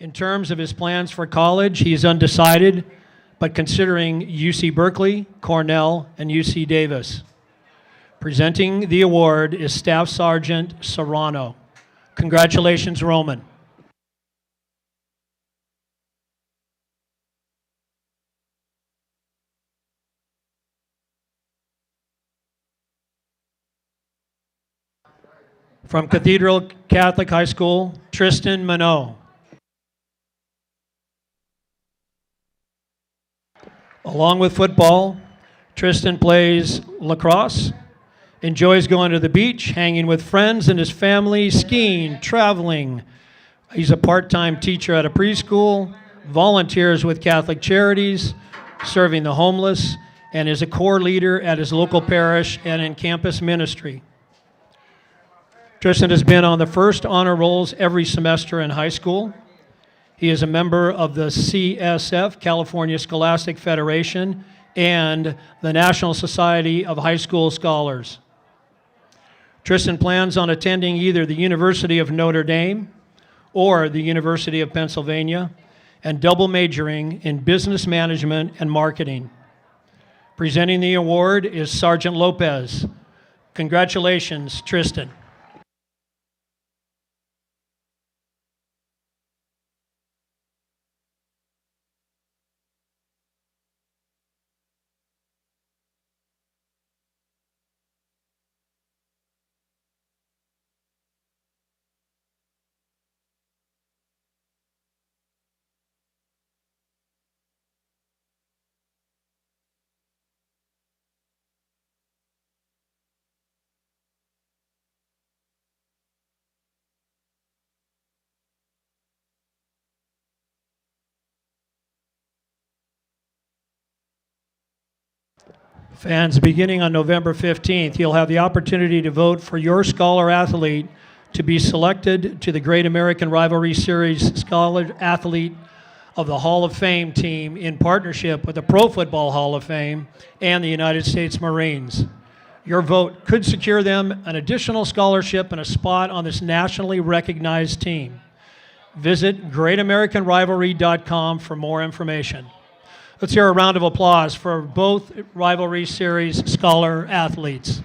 In terms of his plans for college, he is undecided, but considering UC Berkeley, Cornell, and UC Davis. Presenting the award is Staff Sergeant Serrano. Congratulations, Roman. From Cathedral Catholic High School, Tristan Minot. Along with football, Tristan plays lacrosse, enjoys going to the beach, hanging with friends and his family, skiing, traveling. He's a part-time teacher at a preschool, volunteers with Catholic Charities, serving the homeless, and is a core leader at his local parish and in campus ministry. Tristan has been on the first honor rolls every semester in high school. He is a member of the CSF, California Scholastic Federation, and the National Society of High School Scholars. Tristan plans on attending either the University of Notre Dame or the University of Pennsylvania and double majoring in business management and marketing. Presenting the award is Sergeant Lopez. Congratulations, Tristan. Fans, beginning on November 15th, you'll have the opportunity to vote for your scholar athlete to be selected to the Great American Rivalry Series Scholar Athlete of the Hall of Fame team in partnership with the Pro Football Hall of Fame and the United States Marines. Your vote could secure them an additional scholarship and a spot on this nationally recognized team. Visit greatamericanrivalry.com for more information. Let's hear a round of applause for both Rivalry Series scholar athletes.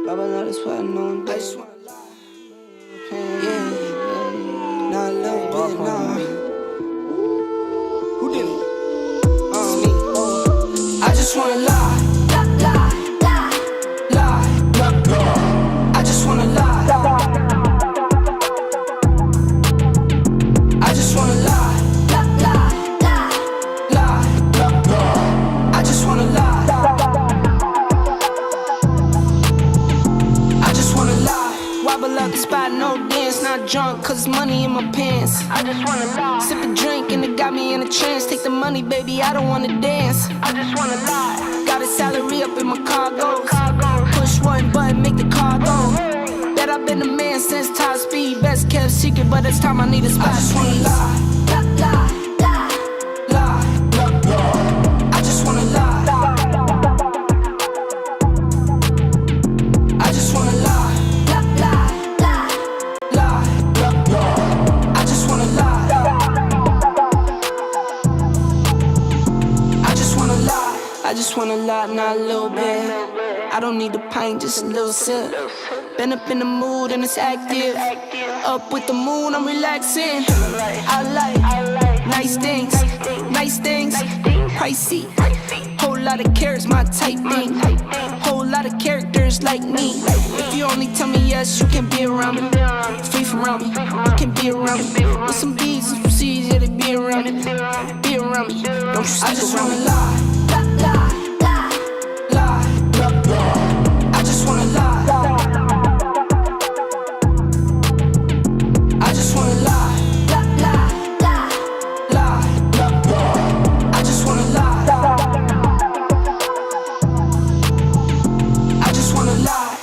Baba, that's what I know. I just wanna lie. Yeah, not a little bit, nah. Who did it? Me. I just wanna lie. Lie. I just wanna lie. I just wanna lie. I just wanna lie. just wanna lie. Sip a drink and it got me in a trance. Take the money, baby, I don't wanna dance. I just wanna lie. Got a salary up in my cargo. Push one button, make the car go. Bet I've been the man since top speed. Best kept secret, but it's time I need a spot. I just wanna lie. I just wanna lie, not a little bit. I don't need a pint, just a little sip. Been up in the mood and it's active. Up with the moon, I'm relaxing. I like nice things, pricey. Whole lot of carrots, my type thing. Whole lot of characters like me. If you only tell me yes, you can be around me. Free from around me, you can be around me. With some B's and some C's, yeah, they be around me. Be around me, don't you stick around me. I just wanna lie. I just wanna lie. I just wanna lie. I just wanna lie. I just wanna lie.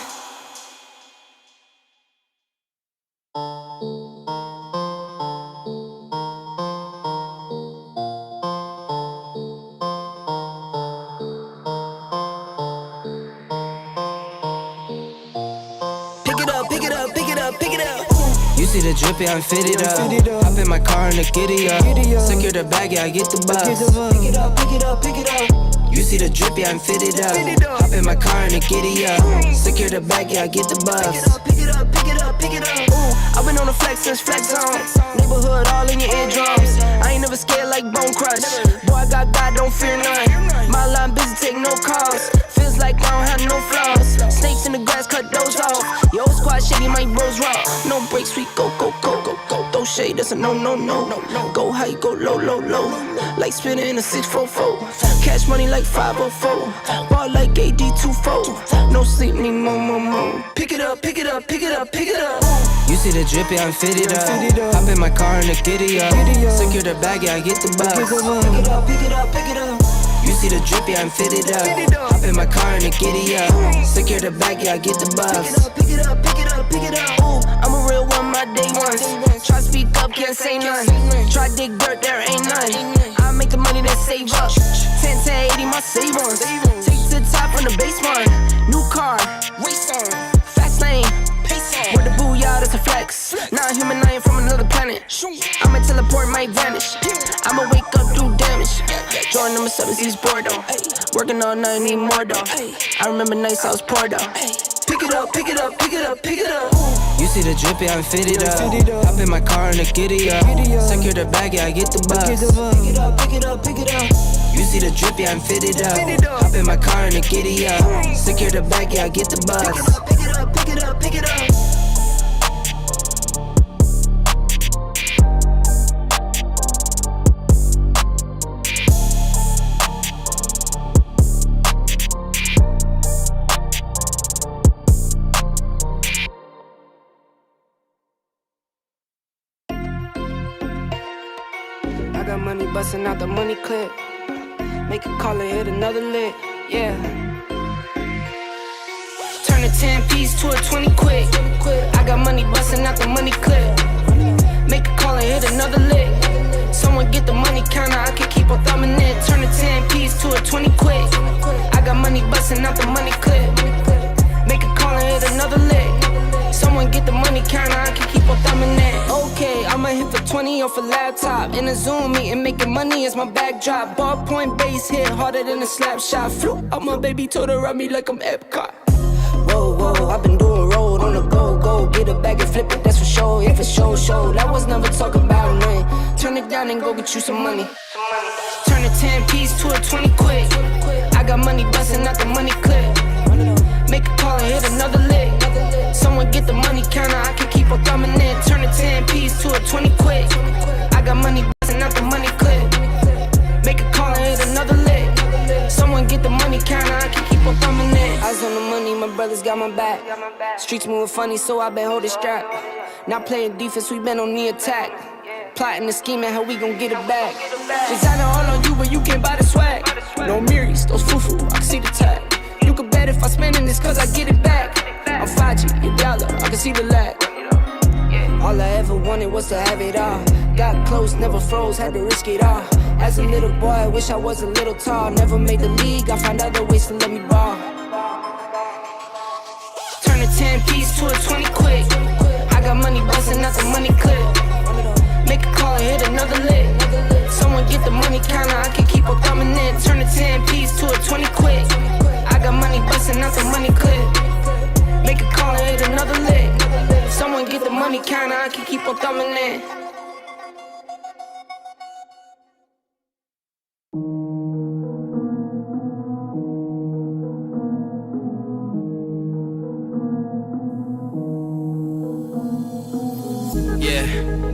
You see the drippy, I'm fitted up. Hop in my car and the giddy up. Secure the bag, yeah, I get the bus. Pick it up, pick it up, pick it up. You see the drippy, I'm fitted up. Hop in my car and the giddy up. Secure the bag, yeah, I get the bus. Pick it up, pick it up, pick it up. Ooh, I've been on the flex since flex zone. Neighborhood all in your eardrums. I ain't never scared like Bone Crush. Boy, I got God, don't fear none. My line busy, take no calls. Feels like I don't have no flaws. Snakes in the grass, cut those off. Yo, squad shady, my bros raw. No breaks, we go, go, go, go, go. Throw shade, that's a no, no, no, no, no. Go high, go low, low, low. Like spinning in a 644. Cash money like 504. Ball like AD24. No sleep, need more, more, more. Pick it up, pick it up, pick it up, pick it up. You see the drippy, I'm fitted up. Hop in my car and the giddy up. Secure the bag, yeah, I get the bus. Pick it up, pick it up, pick it up. You see the drippy, I'm fitted up. Hop in my car and the giddy up. Secure the bag, yeah, I get the bus. Pick it up, pick it up, pick it up. Ooh, I'm a real one, my day ones. Try speak up, can't say none. Try dig dirt, there ain't none. I make the money that save up. 10 to 80, my save ons. Take to the top on the baseline. New car, race on. Fast lane, pace on. With the booyah, that's a flex. Not human, I ain't from another planet. I'ma teleport, might vanish. I'ma wake up, do damage. Join number 7, he's bored though. Working all night, need more though. I remember nights I was poor though. Pick it up, pick it up, pick it up, pick it up. You see the drippy, I'm fitted up. Hop in my car and the giddy up. Secure the bag, yeah, I get the bus. Pick it up, pick it up, pick it up. You see the drippy, I'm fitted up. Hop in my car and the giddy up. Secure the bag, yeah, I get the bus. Pick it up, pick it up, pick it up, pick it up. I got money busting out the money clip. Make a call and hit another lick, yeah. Turn a 10 piece to a 20 quick. I got money busting out the money clip. Make a call and hit another lick. Someone get the money counter, I can keep on thumbing it. Turn a 10 piece to a 20 quick. I got money busting out the money clip. Make a call and hit another lick. Someone get the money counter, I can keep on thumbing it. Okay, I'ma hit for 20 off a laptop. In a Zoom meeting, making money as my backdrop. Ballpoint base hit harder than a slap shot. Flew out my baby, told her ride me like I'm Epcot. Whoa, whoa, I've been doing road on the go, go. Get a bag and flip it, that's for sure. If it's show, that was never talk about nothing. Turn it down and go get you some money. Turn a 10 piece to a 20 quick. I got money busting out the money clip. Make a call and hit another lick. Someone get the money counter, I can keep on thumbing it. Turn a 10 piece to a 20 quick. I got money busting out the money clip. Make a call and hit another lick. Someone get the money counter, I can keep on thumbing it. Eyes on the money, my brothers got my back. Streets moving funny, so I been holding strap. Not playing defense, we been on the attack. plotting and scheming how we gon' get it back. Designer all on you, but you can't buy the swag. No Miris, those fufu, I can see the tag. You can bet if I spendin' this cause I get it back. I'm 5G, your dollar, I can see the lag. All I ever wanted was to have it all. Got close, never froze, had to risk it all. As a little boy, I wish I was a little tall. Never made the league, I found other ways to let me ball. Turn a 10-piece to a 20 quick. I got money bustin' out the money clip. Make a call and hit another lick. Someone get the money counter, I can keep on thumbing it. Turn a 10-piece to a 20 quick. I got money bustin' out the money clip. Make a call and hit another lick. Someone get the money counter, I can keep on thumbing it.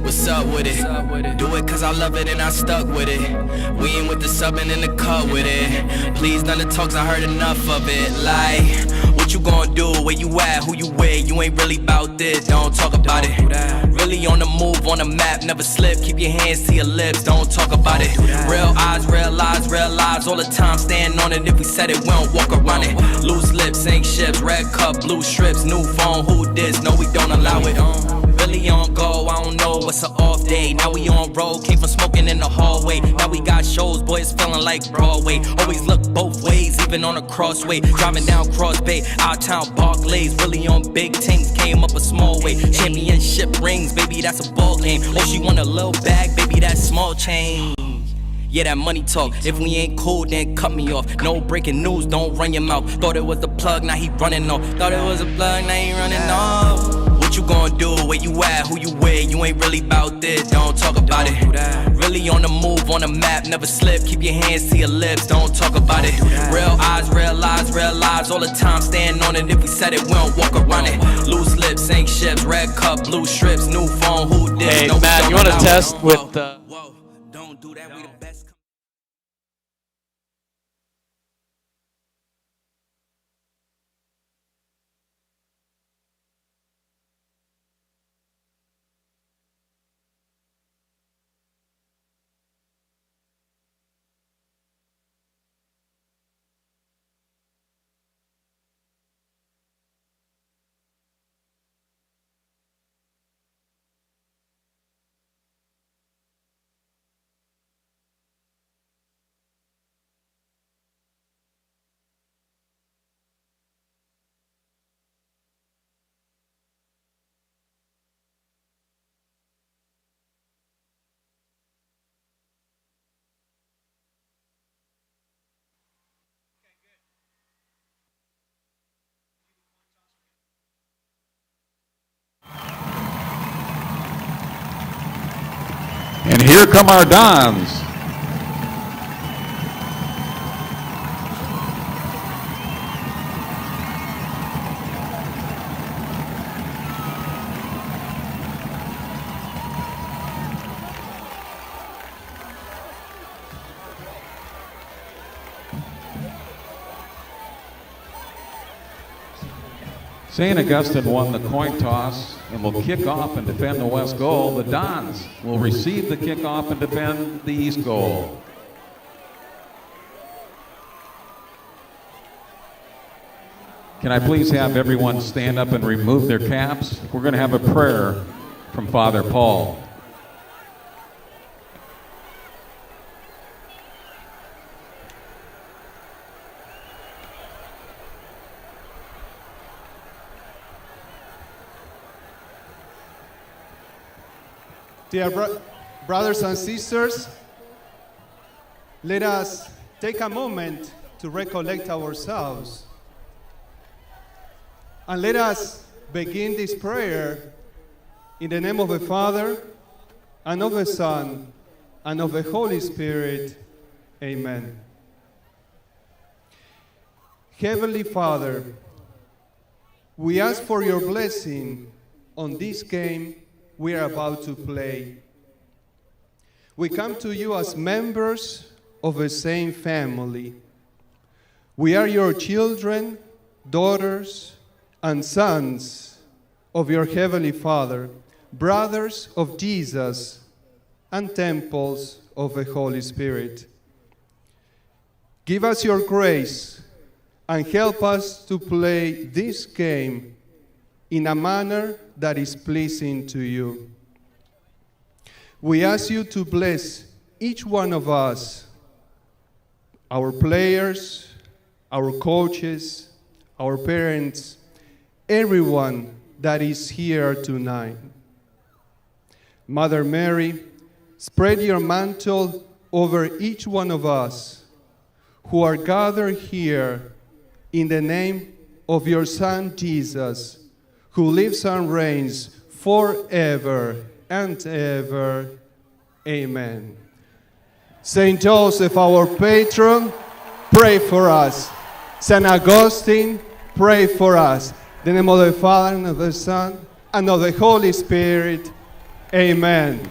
What's up with it? Do it cause I love it and I stuck with it. We ain't with the subbing in the cut with it. Please none of the talks, I heard enough of it. Like, what you gonna do? Where you at? Who you with? You ain't really about this, don't talk about it. Really on the move, on the map, never slip. Keep your hands to your lips, don't talk about it. Real eyes, real lies all the time. Stand on it, if we said it, we don't walk around it. Loose lips, sink ships, red cup, blue strips, new phone, who this? No, we don't allow it. Really on go, I don't know what's an off day. Now we on road, came from smoking in the hallway. Now we got shows, boys feeling like Broadway. Always look both ways, even on a crossway. Driving down Cross Bay, out town Barclays. Really on big tanks, came up a small way. Championship rings, baby, that's a ball game. Oh, she want a little bag, baby, that's small change. Yeah, that money talk. If we ain't cool, then cut me off. No breaking news, don't run your mouth. Thought it was the plug, now he running off. Thought it was a plug, now he running off. What you gonna do? Where you at? Who you with? You ain't really about this, don't talk about it. Really on the move, on the map, never slip. Keep your hands to your lips, don't talk about it. Real eyes, real lies all the time. Stand on it, if we said it, we don't walk around it. Loose lips, sink ships, red cup, blue strips, new phone, who this? Hey, No, Matt, you want to test with Whoa, don't do that, we the best. And here come our Dons. St. Augustine won the coin toss and will kick off and defend the west goal. The Dons will receive the kickoff and defend the east goal. Can I please have everyone stand up and remove their caps? We're going to have a prayer from Father Paul. Dear brothers and sisters, let us take a moment to recollect ourselves. And let us begin this prayer in the name of the Father, and of the Son, and of the Holy Spirit. Amen. Heavenly Father, we ask for your blessing on this game we are about to play. We come to you as members of the same family. We are your children, daughters, and sons of your Heavenly Father, brothers of Jesus, and temples of the Holy Spirit. Give us your grace and help us to play this game in a manner that is pleasing to you. We ask you to bless each one of us, our players, our coaches, our parents, everyone that is here tonight. Mother Mary, spread your mantle over each one of us who are gathered here in the name of your Son Jesus, who lives and reigns forever and ever. Amen. Saint Joseph, our patron, pray for us. Saint Augustine, pray for us. In the name of the Father, and of the Son, and of the Holy Spirit. Amen.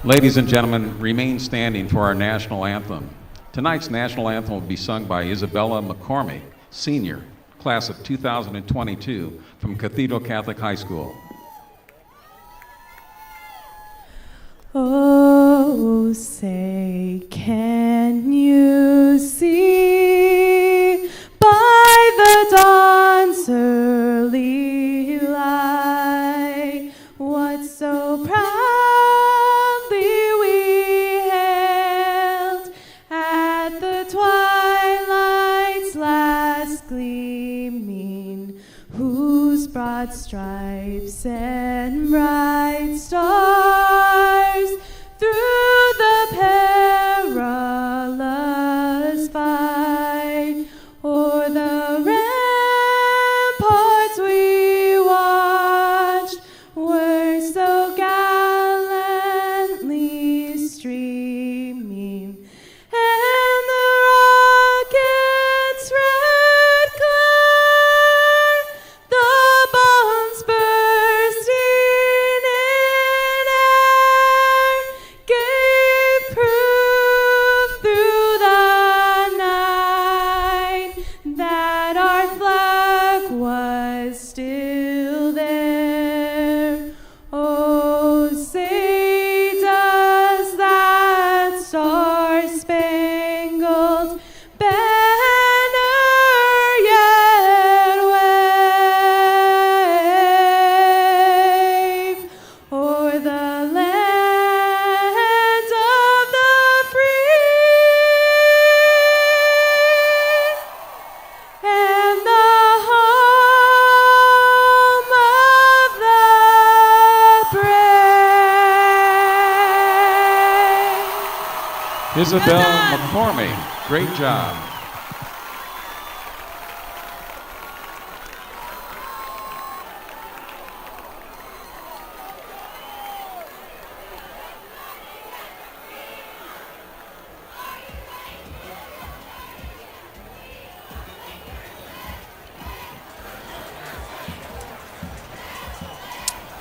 Ladies and gentlemen, remain standing for our national anthem. Tonight's national anthem will be sung by Isabella McCormick, senior, class of 2022, from Cathedral Catholic High School. Oh, say, can you see by the dawn's early light what so proudly we hailed at the twilight's last gleaming, whose broad stripes and bright stars through the perilous fight o'er the ramparts we watched were so gallantly streaming, and the rocket's red glare, the bombs bursting in air, gave proof through the night that our flag was still there. Oh, say, does that star-spangled banner yet wave o'er the land of the free and the home of the brave? Isabel McCormick, great job.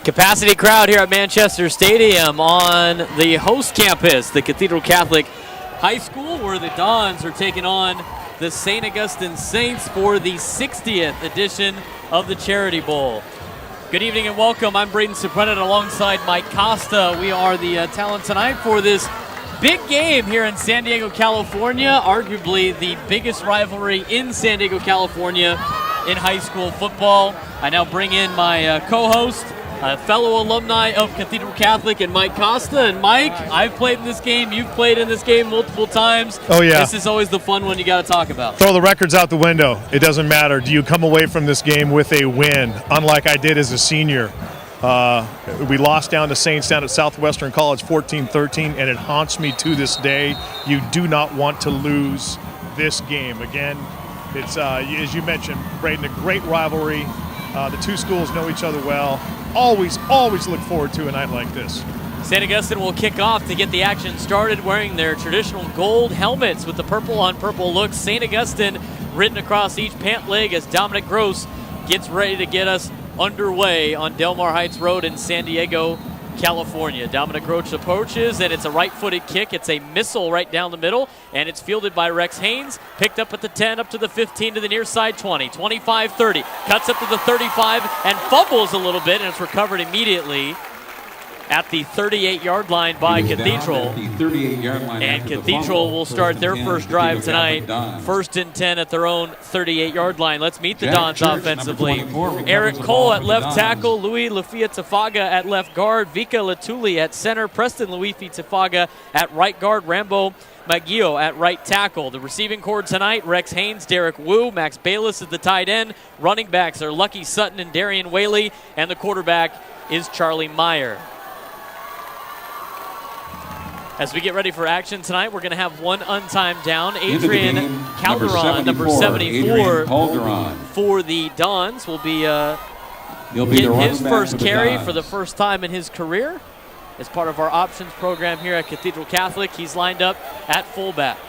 Capacity crowd here at Manchester Stadium on the host campus, the Cathedral Catholic High School, where the Dons are taking on the St. Augustine Saints for the 60th edition of the Charity Bowl. Good evening and welcome. I'm Braden Suprenant alongside Mike Costa. We are the talent tonight for this big game here in San Diego, California, arguably the biggest rivalry in San Diego, California in high school football. I now bring in my co-host, fellow alumni of Cathedral Catholic, and Mike Costa. And Mike, I've played in this game. You've played in this game multiple times. Oh, yeah. This is always the fun one you got to talk about. Throw the records out the window. It doesn't matter. Do you come away from this game with a win, unlike I did as a senior? We lost down to Saints down at Southwestern College 14-13, and it haunts me to this day. You do not want to lose this game. Again, it's, as you mentioned, Braden, a great rivalry. The two schools know each other well. Always look forward to a night like this. St. Augustine will kick off to get the action started wearing their traditional gold helmets with the purple on purple look. St. Augustine written across each pant leg as Dominic Gross gets ready to get us underway on Del Mar Heights Road in San Diego, California. Dominic Roach approaches, and it's a right-footed kick. It's a missile right down the middle, and it's fielded by Rex Haynes. Picked up at the 10, up to the 15, to the near side 20, 25, 30. Cuts up to the 35 and fumbles a little bit, and it's recovered immediately at the 38-yard line by Cathedral. The 38-yard line. And Cathedral will start their first drive tonight. First and 10 at their own 38-yard line. Let's meet the Dons offensively. Eric Cole at left tackle, Louis Lafia-Tafaga at left guard, Vika Latuli at center, Preston Luifi-Tafaga at right guard, Rambo Maggio at right tackle. The receiving corps tonight, Rex Haynes, Derek Wu, Max Bayless is the tight end. Running backs are Lucky Sutton and Darian Whaley, and the quarterback is Charlie Meyer. As we get ready for action tonight, we're going to have one untimed down. Adrian Calderon, number 74, for the Dons, will be getting his first carry for the first time in his career as part of our options program here at Cathedral Catholic. He's lined up at fullback.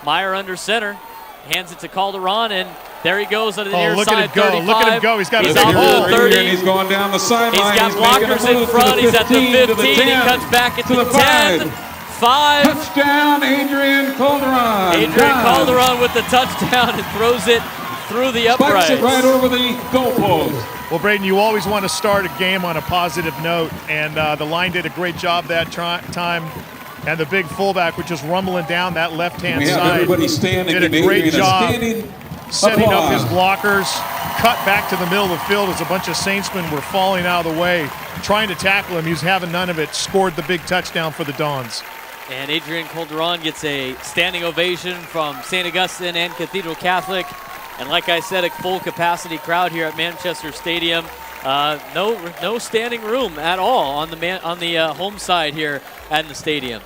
Meyer under center, hands it to Calderon, and there he goes on the near side, 35. Look at him go. He's got he's a off hole. to the 30. He's going down the sideline. He's got blockers in front. He's at the 15. He cuts back at the 10. 5. Touchdown, Adrian Calderon. Adrian Calderon with the touchdown and throws it through the uprights. Spikes it right over the goalpost. Well, Braden, you always want to start a game on a positive note, and the line did a great job that time. And the big fullback, which is rumbling down that left-hand side, everybody standing, did a great job setting up applause. his blockers, cut back to the middle of the field as a bunch of Saintsmen were falling out of the way, trying to tackle him. He was having none of it, scored the big touchdown for the Dons. And Adrian Calderon gets a standing ovation from St. Augustine and Cathedral Catholic. And like I said, a full capacity crowd here at Manchester Stadium. No standing room at all on the home side here at the stadium.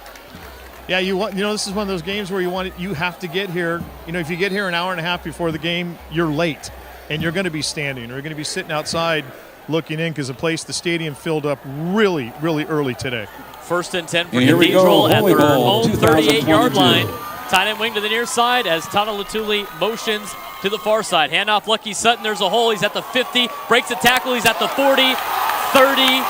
Yeah, this is one of those games where you have to get here. If you get here an hour and a half before the game, you're late, and you're going to be standing, or you're going to be sitting outside looking in because the stadium filled up really, really early today. First and 10 for Cathedral at their own 38-yard line. Tight end wing to the near side as Tana Latuli motions to the far side. Handoff Lucky Sutton. There's a hole. He's at the 50. Breaks the tackle. He's at the 40, 30,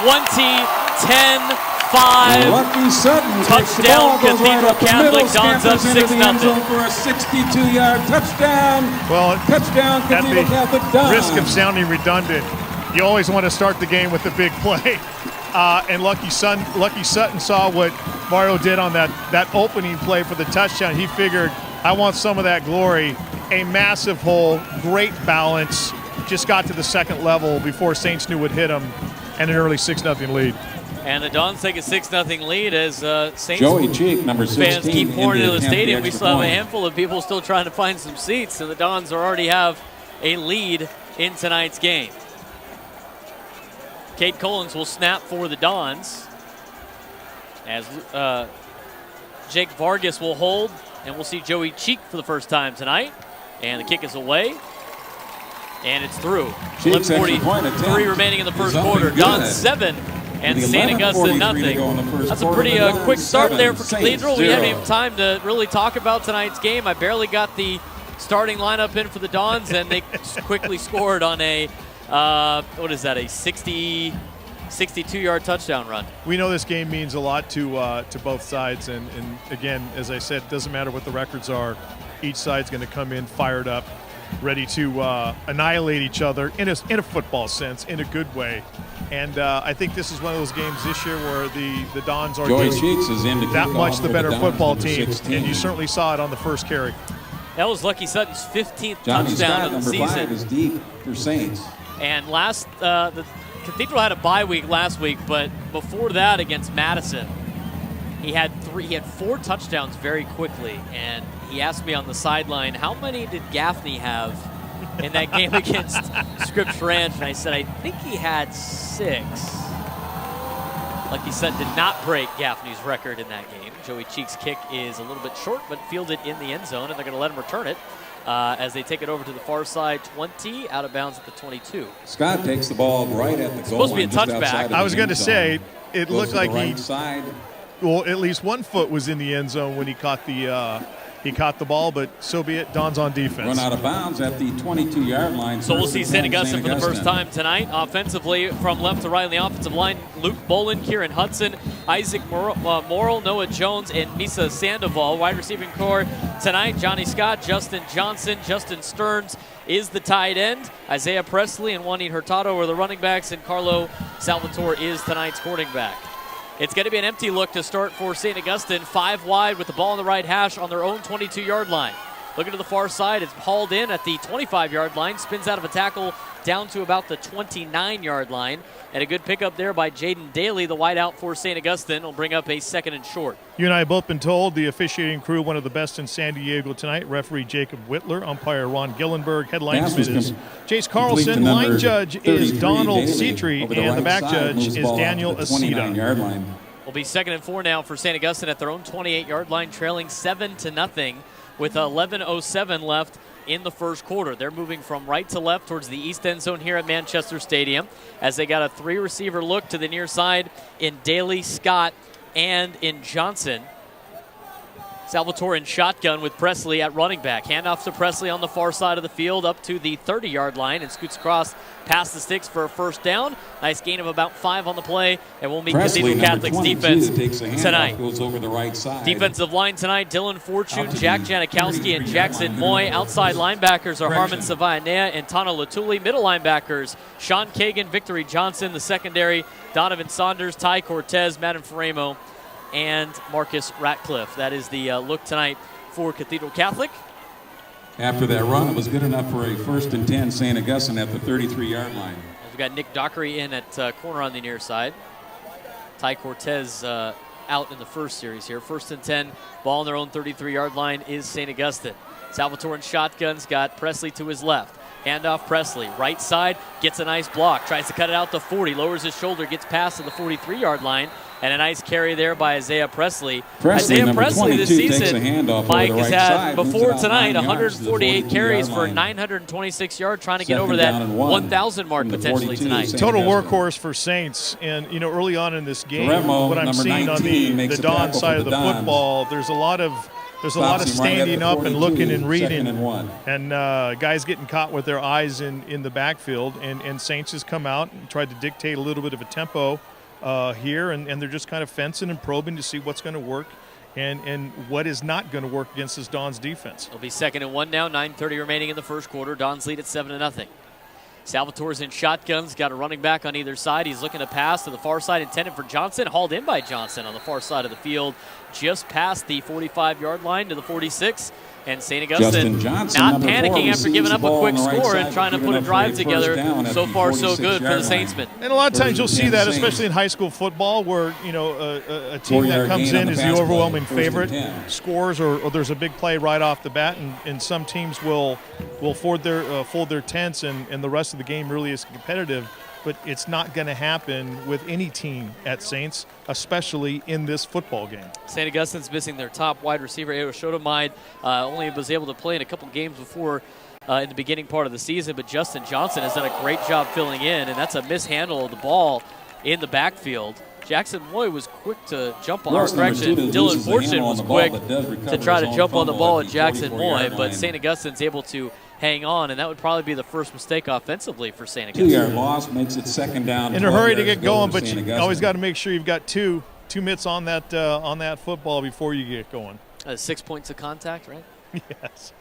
20, 10, 5. Lucky Sutton. Touchdown, Cathedral Catholic. Dons up 6-0. For a 62-yard touchdown. Well, touchdown, Cathedral Catholic Dons. Risk of sounding redundant, you always want to start the game with a big play. And Lucky Sutton saw what Mario did on that opening play for the touchdown. He figured, I want some of that glory. A massive hole, great balance, just got to the second level before Saints knew what hit him, and an early 6-0 lead. And the Dons take a 6-0 lead as Saints Joey Cheek, number 16, fans keep pouring into the stadium. We still have a point. handful of people still trying to find some seats, and the Dons already have a lead in tonight's game. Cade Collins will snap for the Dons as Jake Vargas will hold, and we'll see Joey Cheek for the first time tonight. And the kick is away, and it's through. 11:43 remaining in the first quarter. Dons 7 and St. Augustine nothing. That's a pretty quick start there for Cathedral. We haven't even time to really talk about tonight's game. I barely got the starting lineup in for the Dons, and they quickly scored on a a 62-yard touchdown run. We know this game means a lot to both sides, and again, as I said, it doesn't matter what the records are. Each side's going to come in fired up, ready to annihilate each other in a football sense, in a good way. And I think this is one of those games this year where the Dons are that much the better football team, and you certainly saw it on the first carry. That was Lucky Sutton's 15th touchdown of the season. Number 5 is deep for Saints. And the Cathedral had a bye week last week, but before that against Madison, he had 4 touchdowns very quickly. And he asked me on the sideline, how many did Gaffney have in that game against Scripps Ranch? And I said, I think he had 6. Lucky Sutton did not break Gaffney's record in that game. Joey Cheek's kick is a little bit short, but fielded in the end zone, and they're going to let him return it. As they take it over to the far side, 20, out of bounds at the 22. Scott takes the ball right at the goal supposed to be a touchback. I was going to say, it looked like right side. Well, at least one foot was in the end zone when he caught the He caught the ball, but so be it. Don's on defense. Run out of bounds at the 22-yard line. So we'll see St. Augustine for the first time tonight. Offensively, from left to right on the offensive line, Luke Bolin, Kieran Hudson, Isaac Morrill, Noah Jones, and Misa Sandoval. Wide receiving core tonight, Johnny Scott, Justin Johnson, Justin Stearns is the tight end. Isaiah Presley and Juanito Hurtado are the running backs, and Carlo Salvatore is tonight's quarterback. It's going to be an empty look to start for St. Augustine. 5 wide with the ball on the right hash on their own 22-yard line. Looking to the far side, it's hauled in at the 25-yard line, spins out of a tackle down to about the 29-yard line. And a good pickup there by Jaden Daly, the wideout for St. Augustine, will bring up a 2nd and short. You and I have both been told the officiating crew, one of the best in San Diego tonight. Referee Jacob Whitler, umpire Ron Gillenberg, headlinesman is Jace Carlson, line judge is Donald Cetri, and the back judge is Daniel Aceta. Will be 2nd and 4 now for St. Augustine at their own 28-yard line, trailing 7-0 with 11:07 left in the first quarter. They're moving from right to left towards the east end zone here at Manchester Stadium as they got a 3-receiver look to the near side in Daly, Scott, and in Johnson. Salvatore in shotgun with Presley at running back. Handoff to Presley on the far side of the field up to the 30-yard line and scoots across past the sticks for a first down. Nice gain of about 5 on the play, and we'll meet Cathedral Catholic's defense tonight. Goes over the right side. Defensive line tonight, Dylan Fortune, Jack Janikowski, and Jackson Moy. Outside linebackers are Harmon Savayanea and Tana Latuli. Middle linebackers, Sean Kagan, Victory Johnson. The secondary, Donovan Saunders, Ty Cortez, Madden Faremo, and Marcus Ratcliffe. That is the look tonight for Cathedral Catholic. After that run, it was good enough for a 1st and 10 St. Augustine at the 33-yard line. We've got Nick Dockery in at corner on the near side. Ty Cortez out in the first series here. 1st and 10, ball on their own 33-yard line is St. Augustine. Salvatore in shotguns, got Presley to his left. Handoff Presley, right side, gets a nice block, tries to cut it out to 40, lowers his shoulder, gets past to the 43-yard line, and a nice carry there by Isaiah Presley. Isaiah Presley this season, Mike, has had before tonight 148 carries for 926 yards, trying to get over that 1,000 mark potentially tonight. Total workhorse for Saints, and early on in this game, what I'm seeing on the Don side of the football, there's a lot of standing up and looking and reading, and guys getting caught with their eyes in the backfield, and Saints has come out and tried to dictate a little bit of a tempo here, and they're just kind of fencing and probing to see what's going to work and what is not going to work against this Don's defense. It'll be 2nd and 1 now, 9:30 remaining in the first quarter. Don's lead at 7-0. Salvatore's in shotguns, got a running back on either side. He's looking to pass to the far side, intended for Johnson, hauled in by Johnson on the far side of the field, just past the 45-yard line to the 46. And St. Augustine not panicking after giving up a quick score and trying to put a drive together. So far, so good for the Saintsmen. And a lot of times you'll see that, especially in high school football, where a team that comes in is the overwhelming favorite, scores, or there's a big play right off the bat, and some teams will fold their tents, and the rest of the game really is competitive. But it's not going to happen with any team at Saints, especially in this football game. St. Augustine's missing their top wide receiver, Edo Shotomide. Only was able to play in a couple games before in the beginning part of the season, but Justin Johnson has done a great job filling in, and that's a mishandle of the ball in the backfield. Jackson Moy was quick to jump on Dylan Fortune was quick to try to jump on the ball at Jackson Moy, but St. Augustine's able to hang on, and that would probably be the first mistake offensively for St. Augustine. 2-yard loss makes it 2nd down. In a hurry to get going, but you always got to make sure you've got two mitts on that football before you get going. 6 points of contact, right? Yes.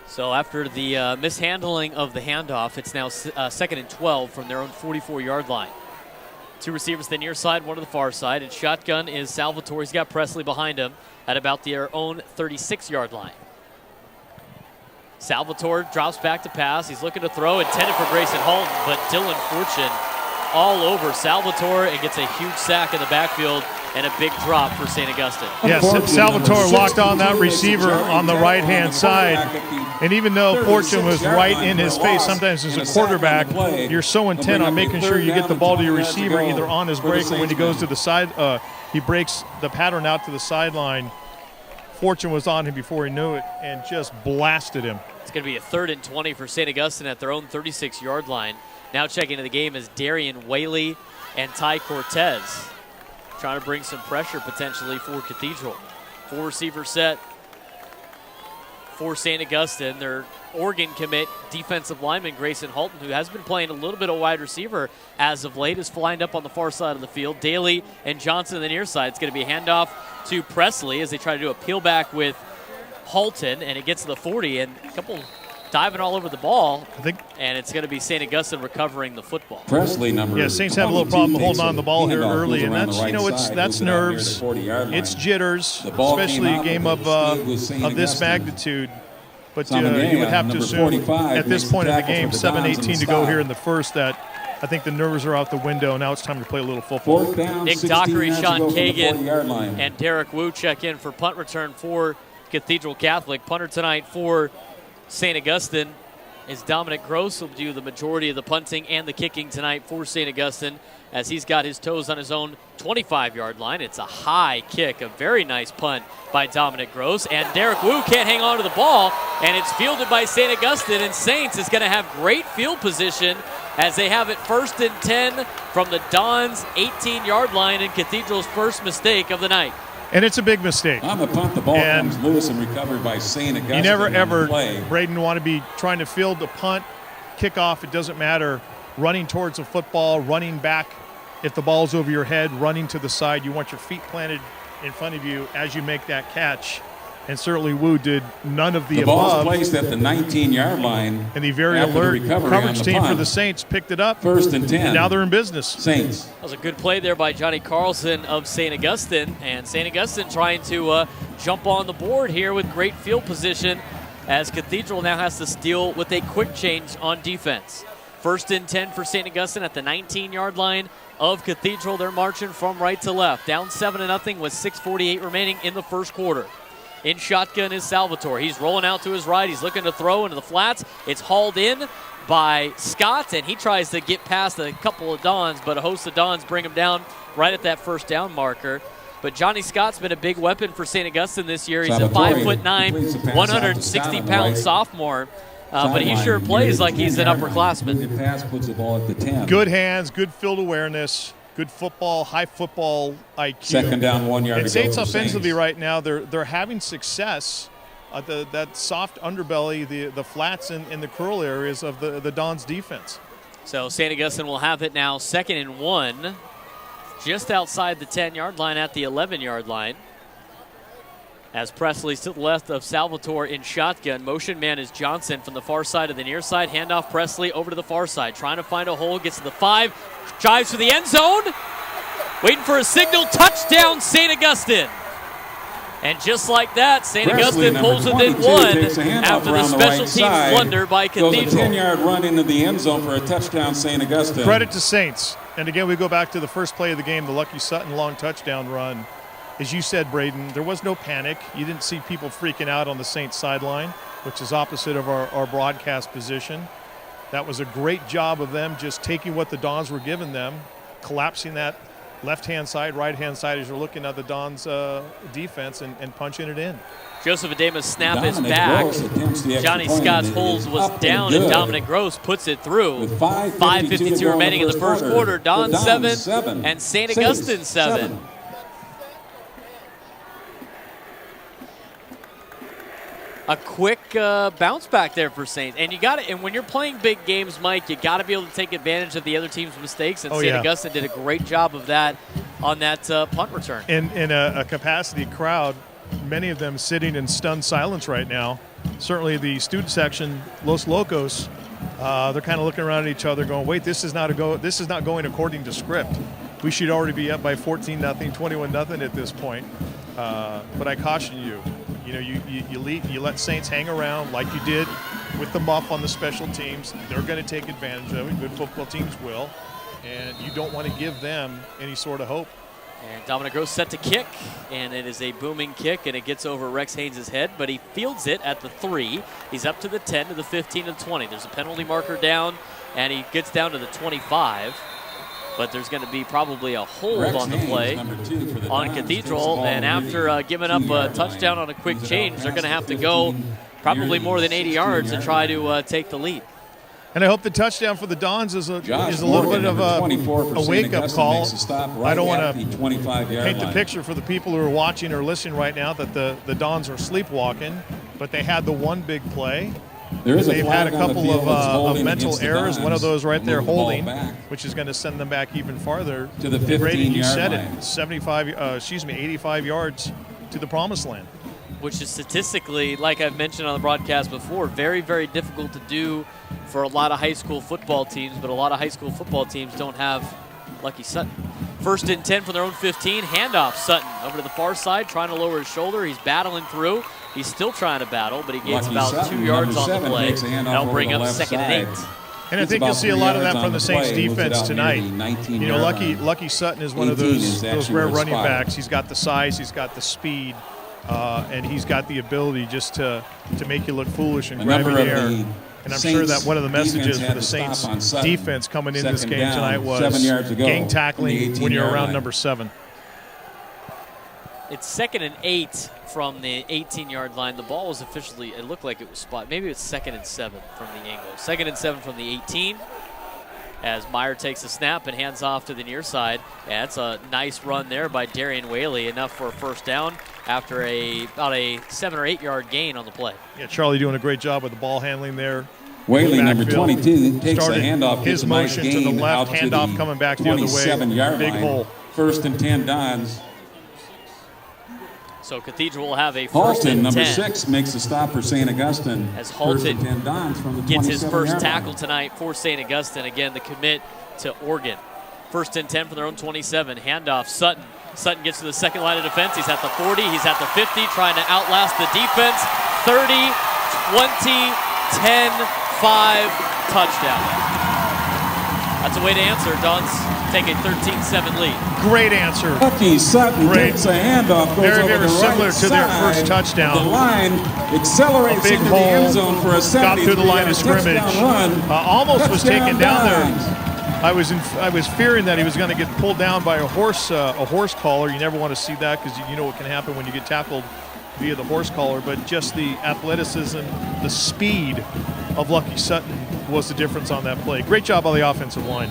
So after the mishandling of the handoff, it's now 2nd and 12 from their own 44-yard line. 2 receivers to the near side, 1 to the far side, and shotgun is Salvatore. He's got Presley behind him at about their own 36-yard line. Salvatore drops back to pass. He's looking to throw, intended for Grayson Halton, but Dylan Fortune all over Salvatore and gets a huge sack in the backfield and a big drop for St. Augustine. Yes, Salvatore locked on that receiver on the right-hand side. And even though Fortune was right in his face, sometimes as a quarterback, you're so intent on making sure you get the ball to your receiver either on his break or when he goes to the side, he breaks the pattern out to the sideline. Fortune was on him before he knew it and just blasted him. It's going to be a 3rd and 20 for St. Augustine at their own 36-yard line. Now checking into the game is Darian Whaley and Ty Cortez, trying to bring some pressure potentially for Cathedral. 4 receiver set, for St. Augustine. Their Oregon commit defensive lineman Grayson Halton, who has been playing a little bit of wide receiver as of late, is lined up on the far side of the field. Daly and Johnson on the near side. It's going to be a handoff to Presley as they try to do a peel back with Halton, and it gets to the 40, and a couple diving all over the ball, and it's going to be St. Augustine recovering the football. Presley, number Yeah, Saints have a little problem holding on to the ball here handoff early, goes and around that's the right side, that's moves it out near the nerves, 40-yard line. it's jitters, The ball came especially a out, game but of it was St. this Augustine. magnitude. But Samangaya, you would have to number assume 45, at this makes the point in the tackle game, for the Dons 7:18 and to go stop. here in the first, that I think the nerves are out the window. Now it's time to play a little football. Fourth down, Nick 16 Dockery, yards to Sean go from the Kagan, 40-yard line. and Derek Wu check in for punt return for Cathedral Catholic. Punter tonight for St. Augustine is Dominic Gross. Will do the majority of the punting and the kicking tonight for St. Augustine, as he's got his toes on his own 25-yard line. It's a high kick, a very nice punt by Dominic Gross, and Derek Wu can't hang on to the ball, and it's fielded by St. Augustine, and Saints is going to have great field position as they have it 1st and 10 from the Dons' 18-yard line, and Cathedral's first mistake of the night. And it's a big mistake. On the punt, the ball And comes loose and recovered by St. Augustine. You never on the ever, play. Braden, want to be trying to field the punt, kickoff, it doesn't matter. Running towards the football, running back if the ball's over your head, running to the side. You want your feet planted in front of you as you make that catch. And certainly Wu did none of the ball's above. placed at the 19-yard line. And the very after the alert recovery on coverage the team for punt. the Saints picked it up. 1st and 10. And now they're in business. Saints. That was a good play there by Johnny Carlson of St. Augustine, and St. Augustine trying to jump on the board here with great field position, as Cathedral now has to steal with a quick change on defense. 1st and 10 for St. Augustine at the 19-yard line of Cathedral. They're marching from right to left, down 7-0 with 6:48 remaining in the first quarter. In shotgun is Salvatore. He's rolling out to his right. He's looking to throw into the flats. It's hauled in by Scott, and he tries to get past a couple of Dons, but a host of Dons bring him down right at that first down marker. But Johnny Scott's been a big weapon for St. Augustine this year. He's a Salvatore 5'9", completes the pass out to Scott on the 160-pound right sophomore, but he sideline. sure plays like he's an 10-yard line. upperclassman. The pass puts the ball at the 10. Good hands, good field awareness, good football, high football IQ. Second down, 1 yard And to go Saints for offensively Saints. right now, they're having success. That soft underbelly, the flats and the curl areas of the Dons defense. So St. Augustine will have it now 2nd and 1, just outside the 10-yard line at the 11-yard line. As Presley's to the left of Salvatore in shotgun. Motion man is Johnson from the far side of the near side. Handoff Presley over to the far side. Trying to find a hole. Gets to the 5. Drives to the end zone. Waiting for a signal. Touchdown, St. Augustine. And just like that, St. Presley, Augustine number pulls within 22, one takes a handoff after the around the special right teams side. blunder by Goes a Cathedral. 10-yard run into the end zone for a touchdown, St. Augustine. Credit to Saints. And again, we go back to the first play of the game, the Lucky Sutton long touchdown run. As you said, Braden, there was no panic. You didn't see people freaking out on the Saints sideline, which is opposite of our broadcast position. That was a great job of them just taking what the Dons were giving them, collapsing that left-hand side, right-hand side as you're looking at the Dons defense and punching it in. Joseph Adema's snap is Dominic back. Gross attempts the extra Johnny point, Scott's and it hold is was up and down, and good. Dominic Gross puts it through. With 5:52 5:52 remaining in the first quarter. Dons The 7 and St. Augustine 7. A quick bounce back there for Saints, and you got it. And when you're playing big games, Mike, you got to be able to take advantage of the other team's mistakes. And St. Augustine did a great job of that on that punt return. In a capacity crowd, many of them sitting in stunned silence right now. Certainly the student section, Los Locos, they're kind of looking around at each other, going, "Wait, this is not going according to script. We should already be up by 14-0, 21-0 at this point." But I caution you. You know, you let Saints hang around like you did with the muff on the special teams. They're going to take advantage of it. Good football teams will. And you don't want to give them any sort of hope. And Dominic Gross set to kick, and it is a booming kick, and it gets over Rex Haynes' head, but he fields it at the 3. He's up to the 10, to the 15, to the 20. There's a penalty marker down, and he gets down to the 25. But there's going to be probably a hold Rex on the Haynes, play number 2 for the on Dons, Cathedral, takes and the ball after giving up a 2-yard touchdown line. on a quick Moves it change, out they're going to past have the to go 15, probably near more than the 80 yards to 16-yard try line. to take the lead. And I hope the touchdown for the Dons is a little Morgan, bit of number 24 for a St. wake-up Augustine, call. makes a stop I right don't want at to the 25-yard paint the line. picture for the people who are watching or listening right now that the Dons are sleepwalking, but they had the one big play. There is a They've had flag a on the couple field that's of holding mental against the errors. One of Dons. those right there Move the ball holding, back. which is going to send them back even farther. To the And Brady, you 15-yard said line. it, 85 yards to the promised land. Which is statistically, like I've mentioned on the broadcast before, very, very difficult to do for a lot of high school football teams, but a lot of high school football teams don't have Lucky Sutton. 1st and 10 from their own 15. Handoff, Sutton over to the far side, trying to lower his shoulder. He's battling through. He's still trying to battle, but he gains Lucky about Sutton, 2 yards number on the 7, play. takes a handoff That'll over bring the up left 2nd and 8. side. And I It's think you'll about see a 3 lot of that yards from on the the Saints play, moves it defense out near tonight. the 19-yard line. Lucky Sutton is one of 18 those is actually rare where it's running spotted. backs. He's got the size, he's got the speed, and he's got the ability just to make you look foolish and A grab number in the of air. the And I'm sure that Saints one of the messages defense for had the to stop Saints on Sutton. defense coming into this Second game down, tonight was 7 yards to go gang from the tackling when you're 18-yard around line. number 7. It's 2nd and 8 from the 18-yard line. The ball was officially, it looked like it was spot. Maybe it's 2nd and 7 from the angle. 2nd and 7 from the 18 as Meyer takes a snap and hands off to the near side. And it's a nice run there by Darian Whaley, enough for a first down after about a 7 or 8 yard gain on the play. Yeah, Charlie doing a great job with the ball handling there. Whaley, number Backfield. 22, takes a Started handoff. his gets a nice motion to the gain left, out to handoff the coming back the other way. 27-yard Big line. hole. 1st and 10 Dons. So Cathedral will have a 1st Halton, and number 10. 6, makes a stop for St. Augustine. As 1st Halton and 10 Dons from the gets his 27-yard first line. tackle tonight for St. Augustine. Again, the commit to Oregon. 1st and 10 from their own 27. Handoff, Sutton. Sutton gets to the second line of defense. He's at the 40. He's at the 50, trying to outlast the defense. 30, 20, 10, 5, touchdown. That's a way to answer. Dons take a 13-7 lead. Great answer. Lucky Sutton Great. takes a handoff, goes Very, over very the similar right to their side. first touchdown. The line accelerates Big into the end hole, zone for a got through the line of 73-yard scrimmage. touchdown run. Almost was Touchdown taken down Dons. there. I was fearing that he was going to get pulled down by a horse collar. You never want to see that because you know what can happen when you get tackled via the horse collar. But just the athleticism, the speed of Lucky Sutton was the difference on that play. Great job on the offensive line.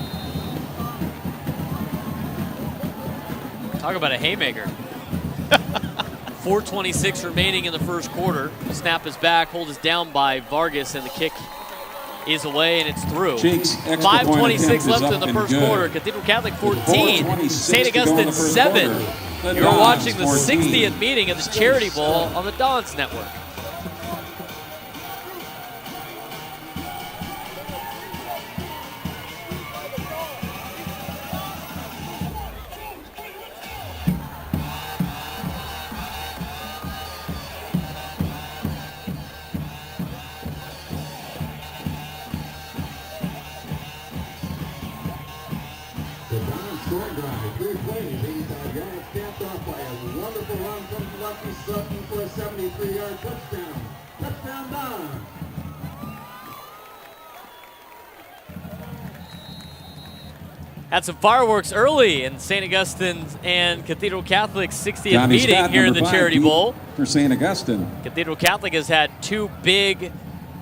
Talk about a haymaker. 4:26 remaining in the first quarter. The snap is back, hold is down by Vargas, and the kick is away, and it's through. Cheeks, extra point 5:26 attempt left is in up the and first good. quarter. Cathedral Catholic 14, 4:26 St. to go in the Augustine first 7. quarter. The You're Dons watching the 14. 60th meeting of the Charity Bowl on the Dons Network. The Dons short drive, 3 plays, 85 yards, capped off by a wonderful run from Lucky Sutton for a 73-yard touchdown. Touchdown Dons. Had some fireworks early in St. Augustine and Cathedral Catholic's 60th Johnny meeting Scott, here in number the 5, Charity deep Bowl. for St. Augustine. Cathedral Catholic has had 2 big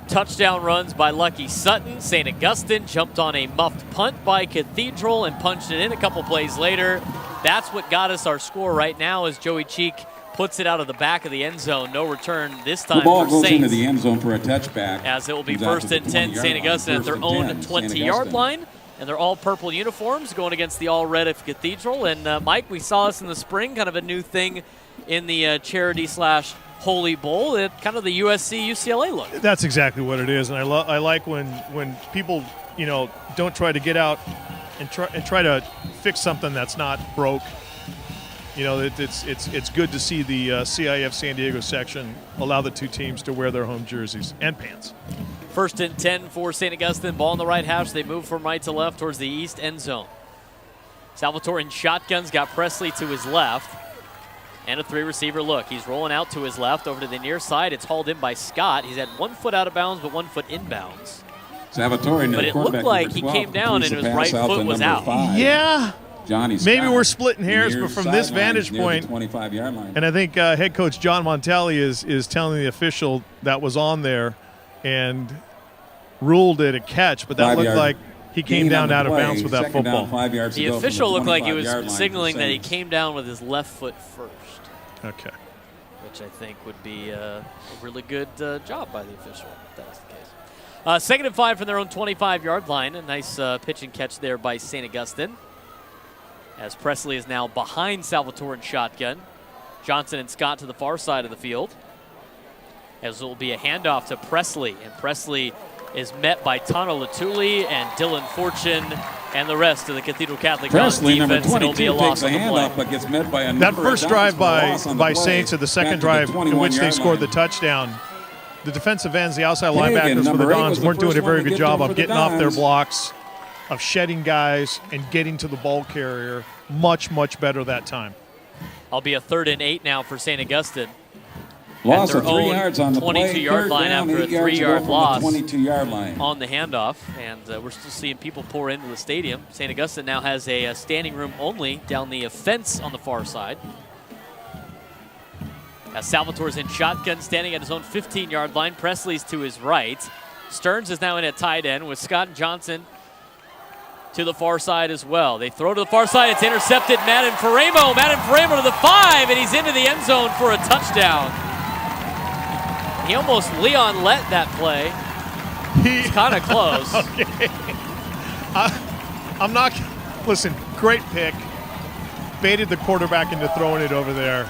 touchdown runs by Lucky Sutton. St. Augustine jumped on a muffed punt by Cathedral and punched it in a couple plays later. That's what got us our score right now as Joey Cheek puts it out of the back of the end zone. No return this time The ball for goes Saints. into the end zone for a touchback. As it will be Comes out 1st to and the 10 20-yard St. line. Augustine at 1st their and own 10, St. 20-yard Augustine. line. And they're all purple uniforms going against the all-red of Cathedral. And Mike, we saw this in the spring, kind of a new thing in the charity/Holy Bowl. Kind of the USC-UCLA look. That's exactly what it is, and I like when people don't try to get out and try to fix something that's not broke. It's good to see the CIF San Diego section allow the 2 teams to wear their home jerseys and pants. 1st and 10 for St. Augustine. Ball in the right hash. They move from right to left towards the east end zone. Salvatore shotguns, got Presley to his left. And a 3-receiver look. He's rolling out to his left over to the near side. It's hauled in by Scott. He's had 1 foot out of bounds, but 1 foot inbounds. Salvatore, But it looked like he came down and his right foot was out. Yeah. Johnny Maybe Scott, we're splitting hairs, near but from the this sidelines, vantage near the point, 25-yard line. and I think head coach John Montali is telling the official that was on there, and ruled it a catch, but that 5 looked yard like he came gain down on the out of play. bounds with that Second down, football. 5 yards to The go from official looked like he 25-yard was line signaling for that he Saints. came down with his left foot first, Okay. which I think would be a really good job by the official, if that was the case. 2nd and 5 from their own 25-yard line. A nice pitch and catch there by St. Augustine, as Presley is now behind Salvatore in shotgun. Johnson and Scott to the far side of the field, as it will be a handoff to Presley. And Presley is met by Tano Latuli and Dylan Fortune and the rest of the Cathedral Catholic Presley, number defense. It'll be 22, a loss takes a on the play. handoff, but gets met by a That number of first downs drive for a loss on the by play. Saints, or the second Back to drive in which they 21-yard scored line. the touchdown, the defensive ends, the outside Hagan, linebackers for the number 8, Dons, was the weren't doing a first one very to good get job to him of for the getting off their Dons. blocks, of shedding guys and getting to the ball carrier much, much better that time. I'll be a 3rd and 8 now for St. Augustine. Loss their of 3 own yards on the play. 22-yard 3rd line down, after a 8 yards to go 3-yard from the loss 22-yard line. on the handoff, and we're still seeing people pour into the stadium. St. Augustine now has a standing room only down the fence on the far side. As Salvatore's in shotgun, standing at his own 15-yard line. Presley's to his right. Stearns is now in at tight end with Scott and Johnson to the far side as well. They throw to the far side. It's intercepted. Madden Faremo to the 5, and he's into the end zone for a touchdown. He almost Leon let that play. He's kind of close. Okay. I'm not. Listen, great pick. Baited the quarterback into throwing it over there.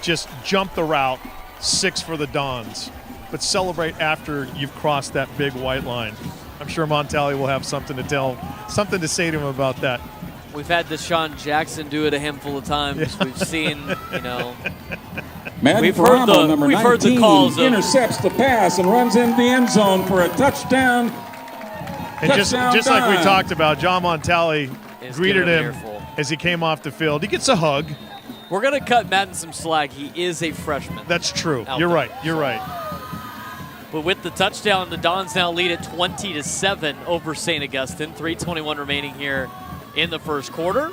Just jumped the route. 6 for the Dons. But celebrate after you've crossed that big white line. I'm sure Montali will have something to say to him about that. We've had Deshaun Jackson do it a handful of times. Yeah. We've seen, Madden We've heard the- Faramo, number we've 19, heard the calls of- intercepts the pass and runs into the end zone for a touchdown. And just Touchdown like we Dons. talked about, John Montali Is greeted giving him him an earful. as he came off the field. He gets a hug. We're going to cut Madden some slack. He is a freshman. That's true. Out You're there. right. You're right. But with the touchdown, the Dons now lead at 20-7 over St. Augustine. 3:21 remaining here in the first quarter.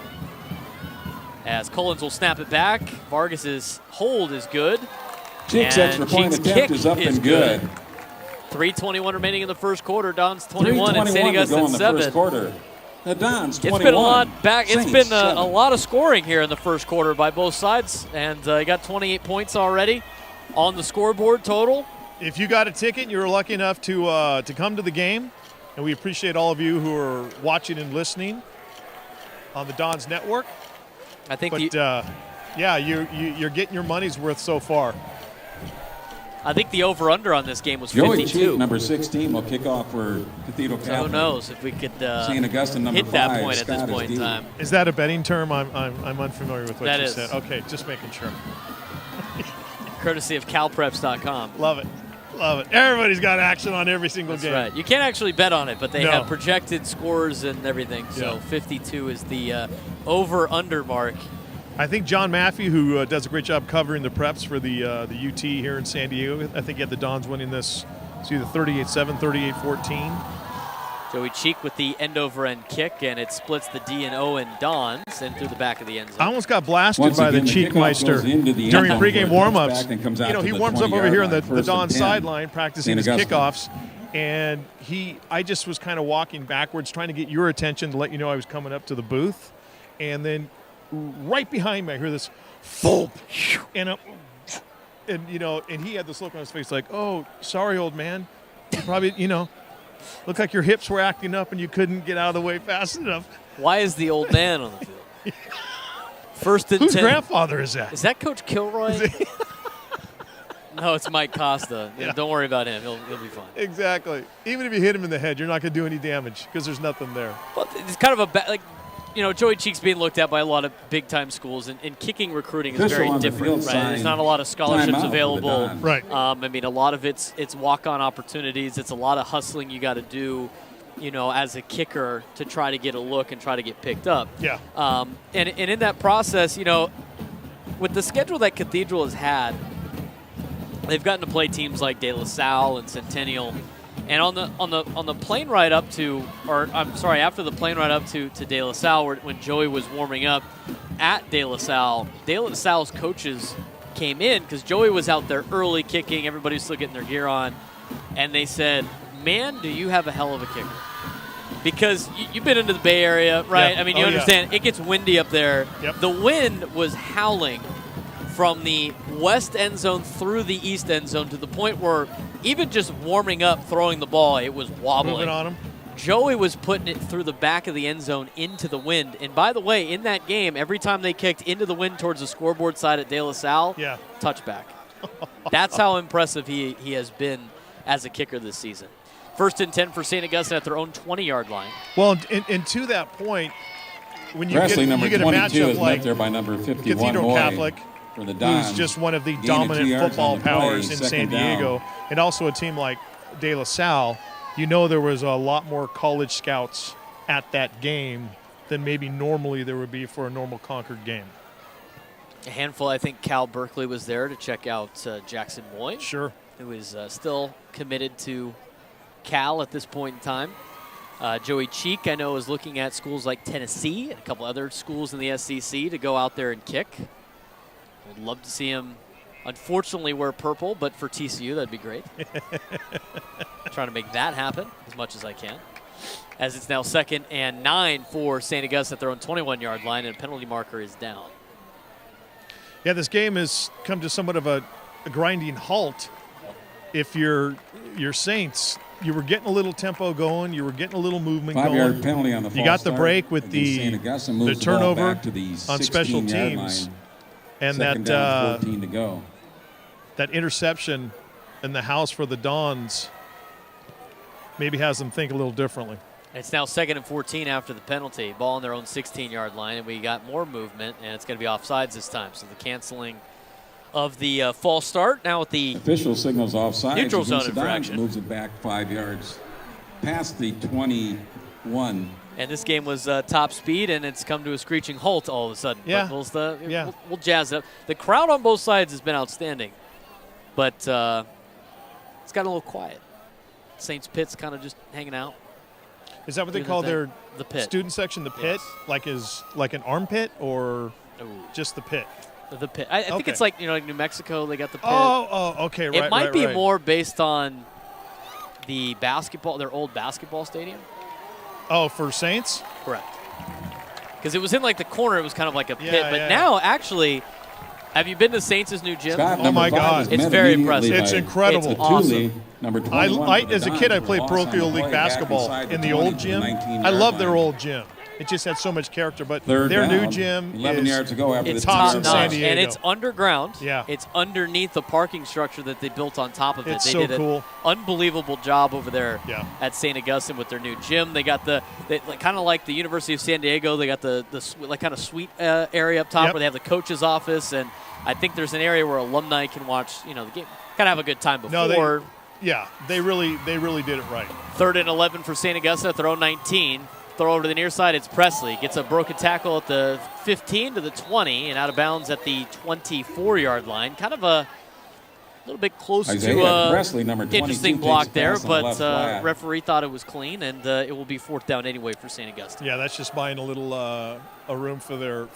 As Collins will snap it back. Vargas's hold is good. Cheek's And extra point Cheek's attempt kick is up is and good. 3:21 remaining in the first quarter. Dons 21 and St. 3:21 to go Augustine in the 7. first quarter. The Dons 21. It's been a lot back. It's Saints, been 7. a lot of scoring here in the first quarter by both sides, and you got 28 points already on the scoreboard total. If you got a ticket and you were lucky enough to come to the game, and we appreciate all of you who are watching and listening on the Dons Network. I think But you're getting your money's worth so far. I think the over/under on this game was Joey 52. Cheek, number 16, will kick off for Cathedral So Catholic. who knows if we could St. Augustine, number hit that 5, point at this Scott point in is time. Is that a betting term? I'm unfamiliar with what That you is. said. Okay, just making sure. Courtesy of CalPreps.com. Love it. Love it. Everybody's got action on every single That's game. right. You can't actually bet on it, but they No. have projected scores and everything. So Yeah. 52 is the over/under mark. I think John Maffey, who does a great job covering the preps for the UT here in San Diego, I think he had the Dons winning this. It's either 38-7, 38-14. Joey Cheek with the end-over-end kick, and it splits the D and O and Dons in through the back of the end zone. I almost got blasted Once by the again, the Cheek kickoff Meister goes into the during end zone pregame where it warm-ups. comes back and comes out You know, to he the warms up over 20-yard here on line, the first and Dons 10. sideline practicing his St. Augustine. kickoffs, and I just was kind of walking backwards trying to get your attention to let you know I was coming up to the booth, and then right behind me I hear this thump, and he had this look on his face like, "Oh, sorry, old man. You probably, looked like your hips were acting up and you couldn't get out of the way fast enough." Why is the old man on the field? First and Whose 10. grandfather is that? Is that Coach Kilroy? No, it's Mike Costa. Yeah. Don't worry about him. He'll be fine. Exactly. Even if you hit him in the head, you're not going to do any damage because there's nothing there. Well, it's kind of Joey Cheek's being looked at by a lot of big-time schools, and kicking recruiting is Official very on the different, field right? There's sign not a lot of scholarships timeout for the available. Dons. Right. A lot of it's walk-on opportunities. It's a lot of hustling you got to do, as a kicker to try to get a look and try to get picked up. Yeah. And in that process, with the schedule that Cathedral has had, they've gotten to play teams like De La Salle and Centennial. And on the plane ride up to, after the plane ride up to De La Salle, when Joey was warming up at De La Salle's coaches came in because Joey was out there early kicking. Everybody was still getting their gear on. And they said, man, do you have a hell of a kicker. Because you've been into the Bay Area, right? Yeah. I mean, you understand, it gets windy up there. Yep. The wind was howling from the west end zone through the east end zone to the point where even just warming up, throwing the ball, it was wobbling. Moving on him. Joey was putting it through the back of the end zone into the wind. And by the way, in that game, every time they kicked into the wind towards the scoreboard side at De La Salle, touchback. That's how impressive he has been as a kicker this season. 1st and 10 for St. Augustine at their own 20-yard line. Well, and to that point, when you Presley, get number a 22 matchup is like met there by number 51 Cathedral Moy Catholic, for the Dons. who's just one of the Gain of 2 dominant yards football on the play, powers in San second down. Diego, and also a team like De La Salle, you know there was a lot more college scouts at that game than maybe normally there would be for a normal Concord game. A handful, I think Cal Berkeley was there to check out Jackson Moy. Sure. Who is still committed to Cal at this point in time. Joey Cheek, I know, is looking at schools like Tennessee and a couple other schools in the SEC to go out there and kick. Would love to see him, unfortunately, wear purple, but for TCU, that'd be great. Trying to make that happen as much as I can. As it's now 2nd and 9 for St. Augustine at their own 21-yard line, and penalty marker is down. Yeah, this game has come to somewhat of a grinding halt. If you're Saints, you were getting a little tempo going, you were getting a little movement 5-yard going. penalty on the You got the break with the turnover on special teams, and that 14 to go. That interception in the house for the Dons maybe has them think a little differently. It's now 2nd and 14 after the penalty. Ball on their own 16-yard line, and we got more movement, and it's going to be offsides this time. So the canceling of the false start. Now with the official signals offside. Neutral zone infraction. Moves it back 5 yards past the 21. And this game was top speed, and it's come to a screeching halt all of a sudden. Yeah. But we'll jazz it up. The crowd on both sides has been outstanding, but it's gotten a little quiet. Saints Pit's kind of just hanging out. Is that what they call the pit student section, the pit? Yes. Like an armpit or just the pit? The pit. I think it's like, like New Mexico, they got the pit. Oh, okay, right. It might be more based on the basketball, their old basketball stadium. Oh, for Saints? Correct. Because it was in like the corner, it was kind of like a pit. But now, actually, have you been to Saints' new gym? Scott, oh my God. It's very impressive. It's incredible. It's awesome. Number 21 as a kid, I played parochial league basketball in the old gym. I love their old gym. It just had so much character, but their new gym 11 yards to go after it's the top in notch, San Diego. and it's underground. Yeah. It's underneath the parking structure that they built on top of it. It's They so did cool. an unbelievable job over there Yeah. at St. Augustine with their new gym. They got kind of like the University of San Diego. They got the kind of suite area up top where they have the coach's office, and I think there's an area where alumni can watch the game, kind of have a good time before. They really did it right. 3rd and 11 for St. Augustine at their own 19. Throw over to the near side, it's Presley. Gets a broken tackle at the 15 to the 20 and out of bounds at the 24-yard line. Kind of a little bit close to Presley, number 22, interesting block there, takes a pass on the but left flat. referee thought it was clean, and it will be 4th down anyway for St. Augustine. Yeah, that's just buying a little a room for their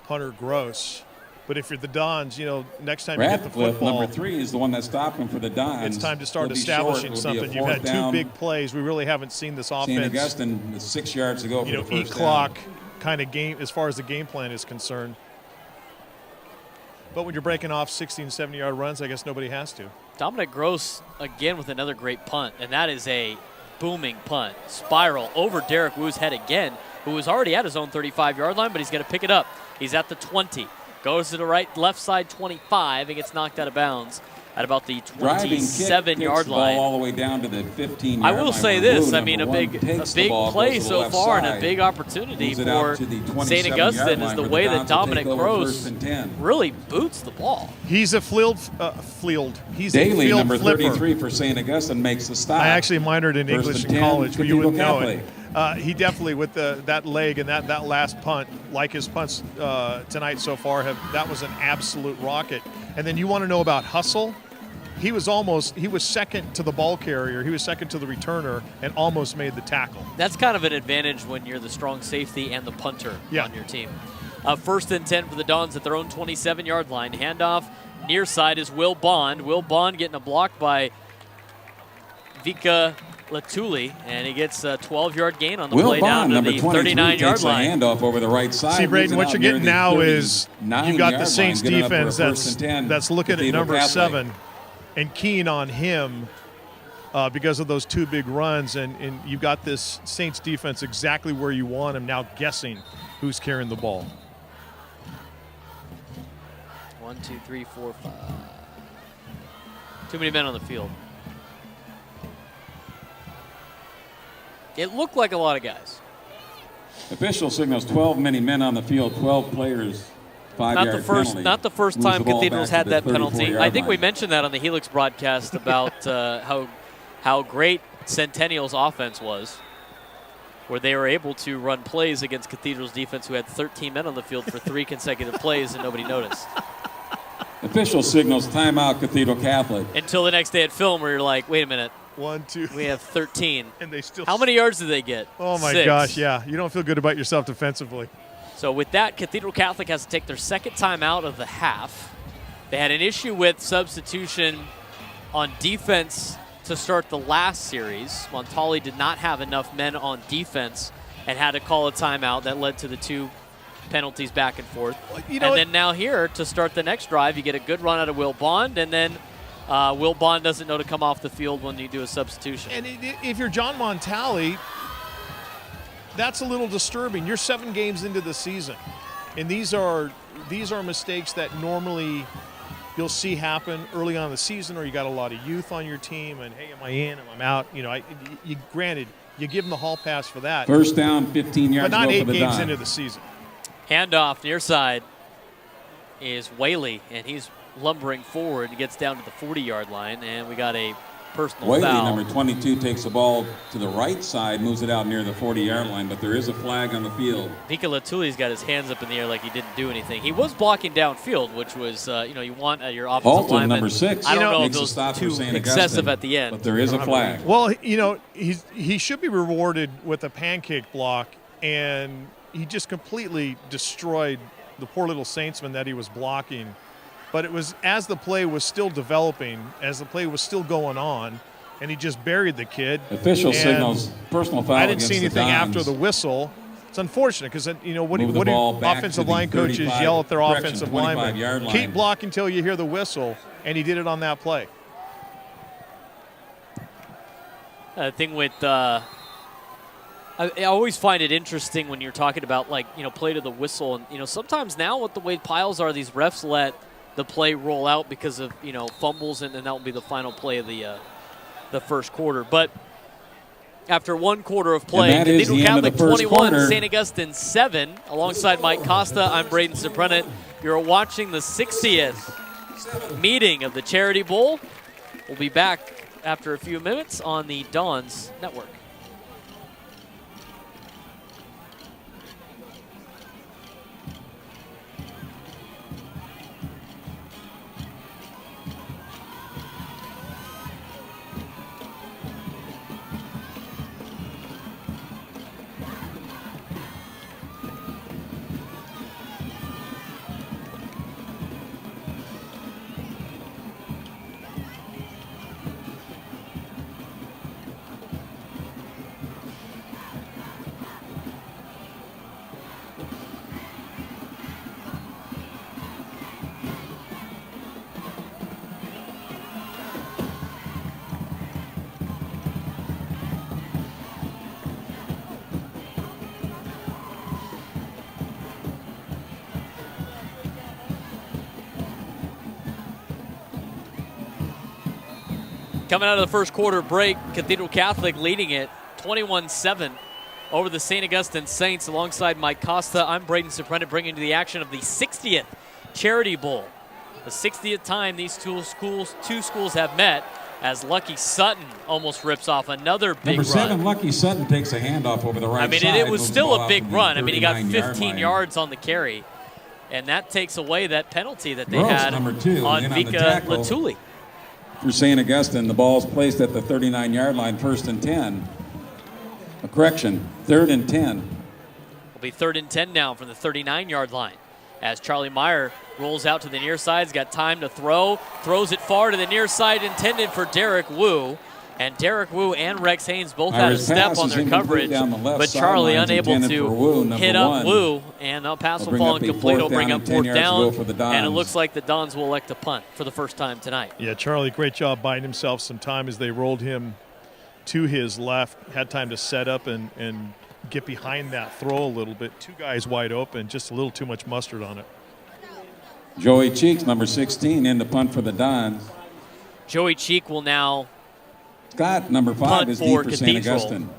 punter Gross. But if you're the Dons, next time you get the football, number 3 is the one that stopped him for the Dons. It's time to start establishing something. You've had 2 big plays. We really haven't seen this offense. St. Augustine with 6 yards to go for the first eat clock kind of game as far as the game plan is concerned. But when you're breaking off 16, 70-yard runs, I guess nobody has to. Dominic Gross again with another great punt, and that is a booming punt. Spiral over Derek Wu's head again, who was already at his own 35-yard line, but he's going to pick it up. He's at the 20. Goes to the left side 25 and gets knocked out of bounds at about the 27-yard line. All the way down to the 15-yard line. I will say this, I mean, a big play so far and a big opportunity for St. Augustine is the way that Dominic Gross really boots the ball. He's a field Daly, number flipper. 33 for St. Augustine, makes the stop. I actually minored in English in college, but you wouldn't know it. He definitely, with that leg and that last punt, like his punts tonight so far, that was an absolute rocket. And then you want to know about hustle? He was second to the ball carrier. He was second to the returner and almost made the tackle. That's kind of an advantage when you're the strong safety and the punter on your team. 1st and 10 for the Dons at their own 27-yard line. Handoff near side is Will Bond. Will Bond getting a block by Vika Latuli, and he gets a 12-yard gain on the Will play down Bond, to number the 23, 39-yard takes a line. handoff over the right side. See, Braden, what you're getting now is you've got the Saints defense that's that's looking at number 7 and keying on him because of those 2 big runs, and you've got this Saints defense exactly where you want him now, guessing who's carrying the ball. 1, 2, 3, 4, 5. Too many men on the field. It looked like a lot of guys. Official signals 12 many men on the field, 12 players, 5-yard penalty. Not the first Moves time the ball Cathedral's back had to that the penalty. 34-yard I think we line. mentioned that on the Helix broadcast about how great Centennial's offense was, where they were able to run plays against Cathedral's defense, who had 13 men on the field for 3 consecutive plays and nobody noticed. Official signals timeout, Cathedral Catholic. Until the next day at film, where you're like, wait a minute. 1, 2. We have 13. And they still. How many yards did they get? Oh my 6. gosh, yeah. You don't feel good about yourself defensively. So with that, Cathedral Catholic has to take their second timeout of the half. They had an issue with substitution on defense to start the last series. Montali did not have enough men on defense and had to call a timeout. That led to the 2 penalties back and forth. And then now here to start the next drive, you get a good run out of Will Bond, and then Will Bond doesn't know to come off the field when you do a substitution. And if you're John Montali, that's a little disturbing. You're 7 games into the season, and these are mistakes that normally you'll see happen early on in the season, or you got a lot of youth on your team, and hey, am I in? Am I out? Granted, you give them the hall pass for that. First down, 15 yards. But not to go 8 for the games dime. into the season. Handoff near side is Whaley, and he's lumbering forward. He gets down to the 40-yard line, and we got a personal Whaley, foul. number 22, takes the ball to the right side, moves it out near the 40-yard line, but there is a flag on the field. Vika Latuli's got his hands up in the air like he didn't do anything. He was blocking downfield, which was, you want your offensive Halton, lineman. number 6, I don't know if makes a those stop for 2 St. excessive Augustine, at the end. but there is a flag. Well, he should be rewarded with a pancake block, and he just completely destroyed the poor little Saintsman that he was blocking. But it was as the play was still developing, as the play was still going on, and he just buried the kid. Official And signals personal foul I didn't against see anything the after Dons. the whistle. It's unfortunate because what Move the do ball back offensive to the line coaches 35 yell at their correction, offensive 25 linemen? yard line. Keep blocking until you hear the whistle, and he did it on that play. The thing with I always find it interesting when you're talking about play to the whistle, and sometimes now with the way piles are, these refs let the play roll out because of fumbles, and then that will be the final play of the first quarter. But after 1 quarter of play, And that is Cathedral the end of the Catholic first 21, quarter. St. Augustine 7. Alongside Mike Costa, I'm Braden Soprenet. You're watching the 60th meeting of the Charity Bowl. We'll be back after a few minutes on the Dons Network. Coming out of the first quarter break, Cathedral Catholic leading it 21-7 over the St. Augustine Saints. Alongside Mike Costa, I'm Braden Soprenet, bringing you to the action of the 60th Charity Bowl. The 60th time these two schools have met, as Lucky Sutton almost rips off another big Number 7, run. Lucky Sutton takes a handoff over the right side. It was moves the still ball a out big from the run. He got 39-yard 15 line. yards on the carry, and that takes away that penalty that they Gross, had number 2, on in on the Vika tackle. Latuli. For St. Augustine, the ball's placed at the 39-yard line, 1st and 10. A correction, 3rd and 10. Will be 3rd and 10 now from the 39-yard line. As Charlie Meyer rolls out to the near side, he's got time to throw, throws it far to the near side, intended for Derek Wu. And Derek Wu and Rex Haynes both Now had a his step pass on is their incomplete coverage, down the left but Charlie sidelines unable intended for to Wu, number hit up one. Wu, and the pass will Will bring fall up a incomplete. It'll fourth bring down up and 10 fourth yards to down, go for the and it Dons. looks like the Dons will elect to punt for the first time tonight. Yeah, Charlie, great job buying himself some time as they rolled him to his left. Had time to set up and get behind that throw a little bit. Two guys wide open, just a little too much mustard on it. Joey Cheeks, number 16, in the punt for the Dons. Joey Cheek will now Scott, number 5, punt is for deep for St. Cathedral. Augustine.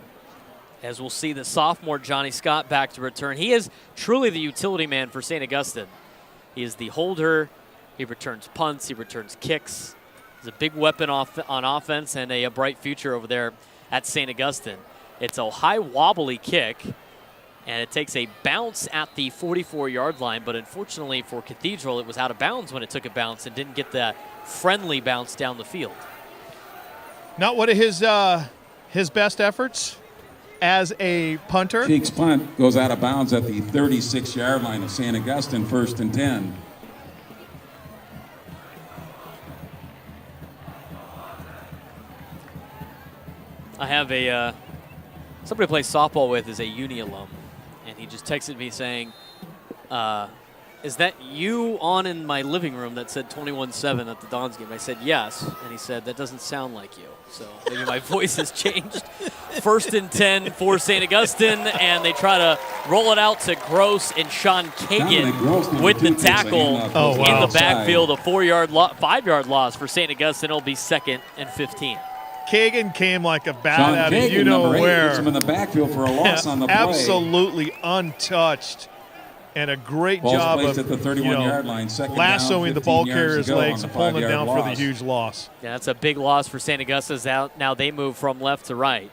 As we'll see the sophomore Johnny Scott back to return. He is truly the utility man for St. Augustine. He is the holder. He returns punts. He returns kicks. He's a big weapon on offense and a bright future over there at St. Augustine. It's a high wobbly kick, and it takes a bounce at the 44-yard line, but unfortunately for Cathedral, it was out of bounds when it took a bounce and didn't get that friendly bounce down the field. Not one of his best efforts as a punter. Cheeks' punt goes out of bounds at the 36-yard line of St. Augustine, 1st and 10. I have a somebody I play softball with is a uni alum, and he just texted me saying, is that you on in my living room that said 21-7 at the Dons game? I said, yes. And he said, that doesn't sound like you. So maybe my voice has changed. 1st and 10 for St. Augustine, and they try to roll it out to Gross and Sean Kagan with the tackle in the backfield. A 5-yard loss for St. Augustine. It'll be 2nd and 15. Kagan came like a bat Sean out of Kagan, you know number 8, where. puts him in the backfield for a loss on the play. Absolutely untouched. And a great Ball's job placed of at the 31-yard line, second lassoing down, the ball 15 yards carrier's to go legs on and the pulling him 5-yard down for the loss. huge loss. Yeah, that's a big loss for St. Augustine's out. Now they move from left to right.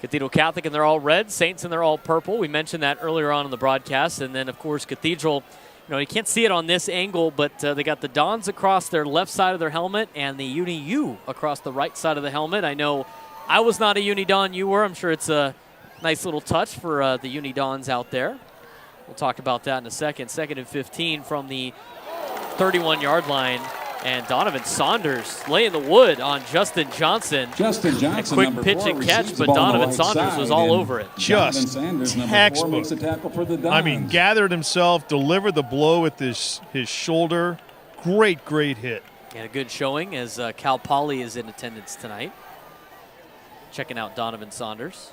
Cathedral Catholic, and they're all red. Saints, and they're all purple. We mentioned that earlier on in the broadcast. And then, of course, Cathedral, you can't see it on this angle, but they got the Dons across their left side of their helmet and the Uni U across the right side of the helmet. I know I was not a Uni Don, you were. I'm sure it's a nice little touch for the Uni Dons out there. We'll talk about that in a second. 2nd and 15 from the 31-yard line. And Donovan Saunders laying the wood on Justin Johnson. Justin Johnson, a quick number pitch 4, and catch, receives the but ball on the Donovan right Saunders was side, all and over it. Jonathan Just Sanders, number 4, textbook. makes a tackle for the Dons. I mean, gathered himself, delivered the blow with his shoulder. Great hit. And a good showing as Cal Poly is in attendance tonight. Checking out Donovan Saunders.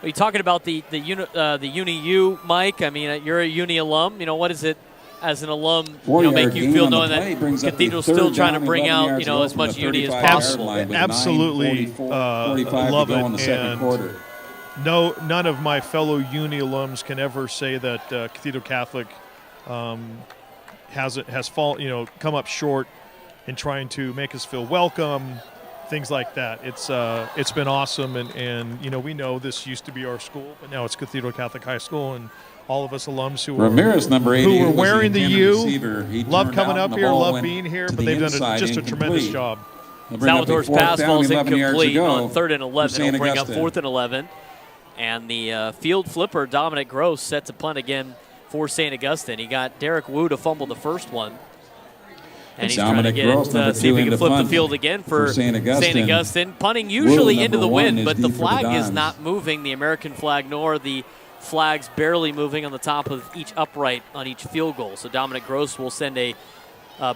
Are you talking about the Uni U, Mike? I mean, you're a Uni alum. What is it as an alum? Make you feel knowing that Cathedral's still trying to bring out as much Uni as possible. Absolutely love it. In the second quarter. No, none of my fellow Uni alums can ever say that Cathedral Catholic has come up short in trying to make us feel welcome. Things like that. It's been awesome, and we know this used to be our school, but now it's Cathedral Catholic High School, and all of us alums who Ramirez, number 88, who were wearing the U, receiver. love coming up here, love being here, but they've done just a tremendous job. Salvatore's pass falls incomplete on 3rd and 11. It'll bring up Augustine. 4th and 11. And the field flipper, Dominic Gross, set to punt again for St. Augustine. He got Derek Wu to fumble the first one. And he's trying to get it, see if he can flip the field again for St. Augustine. Punting usually into the wind, but the flag is not moving, the American flag, nor the flags barely moving on the top of each upright on each field goal. So Dominic Gross will send a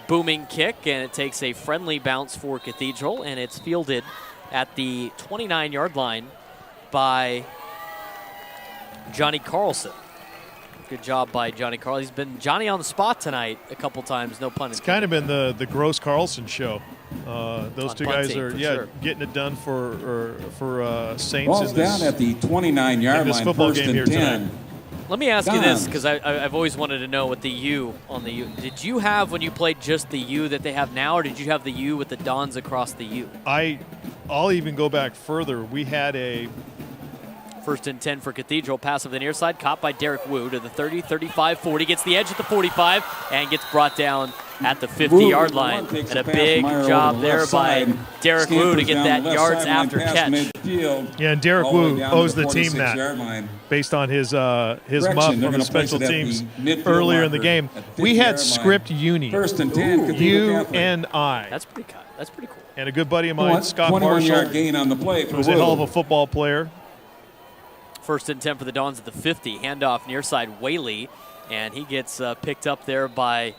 booming kick, and it takes a friendly bounce for Cathedral, and it's fielded at the 29-yard line by Johnny Carlson. Good job by Johnny Carlson. He's been Johnny on the spot tonight a couple times, no pun intended. It's kind of been the Gross Carlson show. Those On two guys punting, are for sure. getting it done for Saints. Ball's down at the 29-yard line, football 1st game and here 10. tonight. Let me ask you this, because I've always wanted to know with the U on the U. Did you have, when you played, just the U that they have now, or did you have the U with the Dons across the U? I'll even go back further. We had a 1st and 10 for Cathedral. Pass of the near side, caught by Derek Wu to the 30, 35, 40. Gets the edge at the 45 and gets brought down at the 50-yard line. And a big job there by Derek Wu to get that yards after catch. Yeah, and Derek Wu owes the team that based on his muff from the special teams earlier in the game. We had script uni. 1st and 10, U-N-I. That's pretty cut. That's pretty cool. And a good buddy of mine, Scott 21-yard Marshall, gain on the play for was a Wu. hell of a football player. 1st and 10 for the Dons at the 50. Handoff near side Whaley, and he gets picked up there by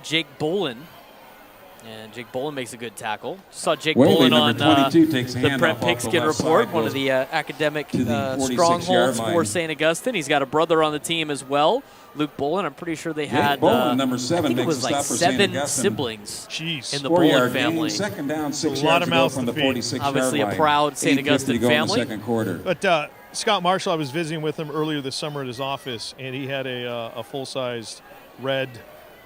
Jake Bolin. And Jake Bolin makes a good tackle. Saw Jake Whaley, Bolin on number 22, takes a the handoff Brent off the Pigskin left report, side, one of goes the academic to the 46-yard strongholds for line. St. Augustine. He's got a brother on the team as well, Luke Bolin. I'm pretty sure they had Bolin, number 7, I think it makes was a like stop for St. 7 Augustine. siblings Jeez. in the Bolin 4-yard family. gain, 2nd down, 6 a lot yards of to go mouths from to the feed. 46-yard Obviously a line. proud St. 8:50 Augustine to go in the family. second quarter. But Scott Marshall, I was visiting with him earlier this summer at his office, and he had a full-sized red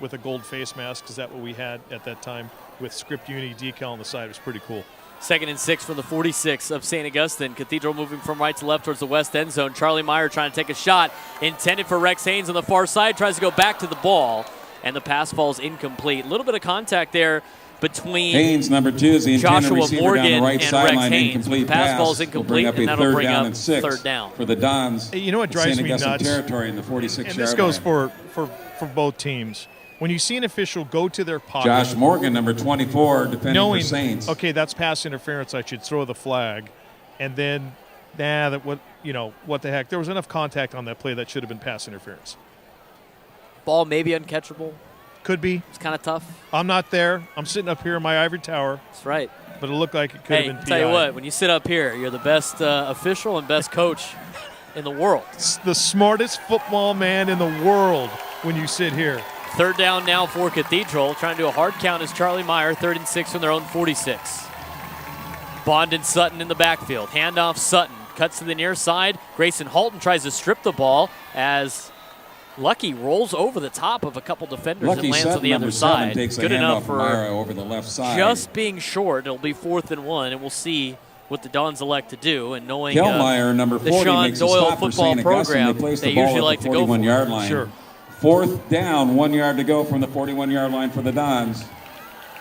with a gold face mask, because that's what we had at that time, with Script Uni decal on the side. It was pretty cool. 2nd and 6 from the 46 of St. Augustine. Cathedral moving from right to left towards the west end zone. Charlie Meyer trying to take a shot, intended for Rex Haynes on the far side, tries to go back to the ball, and the pass falls incomplete. A little bit of contact there between Haynes, number 2, is the intended Joshua receiver Morgan down the right and sideline. Rex Haynes. Incomplete The pass pass falls will incomplete, bring up and a that'll 3rd bring down up and 6 3rd down. for the Dons. Hey, you know what drives St. me Augustine nuts? territory in the 46-yard And this goes line. for both teams. When you see an official go to their pocket, Josh Morgan, number 24, defending knowing, for Saints. okay, that's pass interference, I should throw the flag, and then, what the heck? There was enough contact on that play that should have been pass interference. Ball maybe uncatchable. Could be. It's kind of tough. I'm not there. I'm sitting up here in my ivory tower, That's right. but it looked like it could Hey, have been tell you PI. what, when you sit up here, you're the best official and best coach in the world. It's the smartest football man in the world when you sit here. 3rd down now for Cathedral. Trying to do a hard count is Charlie Meyer. 3rd and 6 from their own 46. Bond and Sutton in the backfield. Handoff Sutton. Cuts to the near side. Grayson Halton tries to strip the ball as Lucky rolls over the top of a couple defenders Lucky and lands Sutton, on the other number 7, side. takes Good a enough handoff for Myra over the left side. just being short. It'll be 4th and 1, and we'll see what the Dons elect to do. And knowing Kellmeyer, number 40, the Sean makes a Doyle stop for football St. Augustine. program, They place they the ball usually at like the to go for 41-yard it. line. Sure. 4th down, 1 yard to go from the 41-yard line for the Dons.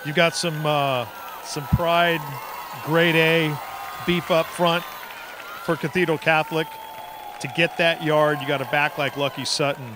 You got some pride, grade A beef up front for Cathedral Catholic. To get that yard, you got a back like Lucky Sutton.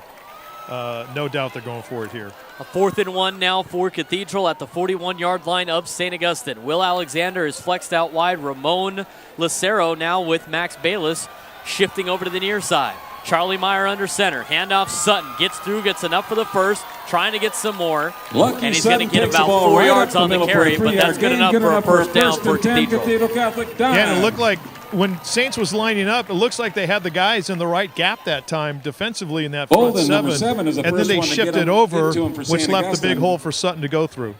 No doubt they're going for it here. A 4th and 1 now for Cathedral at the 41-yard line of St. Augustine. Will Alexander is flexed out wide. Ramon Lucero now with Max Bayless shifting over to the near side. Charlie Meyer under center. Handoff Sutton. Gets through, gets enough for the first. Trying to get some more. Lucky and he's Sutton going to get takes about the ball 4 right yards up on the middle for a carry, but 3-yard that's good gain. enough for a first down for and 10, Cathedral. Cathedral Catholic Dons. Yeah, and it looked like when Saints was lining up, it looks like they had the guys in the right gap that time defensively in that front Bolden, number 7. 7, is the And then first they one to get shifted him over, into him for which St. left the big Augustine. hole for Sutton to go through.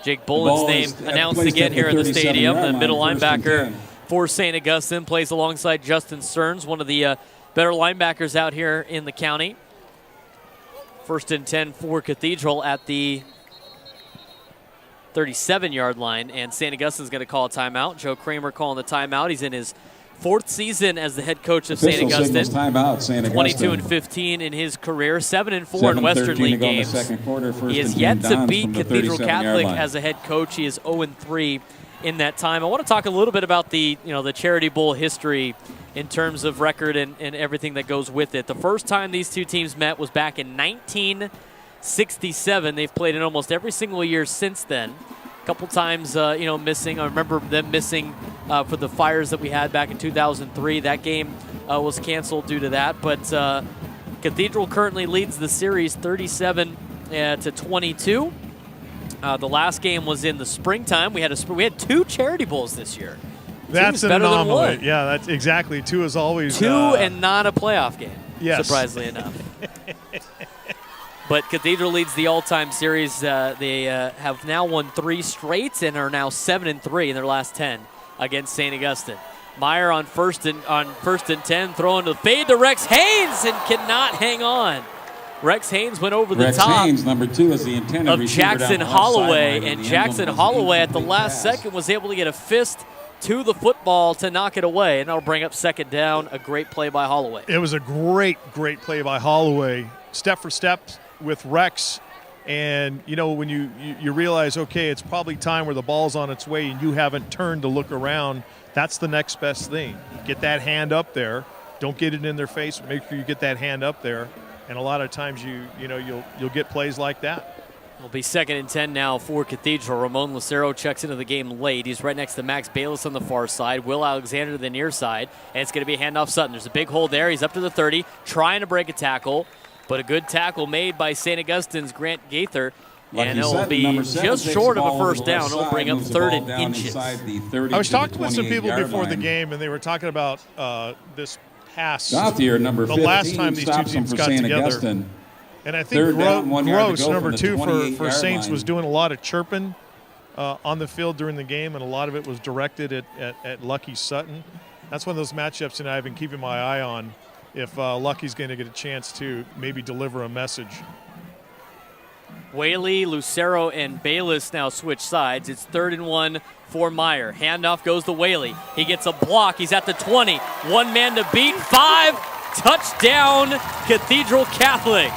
Jake ball Boland's name is announced placed again at here the in the stadium. 37-yard The line, middle 1st and linebacker 10. for St. Augustine plays alongside Justin Stearns, one of the better linebackers out here in the county. 1st and 10 for Cathedral at the 37-yard line, and St. Augustine's going to call a timeout. Joe Kramer calling the timeout. He's in his 4th season as the head coach of St. Official Augustine. signals timeout, St. Augustine. 22 and 15 in his career, 7 and 4 in 7:13 Western to League go in the games. second quarter, 1st He has and yet 10 to Dons beat from the Cathedral 37-yard Catholic line. as a head coach. He is 0 and 3 in that time. I want to talk a little bit about the Charity Bowl history in terms of record and everything that goes with it. The first time these two teams met was back in 1967. They've played in almost every single year since then. A couple times, missing. I remember them missing for the fires that we had back in 2003. That game was canceled due to that. But Cathedral currently leads the series 37 to 22. The last game was in the springtime. We had 2 Charity Bowls this year. That's an better than anomaly. one. Yeah, that's exactly. 2 is always 2 and not a playoff game. Yes. Surprisingly enough. But Cathedral leads the all-time series. They have now won 3 straight and are now 7 and 3 in their last 10 against St. Augustine. Meyer on first and 10, throwing to the fade to Rex Haynes and cannot hang on. Rex Haynes went over the top Haynes, number 2, is the intended of receiver Jackson down the left Holloway, sideline, and the Jackson end zone was an Holloway at the incomplete last pass. second was able to get a fist to the football to knock it away, and that'll bring up 2nd down. A great play by Holloway. It was a great play by Holloway, step for step with Rex. And, when you realize, okay, it's probably time where the ball's on its way and you haven't turned to look around, that's the next best thing. Get that hand up there. Don't get it in their face, but make sure you get that hand up there. And a lot of times you'll get plays like that. It'll be 2nd and 10 now for Cathedral. Ramon Lucero checks into the game late. He's right next to Max Bayless on the far side. Will Alexander to the near side. And it's going to be a handoff Sutton. There's a big hole there. He's up to the 30, trying to break a tackle. But a good tackle made by St. Augustine's Grant Gaither. And it'll be just short of a first down. It'll bring up 3rd and inches. I was talking with some people before the game, and they were talking about this past number the last time these two teams got together. And I think Gross, number 2 for Saints, was doing a lot of chirping on the field during the game, and a lot of it was directed at Lucky Sutton. That's one of those matchups that I've been keeping my eye on if Lucky's going to get a chance to maybe deliver a message. Whaley, Lucero, and Bayless now switch sides. It's 3rd and 1 for Meyer. Handoff goes to Whaley. He gets a block. He's at the 20. One man to beat. 5. Touchdown, Cathedral Catholic.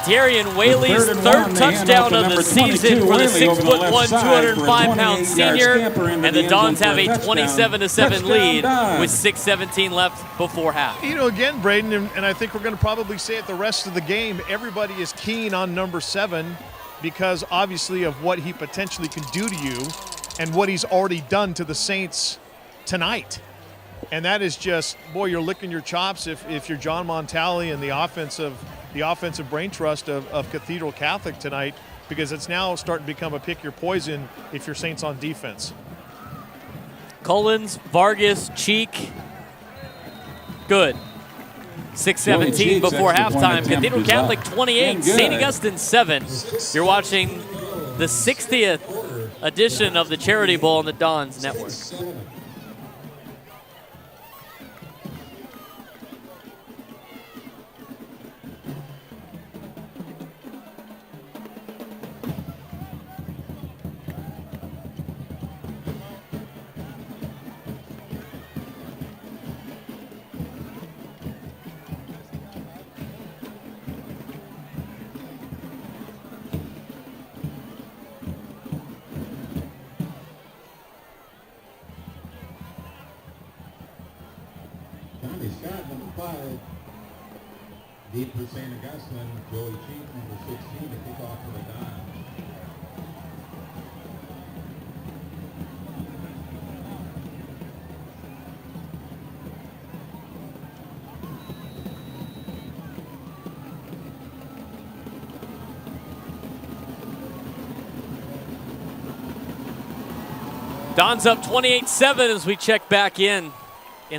Darian Whaley's 3rd touchdown of the season for the 6'1", 205-pound senior. And the Dons have a 27-7 lead with 6:17 left before half. You know, again, Braden, and I think we're going to probably say it the rest of the game, everybody is keen on number 7 because obviously of what he potentially can do to you and what he's already done to the Saints tonight. And that is just, boy, you're licking your chops if you're John Montali and the offensive brain trust of Cathedral Catholic tonight, because it's now starting to become a pick your poison if you're Saints on defense. Collins, Vargas, Cheek, good. 6:17 before halftime. Cathedral Catholic 28, St. Augustine 7. You're watching the 60th edition of the Charity Bowl on the Dons Network. Deep for St. Augustine, Joey Cheek, number 16, to kick off for the Dons. Dons up 28-7 as we check back in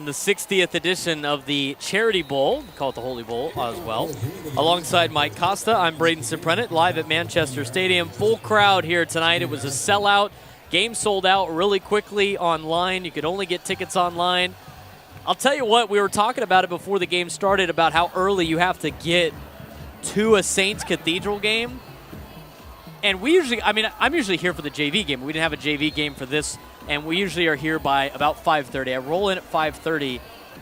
the 60th edition of the Charity Bowl. We call it the Holy Bowl as well. Alongside Mike Costa, I'm Braden Ciprenet, live at Manchester Stadium. Full crowd here tonight. It was a sellout. Game sold out really quickly online. You could only get tickets online. I'll tell you what, we were talking about it before the game started about how early you have to get to a Saints Cathedral game. And I'm usually here for the JV game. We didn't have a JV game for this, and we usually are here by about 5:30. I roll in at 5:30,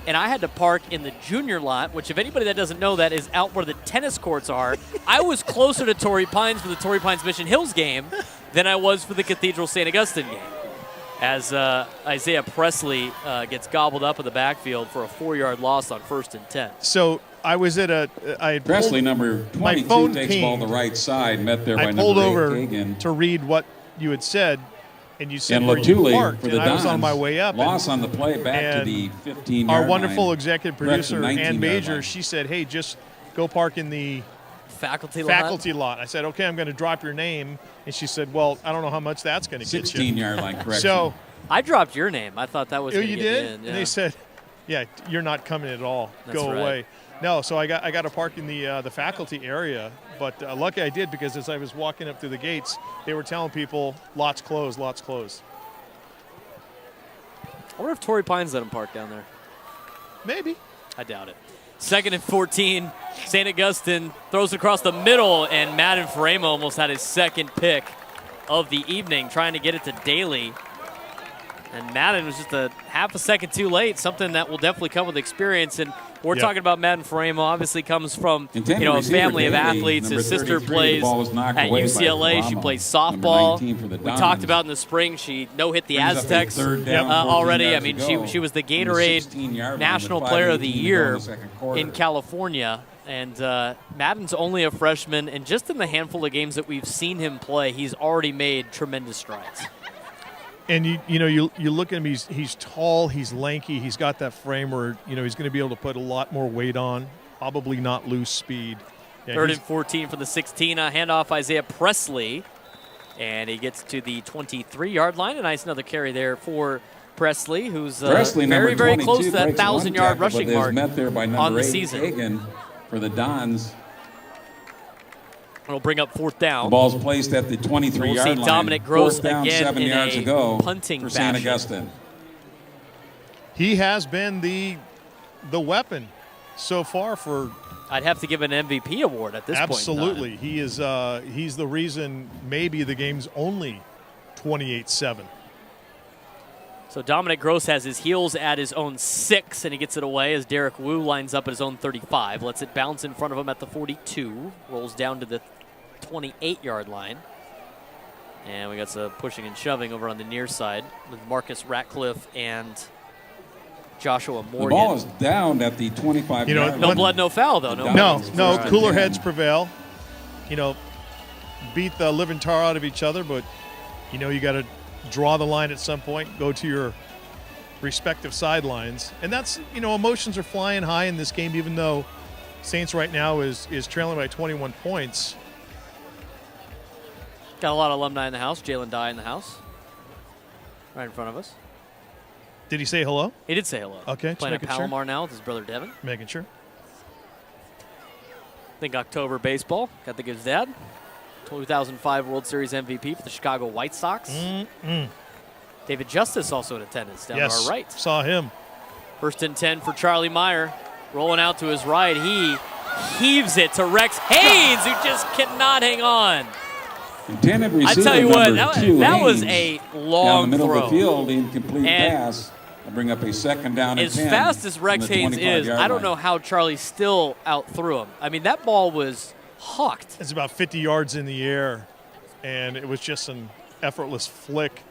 and I had to park in the junior lot, which if anybody that doesn't know that is out where the tennis courts are. I was closer to Torrey Pines for the Torrey Pines Mission Hills game than I was for the Cathedral St. Augustine game, as Isaiah Presley gets gobbled up in the backfield for a 4-yard loss on 1st and 10. So I was at Presley, number 22, takes ball the right side, met there by number 8, I pulled over Kagan. to read what you had said, and you said And where you Latuli parked, for the and I was Dons. on my way up. Loss on the play back to the 15-yard line. Our wonderful executive producer, Correction, Ann 19-yard Major, line. she said, hey, just go park in the faculty lot. I said, okay, I'm going to drop your name. And she said, well, I don't know how much that's going to get you. 16-yard line correction. So I dropped your name. I thought that was going to you get did? me in. Yeah. And they said, yeah, you're not coming at all. That's Go right. away. No, so I got to park in the faculty area. But lucky I did, because as I was walking up through the gates, they were telling people, lots closed, lots closed. I wonder if Torrey Pines let him park down there. Maybe. I doubt it. 2nd and 14. St. Augustine throws across the middle, and Madden Faremo almost had his second pick of the evening, trying to get it to Daly. And Madden was just a half a second too late, something that will definitely come with experience. And we're talking about Madden Faremo, obviously comes from a family of athletes. His sister plays at UCLA. She plays softball. We talked about in the spring, she no-hit the Aztecs already. I mean, she was the Gatorade National Player of the Year in California. And Madden's only a freshman, and just in the handful of games that we've seen him play, he's already made tremendous strides. And you look at him, he's tall, he's lanky, he's got that frame where he's going to be able to put a lot more weight on, probably not lose speed. Yeah, 3rd and 14 from the 16. Handoff Isaiah Presley, and he gets to the 23-yard line. A nice another carry there for Presley, who's Presley, very, very 22, close to that breaks one 1,000-yard tackle, rushing but is mark met there by number on the 8, season. Hagan, for the Dons. It'll bring up 4th down. The ball's placed at the 23-yard We'll see line. Dominic Gross 4th down, again 7 in yards a ago punting for St. fashion. Augustine. He has been the weapon so far for. I'd have to give an MVP award at this point. Absolutely, he is. He's the reason maybe the game's only 28-7. So Dominic Gross has his heels at his own 6, and he gets it away as Derek Wu lines up at his own 35. Lets it bounce in front of him at the 42. Rolls down to the 28-yard line. And we got some pushing and shoving over on the near side with Marcus Ratcliffe and Joshua Morgan. The ball is down at the 25-yard line. No blood, no foul, though. No. Cooler heads prevail. Beat the living tar out of each other, but you got to draw the line at some point, go to your respective sidelines. And that's, emotions are flying high in this game, even though Saints right now is trailing by 21 points. Got a lot of alumni in the house. Jalen Dye in the house. Right in front of us. Did he say hello? He did say hello. Okay, just Playing at making sure. Palomar now with his brother Devin. Making sure. Think October baseball. Got to think of his dad. 2005 World Series MVP for the Chicago White Sox. David Justice also in attendance down to our right. Saw him. 1st and 10 for Charlie Meyer. Rolling out to his right. He heaves it to Rex Haynes, who just cannot hang on. Intended receiver, I tell you what, number 2, that was Haynes, a long down the middle throw. of the field, incomplete And pass. I'll bring up a 2nd down and as 10. fast as Rex from the Haynes is, 25-yard I don't line. know how Charlie still outthrew him. I mean, that ball was hawked. It's about 50 yards in the air, and it was just an effortless flick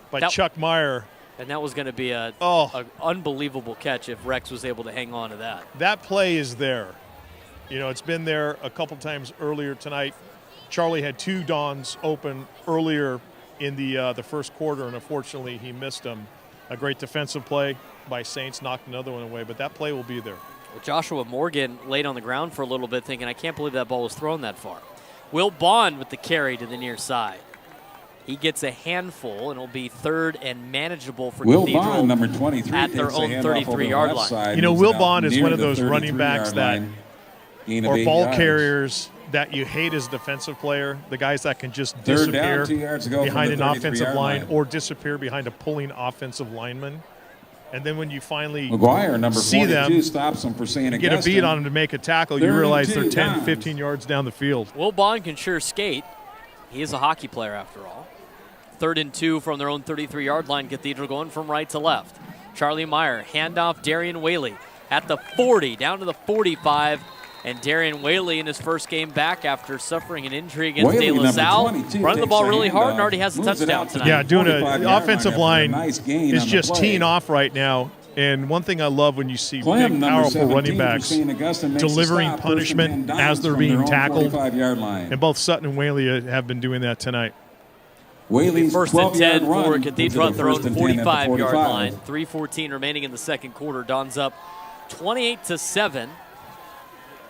by Chuck Meyer. And that was going to be an unbelievable catch if Rex was able to hang on to that. That play is there. It's been there a couple times earlier tonight. Charlie had 2 Dons open earlier in the first quarter, and unfortunately he missed them. A great defensive play by Saints, knocked another one away, but that play will be there. Well, Joshua Morgan laid on the ground for a little bit thinking, I can't believe that ball was thrown that far. Will Bond with the carry to the near side. He gets a handful, and it'll be 3rd and manageable for Will Cathedral Bond, number 23, at their takes a own handoff over the 33-yard left line. side. Will He's Bond out is near one of the those running backs 33-yard that, line. Gain of or 8 ball yards. carriers that you hate as a defensive player, the guys that can just 3rd disappear down, 2 yards ago behind from an the offensive 33-yard line line. or disappear behind a pulling offensive lineman. And then when you finally McGuire, number see 42, them stops him for St. get a beat on them to make a tackle, you 3rd and realize 2 they're 10, downs. 15 yards down the field. Will Bond can sure skate. He is a hockey player after all. 3rd and 2 from their own 33-yard line. Cathedral going from right to left. Charlie Meyer, handoff Darian Whaley at the 40, down to the 45. And Darian Whaley in his first game back after suffering an injury against De La Salle. Running the ball really hard and already has a touchdown tonight. Yeah, doing the offensive line nice gain is on the just play. teeing off right now. And one thing I love when you see Clem, big, number powerful 17 running for backs St. Augustine, makes a delivering stop, 1st and punishment 10 as they're from their being own tackled. 45-yard line. And both Sutton and Whaley have been doing that tonight. Whaley's 1st and 10 12-yard for run Cathedral at their own 1st and 10 at the 45-yard 45. line. 3:14 remaining in the second quarter. Don's up 28-7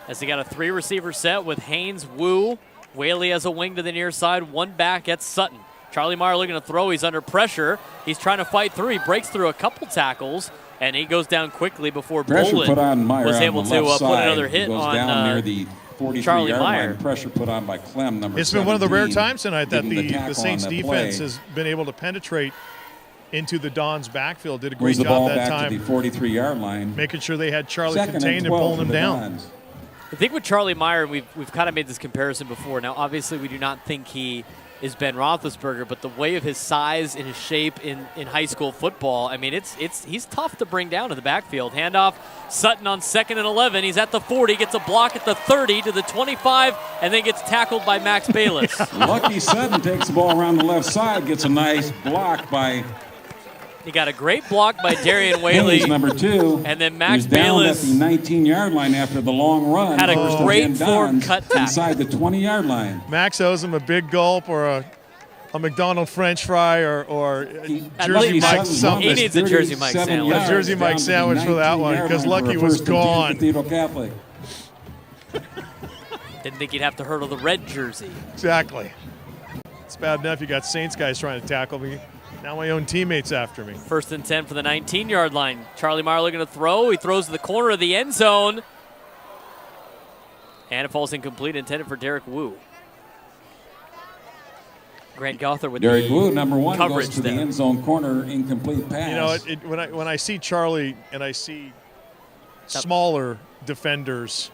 as they got a 3-receiver set with Haynes, Wu, Whaley as a wing to the near side, one back at Sutton. Charlie Meyer looking to throw. He's under pressure. He's trying to fight through. He breaks through a couple tackles, and he goes down quickly before Pressure Bolin put on Meyer was on able the to left put side. another hit Goes on down near the 43-yard Charlie Meyer. line. Pressure put on by Clem, number It's been one of the rare 17, times tonight that getting the tackle Saints on that defense play. has been able to penetrate into the Dons' backfield. Did a great Moves the job ball that back time, to the 43-yard line. making sure they had Charlie 2nd contained and 12 pulling for him the down. Dons. I think with Charlie Meyer, we've kind of made this comparison before. Now, obviously, we do not think he is Ben Roethlisberger, but the way of his size and his shape in high school football, I mean, he's tough to bring down to the backfield. Handoff, Sutton on 2nd and 11. He's at the 40, gets a block at the 30 to the 25, and then gets tackled by Max Bayless. Lucky Sutton takes the ball around the left side, gets a nice block by He got a great block by Darian Whaley. Hayes, number 2. And then Max is down at Bayless the 19-yard line after the long run. had a First and great 10 form Dons cut tackle. inside the 20-yard line. Max owes him a big gulp or a McDonald's French fry or At Jersey least Mike something. He needs a Jersey Mike 37 sandwich. yards A Jersey Mike down to the sandwich for that one 19-yard because line for Lucky a was first and 10 gone. Cathedral Catholic. Didn't think he'd have to hurdle the red jersey. Exactly. It's bad enough you got Saints guys trying to tackle me. Now my own teammates after me. First and 10 for the 19-yard line. Charlie Meyer looking to throw. He throws to the corner of the end zone. And it falls incomplete, intended for Derek Wu. Grant Gothard with Derek the Wu, number 1, coverage goes to there. the end zone corner, incomplete pass. You know, when I see Charlie and I see smaller defenders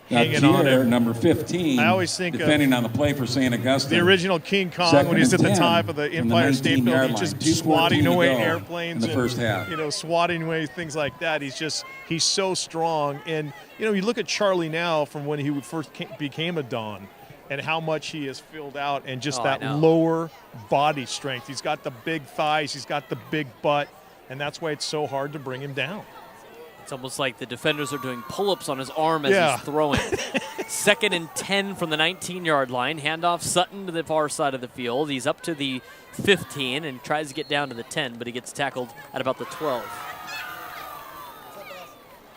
hanging on Pierre, him, number 15, I always think of defending on the play for St. Augustine. the original King Kong Second when he's at and the 10 top of the from the Empire State 19-yard Building, line. just 2:14 swatting to away go airplanes in the first half. you know, swatting away things like that. He's so strong. And you know, you look at Charlie now from when he first became a Don, and how much he has filled out, and just that lower body strength. He's got the big thighs, he's got the big butt, and that's why it's so hard to bring him down. It's almost like the defenders are doing pull-ups on his arm as he's throwing. Second and 10 from the 19-yard line. Handoff Sutton to the far side of the field. He's up to the 15 and tries to get down to the 10, but he gets tackled at about the 12.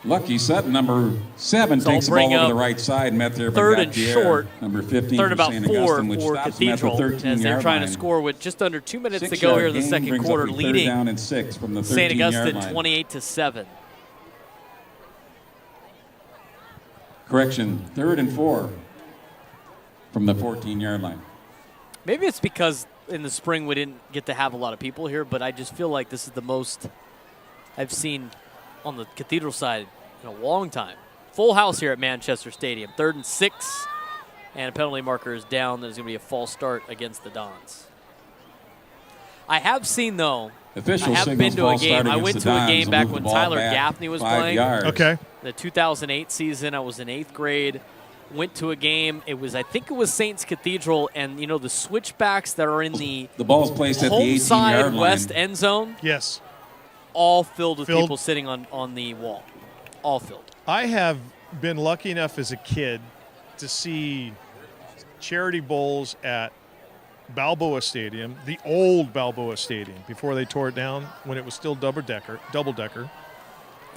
Lucky Sutton, number 7, So takes the bring ball over up the right side, met there by third and Gautier, short. number 15 Third for about St. 4 Augustine, which for stops him at the Cathedral as they're 13-yard trying line. to score with just under 2 minutes to 6 go yard here in the gain second brings up quarter, a third leading down and 6 from the St. 13-yard Augustine line. 28-7. Correction, 3rd and 4 from the 14-yard line. Maybe it's because in the spring we didn't get to have a lot of people here, but I just feel like this is the most I've seen on the Cathedral side in a long time. Full house here at Manchester Stadium. 3rd and 6, and a penalty marker is down. There's going to be a false start against the Dons. I have seen, though, Official I have signals been to a false start game. I against went the to a Dons. game They'll back move when the ball Tyler back Gaffney was 5 playing. yards. Okay. The 2008 season, I was in 8th grade. Went to a game. I think it was Saints Cathedral, and you know the switchbacks that are in the ball's placed at the home 18-yard side line. west end zone. Yes. All filled with people sitting on the wall. All filled. I have been lucky enough as a kid to see charity bowls at Balboa Stadium, the old Balboa Stadium, before they tore it down when it was still double-decker.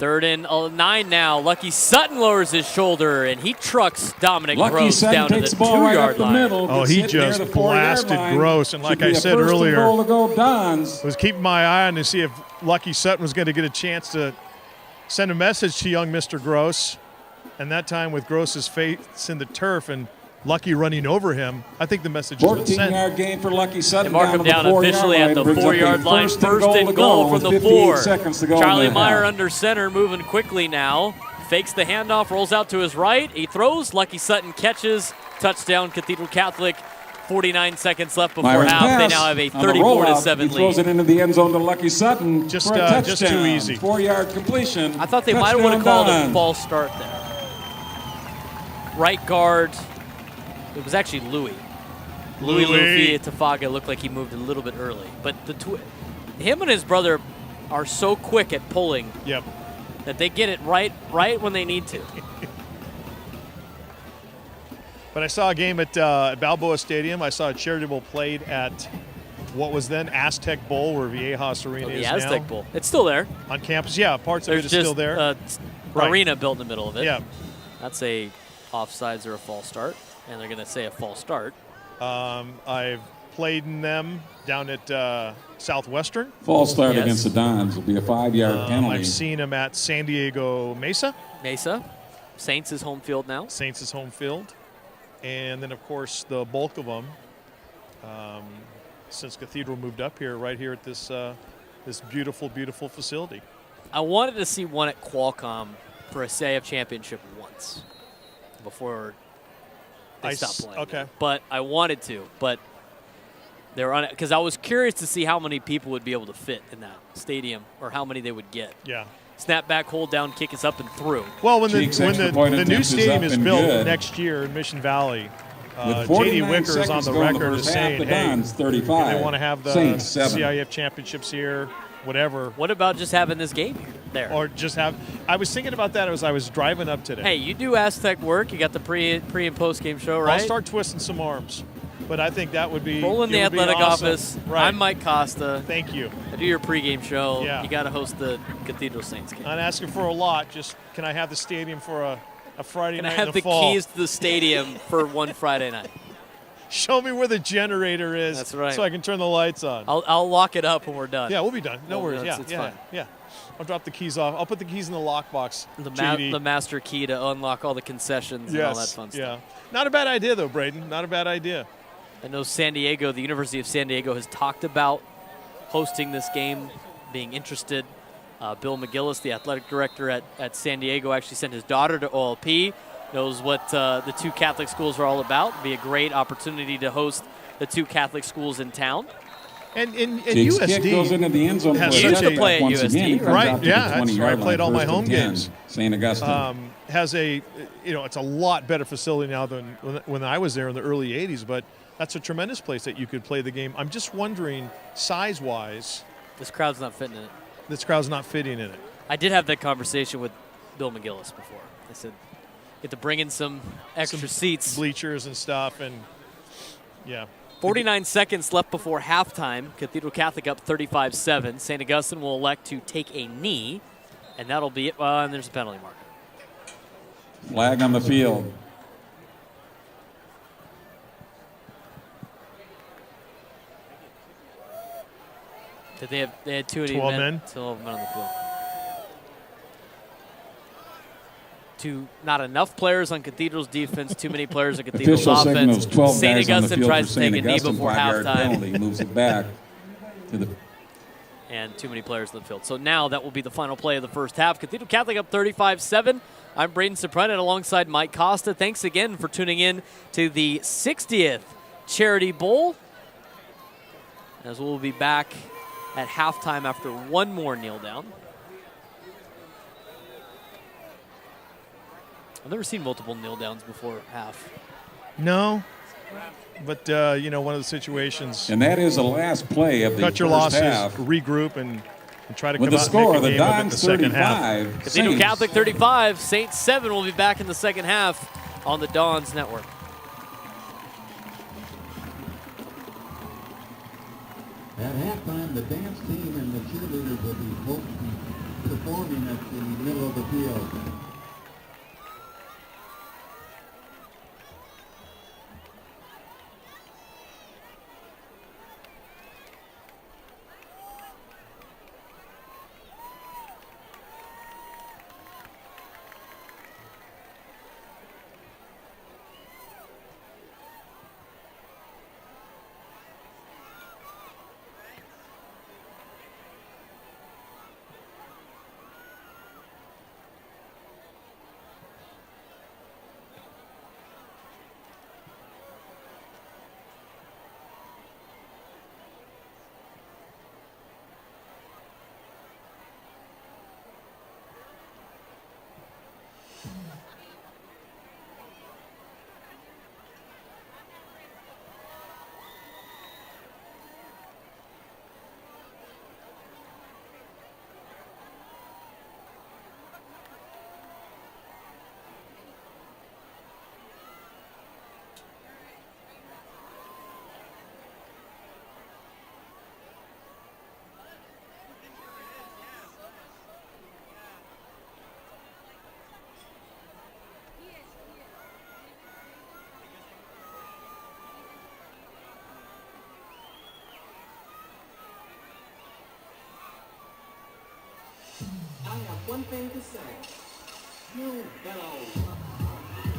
3rd and 9 now. Lucky Sutton lowers his shoulder, and he trucks Dominic Lucky Gross Sutton down to the takes the ball right 2-yard up the line. middle. Oh, gets he hit near just the 4-yard blasted line. Gross, and like Should be I a said first and earlier, goal to go Dons. was keeping my eye on to see if Lucky Sutton was going to get a chance to send a message to young Mr. Gross. And that time with Gross's face in the turf and Lucky running over him, I think the message has been sent. 14-yard gain for Lucky Sutton. They mark him down officially at the 4-yard line. First and goal from the 4. Seconds to go Charlie in the Meyer half. under center, moving quickly now. Fakes the handoff, rolls out to his right. He throws. Lucky Sutton catches. Touchdown, Cathedral Catholic. 49 seconds left before Myron's half. They pass now have a on the 34-7 He throws lead. it into the end zone to Lucky Sutton Just, for a touchdown. just too easy. 4-yard completion. I thought they might have would have Touchdown called a Dons. false start there. Right guard. It was actually Louis. Louis Tafaga looked like he moved a little bit early. But him and his brother are so quick at pulling that they get it right when they need to. But I saw a game at Balboa Stadium. I saw a charitable played at what was then Aztec Bowl, where Viejas Arena is now. The Aztec Bowl. It's still there. On campus, yeah. Parts of it is There's still there. Arena built in the middle of it. Yeah. That's a offsides or a false start, and they're going to say a false start. I've played in them down at Southwestern. False start against the Dons will be a 5-yard penalty. I've seen them at San Diego Mesa. Saints is home field now. Saints is home field. And then, of course, the bulk of them, since Cathedral moved up here, right here at this this beautiful, beautiful facility. I wanted to see one at Qualcomm for a CIF championship once before they stopped playing. Okay. But I wanted to, but they're on it because I was curious to see how many people would be able to fit in that stadium or how many they would get. Yeah. Snap back, hold down, kick us up and through. Well, when the new attempt stadium is is up and built good. next year in Mission Valley, With J.D. 49 Wicker is on seconds the to go in the record as first half, saying, the hey, Dons 35, they want to have the Saints 7. CIF championships here. whatever. What about just having this game there? Or just have. I was thinking about that as I was driving up today. Hey, you do Aztec work. You got the pre and post game show, right? I'll start twisting some arms, but I think that would be. Roll in the it would be athletic awesome. office. Right. I'm Mike Costa. Thank you. I do your pregame show. Yeah. You got to host the Cathedral Saints game. Not asking for a lot. Just can I have the stadium for a Friday Can I night have in the the fall? keys to the stadium for one Friday night? Show me where the generator is. That's right. So I can turn the lights on. I'll lock it up when we're done. Yeah, we'll be done. No Well, worries. Yeah, it's yeah, fine. yeah. I'll drop the keys off. I'll put the keys in the lockbox. The master key to unlock all the concessions and all that fun stuff. Yeah. Not a bad idea, though, Braden. Not a bad idea. I know San Diego, the University of San Diego, has talked about hosting this game, being interested. Bill McGillis, the athletic director at San Diego, actually sent his daughter to OLP, knows what the two Catholic schools are all about. It'd be a great opportunity to host the two Catholic schools in town. And Jake's kick USD goes into the end zone. has for a such touchback a- play at once USD, again. He comes right, out to yeah, the that's where I 20-yard played line, all my first home and 10, games. St. Augustine. has a, it's a lot better facility now than when I was there in the early 80s, but that's a tremendous place that you could play the game. I'm just wondering, size-wise, This crowd's not fitting in it. this crowd's not fitting in it. I did have that conversation with Bill McGillis before. I said, get to bring in some extra Some seats. Bleachers and stuff, and yeah. 49 seconds left before halftime. Cathedral Catholic up 35-7. St. Augustine will elect to take a knee, and that'll be it. And there's a penalty marker. Flag on the field. They had 12 men? 12 men on the field. Not enough players on Cathedral's defense, too many players on Cathedral's Official signals offense. 12 St. guys on the Augustine field tries for to take St. a knee Augustine, before 5-yard halftime. penalty, moves it back to the And too many players on the field. So now that will be the final play of the first half. Cathedral Catholic up 35-7. I'm Braden Soprano alongside Mike Costa. Thanks again for tuning in to the 60th Charity Bowl. As we'll be back at halftime after one more kneel down. I've never seen multiple kneel downs before half. No, but, one of the situations. And that is the last play of the Cut your first losses, half. regroup, and try to With come the out score, and the make a game of it in Dons the second half. 35, Cathedral Saints Catholic 35, Saints 7 will be back in the second half on the Dons Network. At halftime, the dance team and the cheerleaders will be performing at the middle of the field. I have one thing to say. You bellow.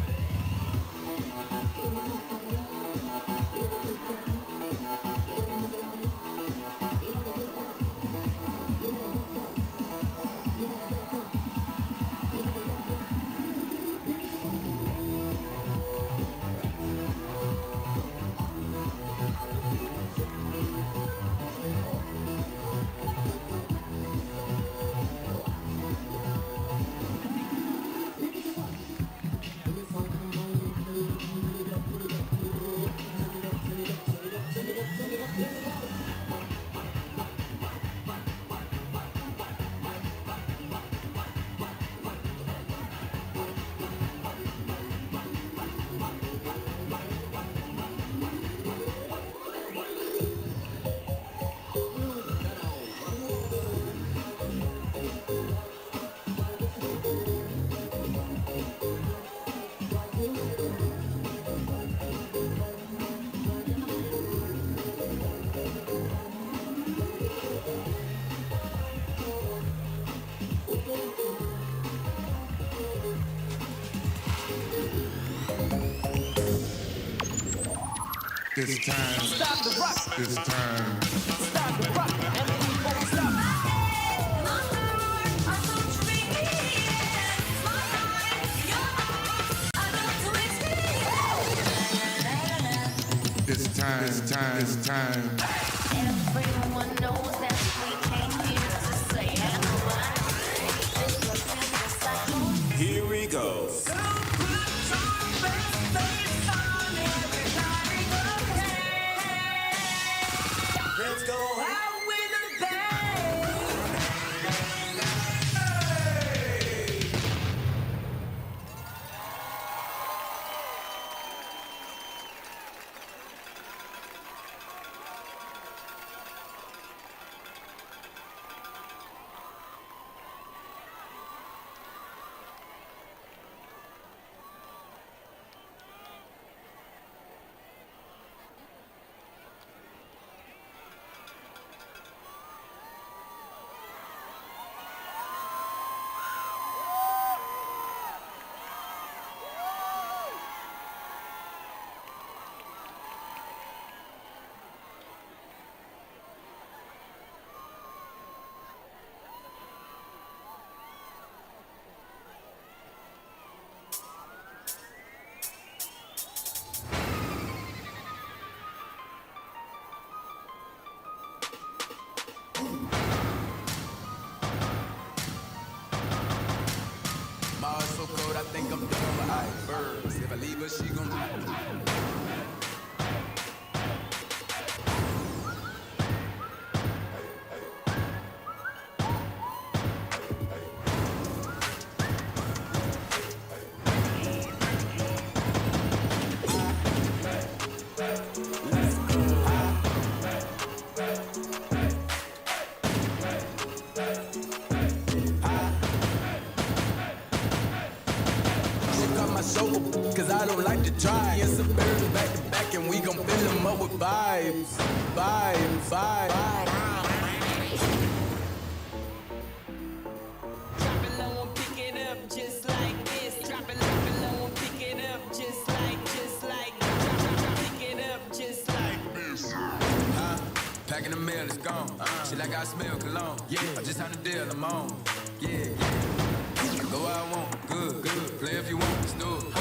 It's time. Stop the rock. It's time. Stop the rock. And then you won't stop. It's time. It's time. It's time. Everyone knows that we came here to say hello. Here we go. Let's go out with a bang. Mars so cold, I think I'm done with icebergs. If I leave her, she gon' cause I don't like to try. Yes, a bird back to back and we gon' fill them up with vibes. Vibes, vibes. Drop it low and pick it up just like this. Drop it low and pick it up just like. Pick it up just like this. Packing the mail, it's gone. She like I smell cologne. Yeah, I just signed a deal, I'm on. Yeah. Go where I want, good. Play if you want, let's do it.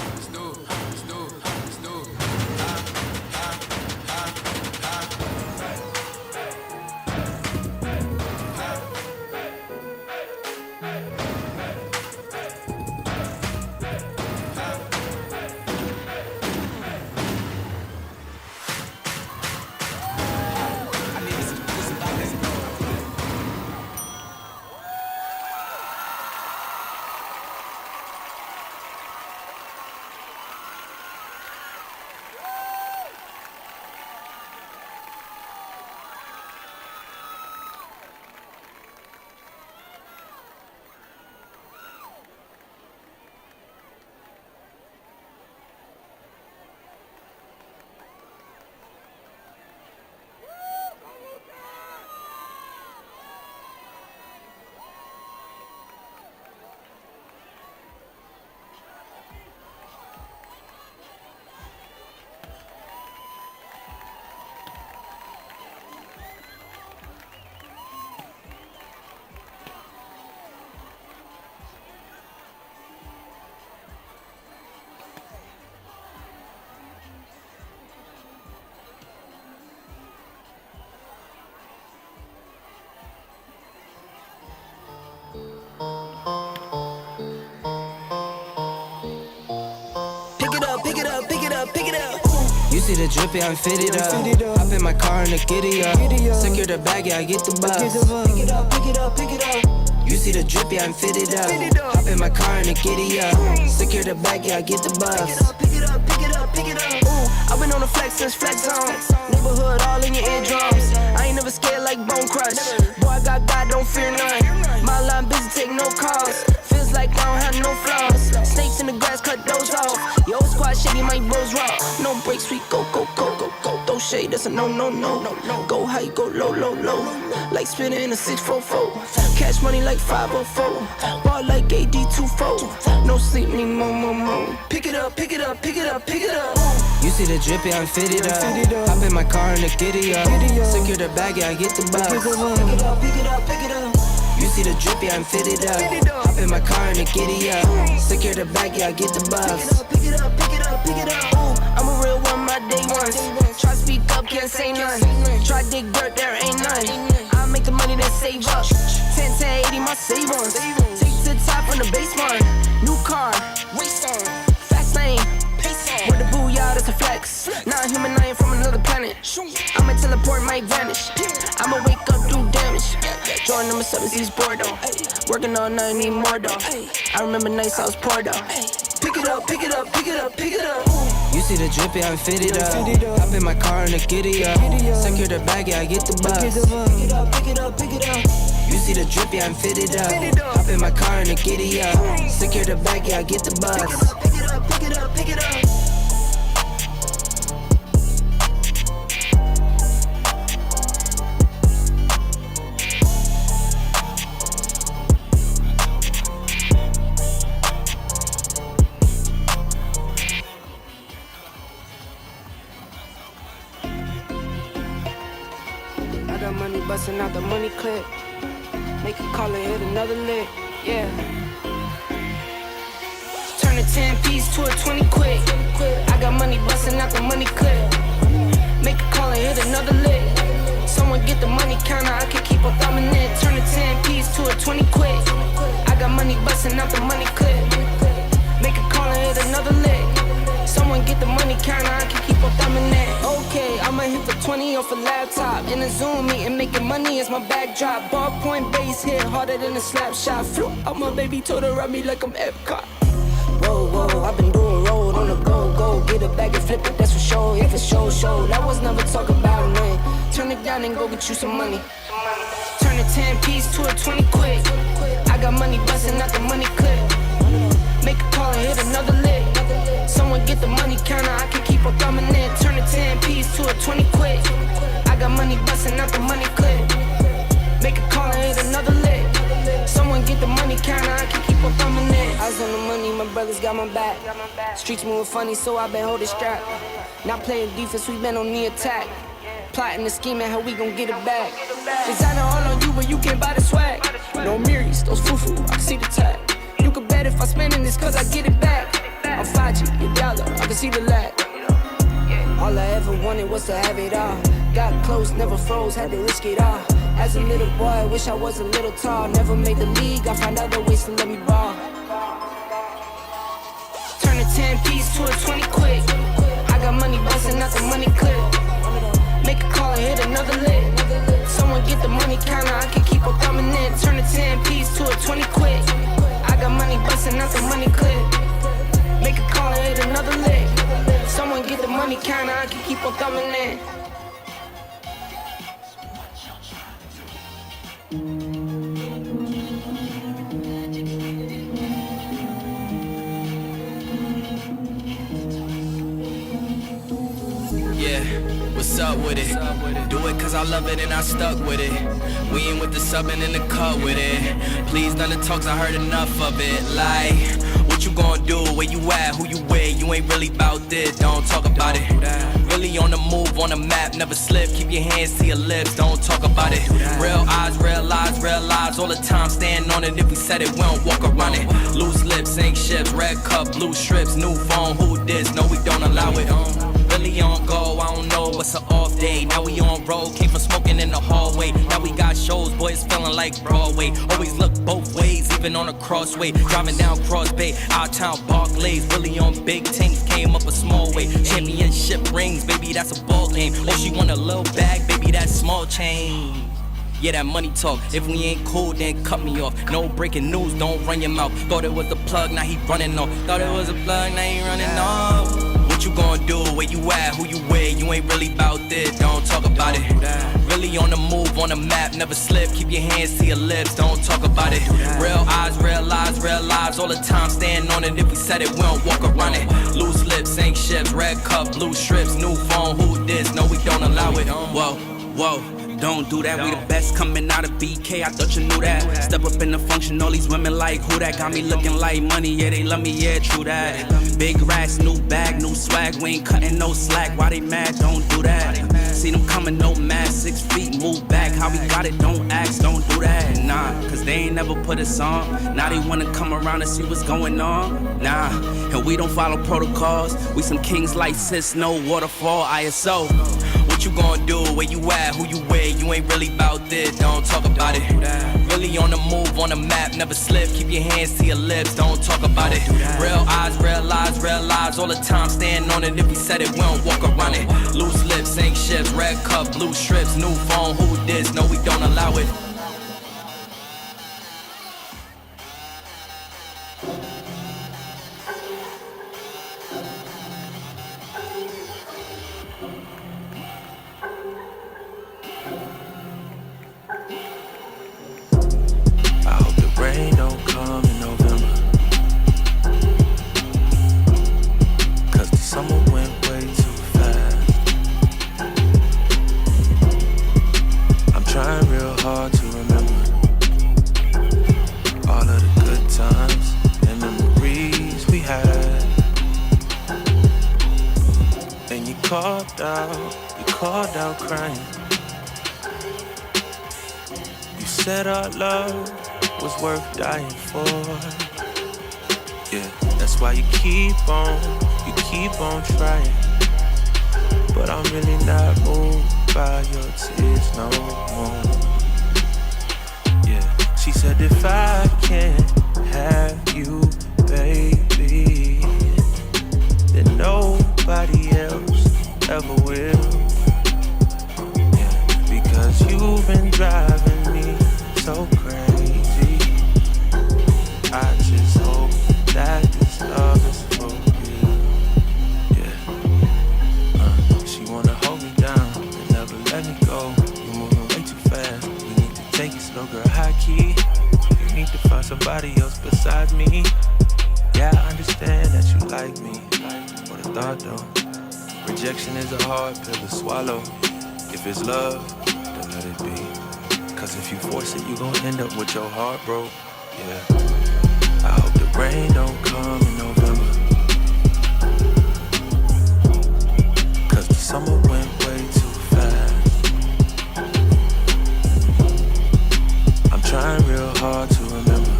Pick it up. You see the drippy, I'm fitted up. Hop in my car and the giddy up. Secure the bag, yeah, I get the bus. Pick it up. You see the drippy, I'm fitted up. Hop in my car and the giddy up. Secure the bag, yeah, I get the bus. Pick it up. Ooh, I've been on the flex since flex zone. Neighborhood all in your eardrums. I ain't never scared like Bone Crush. Boy, I got God, don't fear none. My line busy, take no calls. Feels like I don't have no flaws. Snakes in the grass, cut those off. Yo, squad shady, my bros raw. No breaks, we go. Throw shade, that's a no. Go high, go low. Like like spinning in a 644. Cash money like 504. Ball like AD24. No sleep, need more. Pick it up, pick it up, pick it up, pick it up. You see the drippy, I'm fitted up. Hop in my car and the giddy up. Secure the bag, yeah, I get the bus. Pick it up, pick it up, pick it up. You see the drippy, I'm fitted up. Hop in my car and the giddy up. Secure the bag, yeah, I get the bus. Pick it up, pick it up, pick it up. Ooh, I'm a real one, my day ones. Try speak up, can't say none. Try dig dirt, there ain't none. I make the money that save up. 10 to 80, my savings. Take to the top on the basement. New car, race on. Fast lane, pace on. With the booyah, that's a flex. Not a human, I ain't from another planet. I'ma teleport, might vanish. I'ma wake up, do damage. Join number 7, East Bordeaux. Working all night, need more though. I remember nights I was poor though. Pick it up, pick it up, pick it up, pick it up. You see the drippy, I'm fitted up. Hop in my car and the giddy up. Secure the bag, yeah, I get the bus. Pick it up, pick it up, pick it up. You see the drippy, I'm fitted up. Hop in my car and the giddy up. Secure the bag, yeah, I get the bus. Pick it up, pick it up, pick it up. Money busting out the money clip. Make a call and hit another lick. Yeah. Turn a 10 piece to a 20 quick. I got money busting out the money clip. Make a call and hit another lick. Someone get the money counter, I can keep on thumbing it. Turn a 10 piece to a 20 quick. I got money busting out the money clip. Make a call and hit another lick. Someone get the money counter, I can keep on thumbing it. Okay, I'ma hit the 20 off a laptop. In a Zoom meeting, making money is my backdrop. Ballpoint base hit harder than a slap shot. Flew out my baby, told her around me like I'm Epcot. Whoa, I've been doing road on the go. Get a bag and flip it, that's for sure. If it's show, that was never talk about nothing. Turn it down and go get you some money. Turn a 10 piece to a 20 quick. I got money busting out the money clip. Make a call and hit another lick. Someone get the money counter, I can keep on thumbing it. Turn a 10 piece to a 20 quick. I got money busting out the money clip. Make a call and hit another lick. Someone get the money counter, I can keep on thumbing it. I was on the money, my brothers got my back. Streets moving funny, so I been holding strap. Not playing defense, we been on the attack. Plotting and scheming, how we gon' get it back. Designer all on you, but you can't buy the swag. No Miris, those foo-foo, I can see the tag. You can bet if I spendin' this cause I get it back. I'm 5G, your dollar, I can see the lag. All I ever wanted was to have it all. Got close, never froze, had to risk it all. As a little boy, I wish I was a little tall. Never made the league, I found other ways to let me ball. Turn a 10 piece to a 20 quick. I got money busting out the money clip. Make a call and hit another lick. Someone get the money counter, I can keep on thumbing it. Turn a 10 piece to a 20 quick. I got money busting out the money clip. Make a call and hit another lick. Someone get the money counter, I can keep on thumbing it. Yeah, what's up with it? Do it cause I love it and I stuck with it. We ain't with the subbing in the cut with it. Please none of the talks, I heard enough of it. Like, what you gonna do? Where you at? Who you with? You ain't really bout this, don't talk about it. Really on the move, on the map, never slip. Keep your hands to your lips, don't talk about it. Real eyes, real lies all the time. Stand on it, if we said it, we don't walk around it. Loose lips, ain't ships, red cup, blue strips, new phone, who this? No, we don't allow it. Really on go, I don't know what's an off day. Now we on road, came from smoking in the hallway. Now we got shows, boys feeling like Broadway. Always look both ways, even on a crossway. Driving down Cross Bay, out town Barclays. Really on big things, came up a small way. Championship rings, baby, that's a ball game. Oh, she want a little bag, baby, that's small change. Yeah, that money talk. If we ain't cool, then cut me off. No breaking news, don't run your mouth. Thought it was a plug, now he running off. Thought it was a plug, now he running off. What you gonna do? Where you at? Who you with? You ain't really bout this, don't talk about it. Really on the move, on the map, never slip. Keep your hands to your lips, don't talk about it. Real eyes, real lies all the time. Stand on it, if we said it, we don't walk around it. Loose lips, ain't ships, red cup, blue strips, new phone, who this? No, we don't allow it. Whoa. don't do that. We the best coming out of BK, I thought you knew that. Step up in the function, all these women like who that. Got me looking like money, yeah, they love me, yeah, true that. Big racks, new bag, new swag, we ain't cutting no slack. Why they mad? Don't do that. See them coming, no mask, 6 feet, move back. How we got it, don't ask, don't do that. Nah, cause they ain't never put us on. Now they wanna come around and see what's going on. Nah, and we don't follow protocols. We some kings like sis, no waterfall, ISO. What you gonna do? Where you at? Who you with? You ain't really about this, don't talk about it. Really on the move, on the map, never slip. Keep your hands to your lips, don't talk about it. Real eyes, real lives all the time. Stand on it, if we said it, we don't walk around it. Loose lips, ain't ships, red cup, blue strips, new phone, who this? No, we don't allow it. I hope the rain don't come in November, cause the summer went way too fast. I'm trying real hard to remember all of the good times and memories we had. And you called out crying. You said our love was worth dying for. Yeah, that's why you keep on trying. But I'm really not moved by your tears no more. Yeah, she said if I can't have you, baby, then nobody else ever will. Yeah, because you've been driving me so crazy. I just hope that this love is for real. Yeah. She wanna hold me down and never let me go. You're moving way too fast. We need to take it slow, girl, high key. You need to find somebody else besides me. Yeah, I understand that you like me. What a thought though. Rejection is a hard pill to swallow. If it's love, then let it be. Cause if you force it, you gon' end up with your heart broke. Yeah. I hope the rain don't come in November, cause the summer went way too fast. I'm trying real hard to remember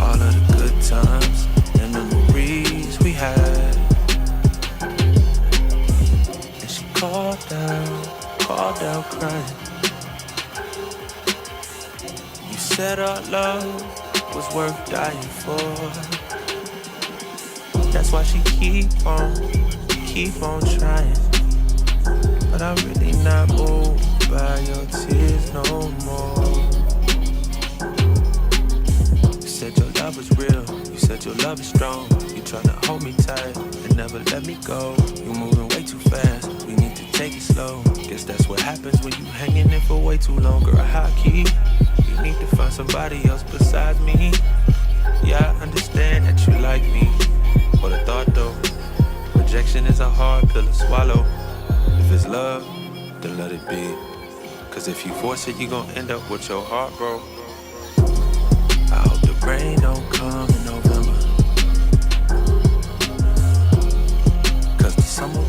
all of the good times and memories we had. And she called out crying. You said our love was worth dying for. That's why she keep on trying. But I'm really not moved by your tears no more. You said your love was real, you said your love is strong. You tryna hold me tight and never let me go. You moving way too fast, we need to take it slow. Guess that's what happens when you hanging in for way too long. Girl, high key, you need to find somebody else besides me. Yeah, I understand that you like me. What a thought though. Rejection is a hard pill to swallow. If it's love, then let it be. Cause if you force it, you gon' end up with your heart broke. I hope the rain don't come in November, cause the summer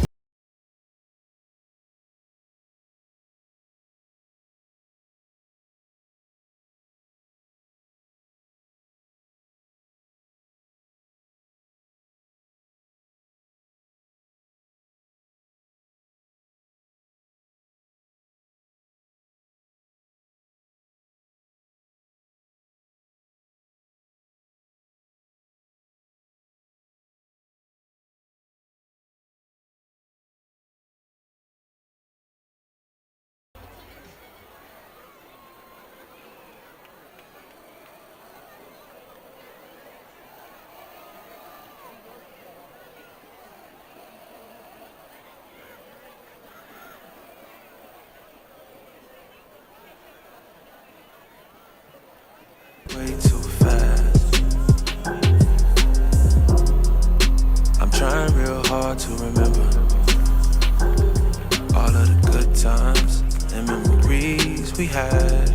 we had.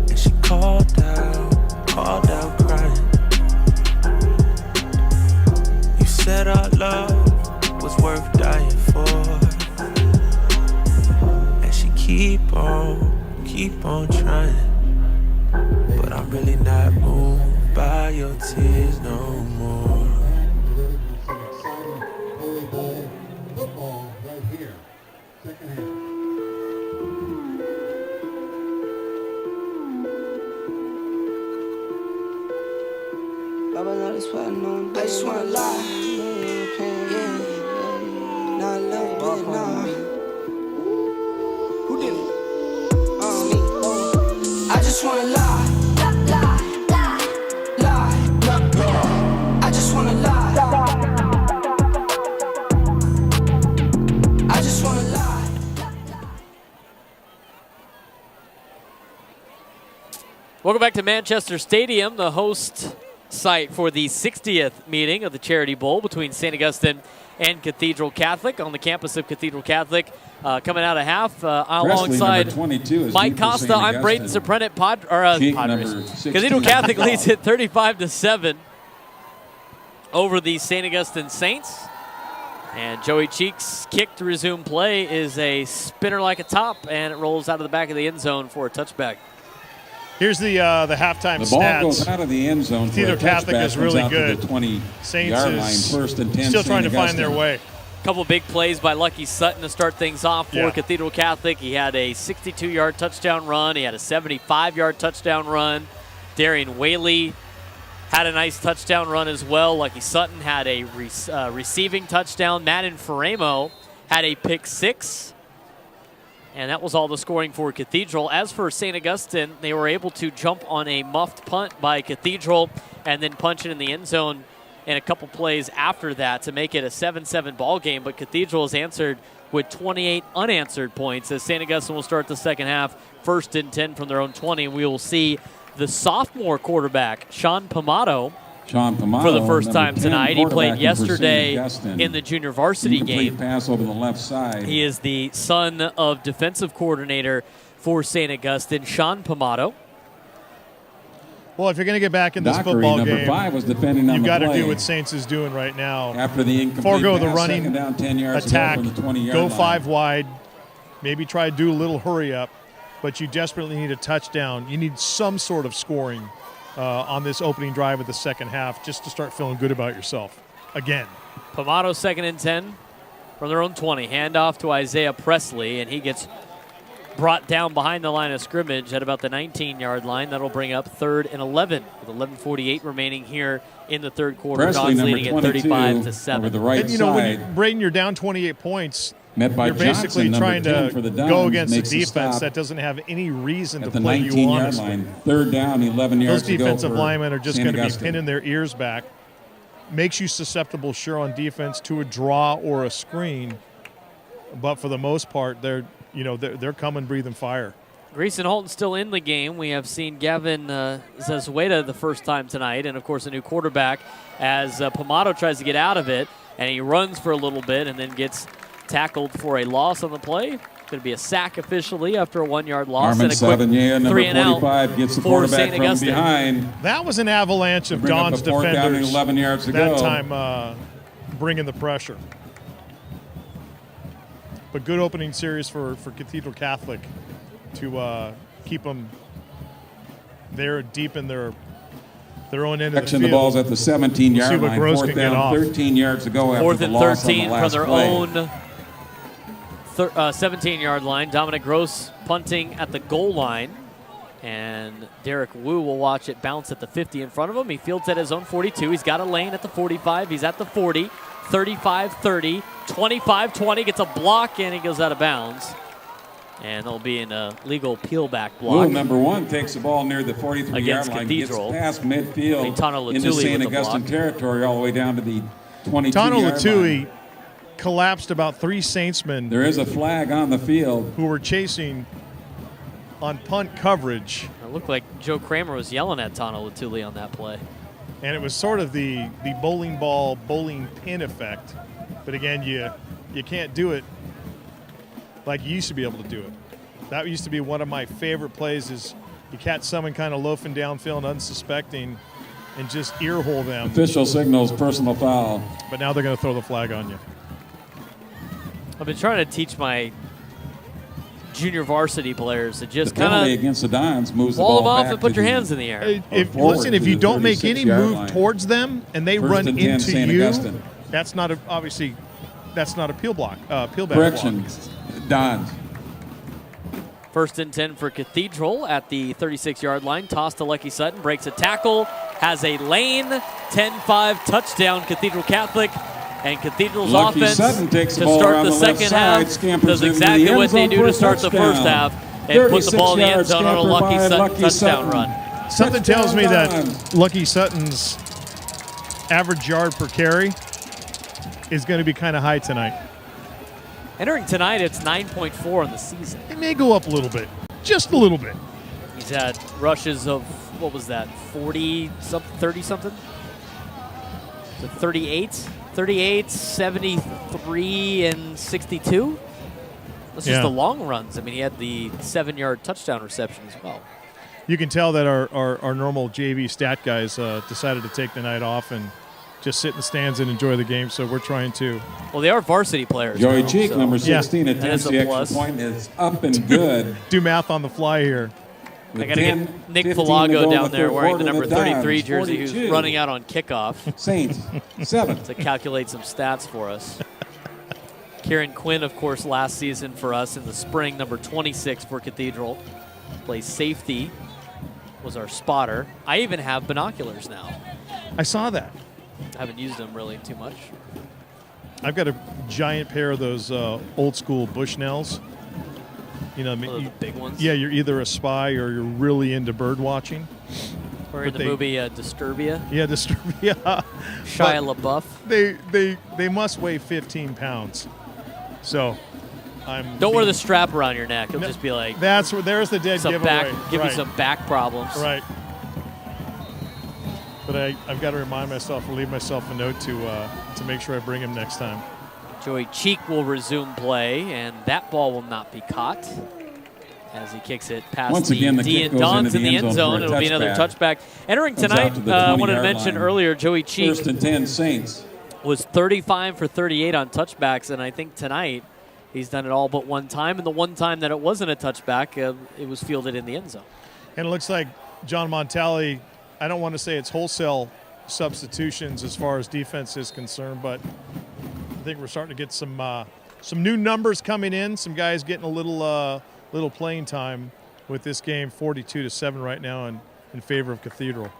And she called out crying. You said our love was worth dying for. And she keep on trying. But I'm really not moved by your tears no more. Football right here. Second half. I just wanna lie. Yeah. Nah, love, but nah. Who did it? Me. I just wanna lie. Lie. I just wanna lie. I just wanna lie. Welcome back to Manchester Stadium, the host site for the 60th meeting of the Charity Bowl between St. Augustine and Cathedral Catholic on the cathedral of Cathedral Catholic. Coming out of half alongside 22 is Mike deep for Costa. St. I'm Braden Augustine. Soprenet. Cheek Padres. number 16. Cathedral Catholic leads it 35-7 over the St. Augustine Saints. And Joey Cheek's kick to resume play is a spinner like a top, and it rolls out of the back of the end zone for a touchback. Here's the halftime The ball stats. goes out of the end zone. for Cathedral a Catholic touchback, is comes really out to good. the 20 Saints yard is line, 1st and 10. still trying to St. find their Augustine. way. Couple big plays by Lucky Sutton to start things off for Yeah. Cathedral Catholic. He had a 62-yard touchdown run. He had a 75-yard touchdown run. Darian Whaley had a nice touchdown run as well. Lucky Sutton had a receiving touchdown. Madden Faremo had a pick six. And that was all the scoring for Cathedral. As for St. Augustine, they were able to jump on a muffed punt by Cathedral and then punch it in the end zone in a couple plays after that to make it a 7-7 ball game. But Cathedral has answered with 28 unanswered points as St. Augustine will start the second half 1st and 10 from their own 20. And we will see the sophomore quarterback, Sean Pomato, for the first time tonight. He played yesterday in the junior varsity game. Pass over the left side. He is the son of defensive coordinator for St. Augustine, Sean Pomato. Well, if you're going to get back in this Dockery, football number game, 5, was defending on you've the got to play. do what Saints is doing right now. After the incomplete Forego the pass, running second down, 10 yards attack, from the 20-yard go line. 5 wide, maybe try to do a little hurry up, but you desperately need a touchdown. You need some sort of scoring on this opening drive of the second half just to start feeling good about yourself again. Pomato 2nd and 10 from their own 20. Handoff to Isaiah Presley, and he gets brought down behind the line of scrimmage at about the 19-yard line. That'll bring up 3rd and 11 with 11:48 remaining here in the third quarter. Presley, Dons number leading at 22, 35-7. over the right And, you know, when side. Braden, you're down 28 points, Met by you're basically Johnson, trying number 10 to for the go Dons, against a makes the defense stop that doesn't have any reason to at the play you 19-yard honestly. line. 3rd down, 11 yards Those to go defensive for linemen are just St. going to be Augustine. pinning their ears back. Makes you susceptible, sure, on defense to a draw or a screen, but for the most part, they're coming breathing fire. Greason Holton still in the game. We have seen Gavin Zazueta the first time tonight, and of course a new quarterback as Pomato tries to get out of it, and he runs for a little bit and then gets tackled for a loss on the play. Going to be a sack officially after a 1-yard loss. Armin And a quick Savigny, number 3 and out 45, gets the for quarterback St. from Augustine. behind. That was an avalanche of Bring up Don's a 4th down and defenders 11 yards to that go. time bringing the pressure. But good opening series for Cathedral Catholic to keep them there deep in their own end of the Action, field. the ball's at the 17-yard See what line. Gross 4th can get down, off. 13 yards to go after 4th the and loss on the 13 from last their play. own 17-yard line. Dominic Gross punting at the goal line. And Derek Wu will watch it bounce at the 50 in front of him. He fields at his own 42. He's got a lane at the 45. He's at the 40, 35-30, 25-20. Gets a block, and he goes out of bounds. And there'll be a legal peelback block. Wu, number 1, takes the ball near the 43-yard Against line. Cathedral. Gets past midfield Tano into Latuli St. with the Augustine block. territory all the way down to the 22-yard Tano line. Latuli collapsed about 3 Saintsmen There is a flag on the field. who were chasing on punt coverage. It looked like Joe Kramer was yelling at Tano Latuli on that play. And it was sort of the bowling ball, bowling pin effect. But again, you can't do it like you used to be able to do it. That used to be one of my favorite plays is you catch someone kind of loafing downfield, unsuspecting, and just earhole them. Official signals personal foul. But now they're going to throw the flag on you. I've been trying to teach my junior varsity players to just The penalty kind against the Dons moves of the wall ball them off back and put to your the- hands in the air. forward If to you the don't make any 36-yard move line. towards them and they First run and 10, into St. you, Augustine. that's not obviously that's not a peel back Correction, block. Dons. First and 10 for Cathedral at the 36-yard line. Toss to Lucky Sutton, breaks a tackle, has a lane, 10-5 touchdown Cathedral Catholic. And Cathedral's Lucky offense Sutton takes the to ball start around the the left second side, half scampers does into the exactly end what they zone do for to a start the first touchdown. half and put the ball in the end 36 zone on a yards Lucky scamper by Sutton Lucky touchdown Sutton. run. Something tells me that Dons. Lucky Sutton's average yard per carry is going to be kind of high tonight. Entering tonight, it's 9.4 in the season. It may go up a little bit, just a little bit. He's had rushes of, what was that, 40-something, 30-something? So 38, 73, and 62? That's just Yeah. the long runs. I mean, he had the 7-yard touchdown reception as well. You can tell that our normal JV stat guys decided to take the night off and just sit in the stands and enjoy the game, so we're trying to. Well, they are varsity players. Joey now, Cheek, so number Yeah. 16, That attempts is a the extra plus. point. Is up and good. Do math on the fly here. I got to get Nick 15 to go Falago in down the there third wearing the quarter. number The 33 Dons, jersey who's 42. running out on kickoff Saints, 7. to calculate some stats for us. Kieran Quinn, of course, last season for us in the spring, number 26 for Cathedral. Plays safety, was our spotter. I even have binoculars now. I saw that. I haven't used them really too much. I've got a giant pair of those old school Bushnells. You know, I mean, Oh, the big ones? Yeah, you're either a spy or you're really into bird watching. Or in But the they- movie Disturbia, Yeah, yeah. Shia LaBeouf. They must weigh 15 pounds. So Don't wear the strap around your neck. It'll just be like There's the dead some giveaway. back, give right. you some back problems. Right. But I've got to remind myself or leave myself a note to make sure I bring him next time. Joey Cheek will resume play, and that ball will not be caught as he kicks it past Once again, the D kick and goes Dons into in the end for a zone. It'll be another touchback. Entering Comes out tonight, to the I wanted to 20-yard mention line. earlier, Joey Cheek First and 10, Saints. was 35 for 38 on touchbacks, and I think tonight he's done it all but one time, and the one time that it wasn't a touchback, it was fielded in the end zone. And it looks like John Montali, I don't want to say it's wholesale substitutions as far as defense is concerned, but I think we're starting to get some new numbers coming in, some guys getting a little playing time with this game, 42-7 right now in favor of Cathedral.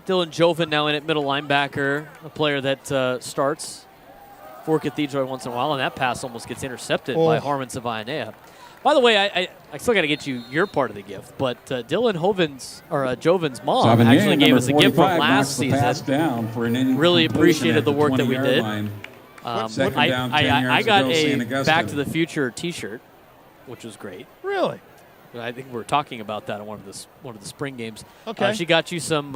Dylan Joven now in at middle linebacker, a player that starts for Cathedral once in a while, and that pass almost gets intercepted by Harmon Savayanea. By the way, I still got to get you your part of the gift, but Dylan Joven's mom Savigny, actually gave us a gift from 45, last knocks the pass season. down for an incompletion Really at appreciated the the work that we 20-yard did. line. I Second down, 10 I yards got to go, St. a Augustine. Back to the Future T-shirt, which was great. Really? I think we were talking about that on one of the spring games. Okay. She got you some.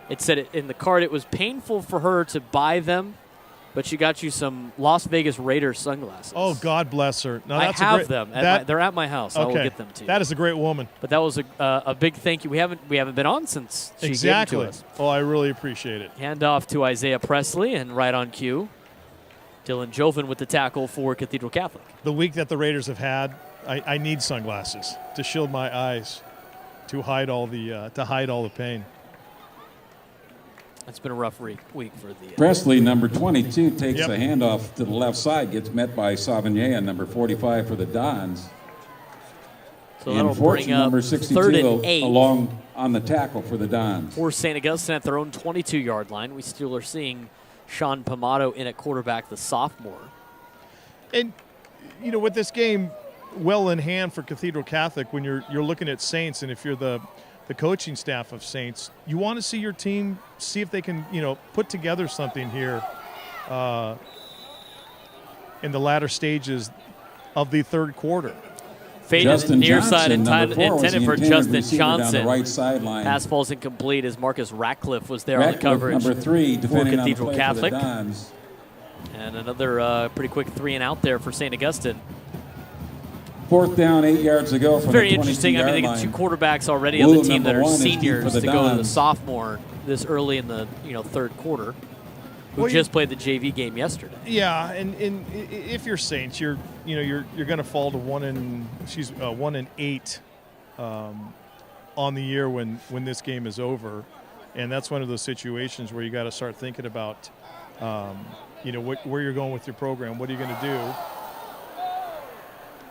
It said in the card it was painful for her to buy them, but she got you some Las Vegas Raiders sunglasses. Oh, God bless her. No, I that's have a great, them. That, They're at my house. I will okay. get them to you. That is a great woman. But that was a big thank you. We haven't been on since she Exactly. gave them to us. Oh, I really appreciate it. Hand off to Isaiah Presley, and right on cue, Dylan Joven with the tackle for Cathedral Catholic. The week that the Raiders have had, I need sunglasses to shield my eyes, to hide all the pain. It's been a rough week for the. Presley, number 22, takes Yep. the handoff to the left side, gets met by Savigny, number 45 for the Dons. So that'll And Fortune, bring up number 62, 3rd and 8 along on the tackle for the Dons. for St. Augustine at their own 22-yard line. We still are seeing Sean Pomato in at quarterback, the sophomore. And you know, with this game well in hand for Cathedral Catholic, when you're looking at Saints, and if you're the coaching staff of Saints, you want to see your team see if they can, put together something here in the latter stages of the third quarter. Faded near Johnson, side number 4, was intended the for intended Justin receiver down the Johnson. right sideline. Pass ball's incomplete as Marcus Ratcliffe was there on the Ratcliffe, coverage number 3, for defending on the Cathedral play Catholic. for the Dons. And another pretty quick 3 and out there for St. Augustine. 4th down, 8 yards to go from Very the interesting. I mean, they line. get 2 quarterbacks already on Woo, the team that number are one is deep seniors for the to go to the Dons. sophomore this early in the 3rd quarter, who Well, just played the JV game yesterday. Yeah, and if you're Saints, you're going to fall to 1-8 on the year when this game is over, and that's one of those situations where you got to start thinking about where you're going with your program. What are you going to do?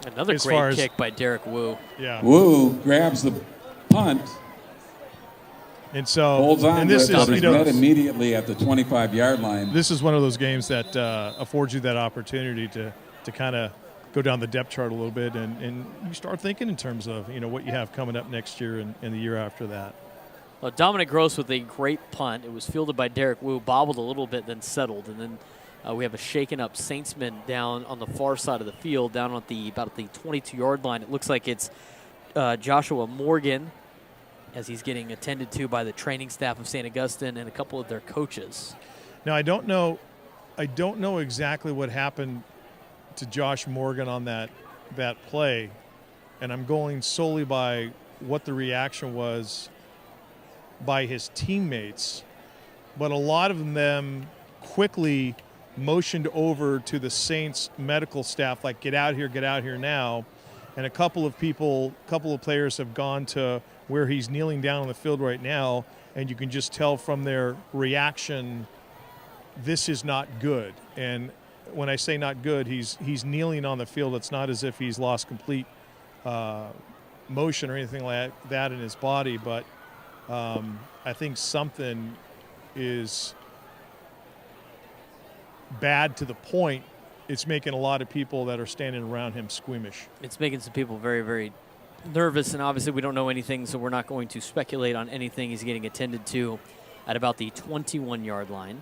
Another As great far as- kick by Derek Wu. Yeah. Woo grabs the punt, And so, holds on and to this it, but is is met immediately at the 25-yard line. This is one of those games that affords you that opportunity to kind of go down the depth chart a little bit, and you start thinking in terms of what you have coming up next year and the year after that. Well, Dominic Gross with a great punt. It was fielded by Derek Wu, bobbled a little bit, then settled. And then we have a shaken up Saintsman down on the far side of the field, down at about the 22-yard line. It looks like it's Joshua Morgan, as he's getting attended to by the training staff of St. Augustine and a couple of their coaches. Now, I don't know exactly what happened to Josh Morgan on that play, and I'm going solely by what the reaction was by his teammates, but a lot of them quickly motioned over to the Saints medical staff, like, get out here now. And a couple of players have gone to where he's kneeling down on the field right now, and you can just tell from their reaction, this is not good. And when I say not good, he's kneeling on the field. It's not as if he's lost complete motion or anything like that in his body, but I think something is bad to the point it's making a lot of people that are standing around him squeamish. It's making some people very, very nervous, and obviously we don't know anything, so we're not going to speculate on anything. He's getting attended to at about the 21-yard line.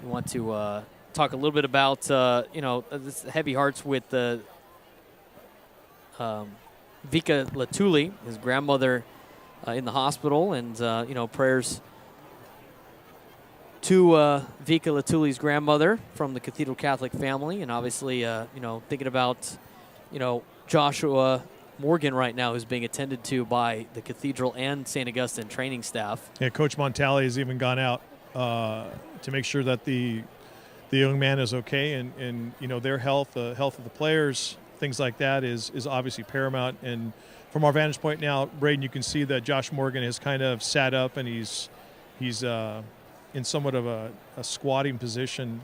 We want to talk a little bit about, this heavy hearts with Vika Latuli, his grandmother in the hospital, and, prayers to Vika Latuli's grandmother from the Cathedral Catholic family, and obviously, thinking about, Joshua Morgan right now, who's being attended to by the Cathedral and St. Augustine training staff. Yeah, Coach Montali has even gone out to make sure that the young man is okay, and their health, the health of the players, things like that is obviously paramount. And from our vantage point now, Braden, you can see that Josh Morgan has kind of sat up, and he's in somewhat of a squatting position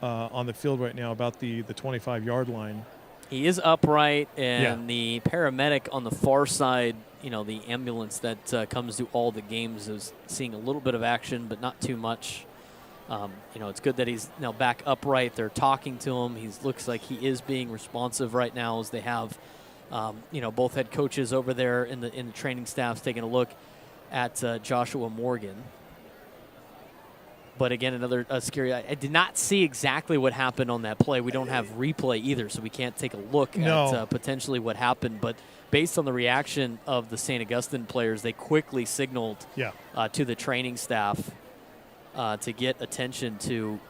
on the field right now, about the 25-yard line. He is upright, and the paramedic on the far side, the ambulance that comes to all the games, is seeing a little bit of action, but not too much. It's good that he's now back upright. They're talking to him. He looks like he is being responsive right now, as they have, both head coaches over there in the training staffs taking a look at Joshua Morgan. But again, another scary. I did not see exactly what happened on that play. We don't have replay either, so we can't take a look at potentially what happened. But based on the reaction of the St. Augustine players, they quickly signaled to the training staff to get attention to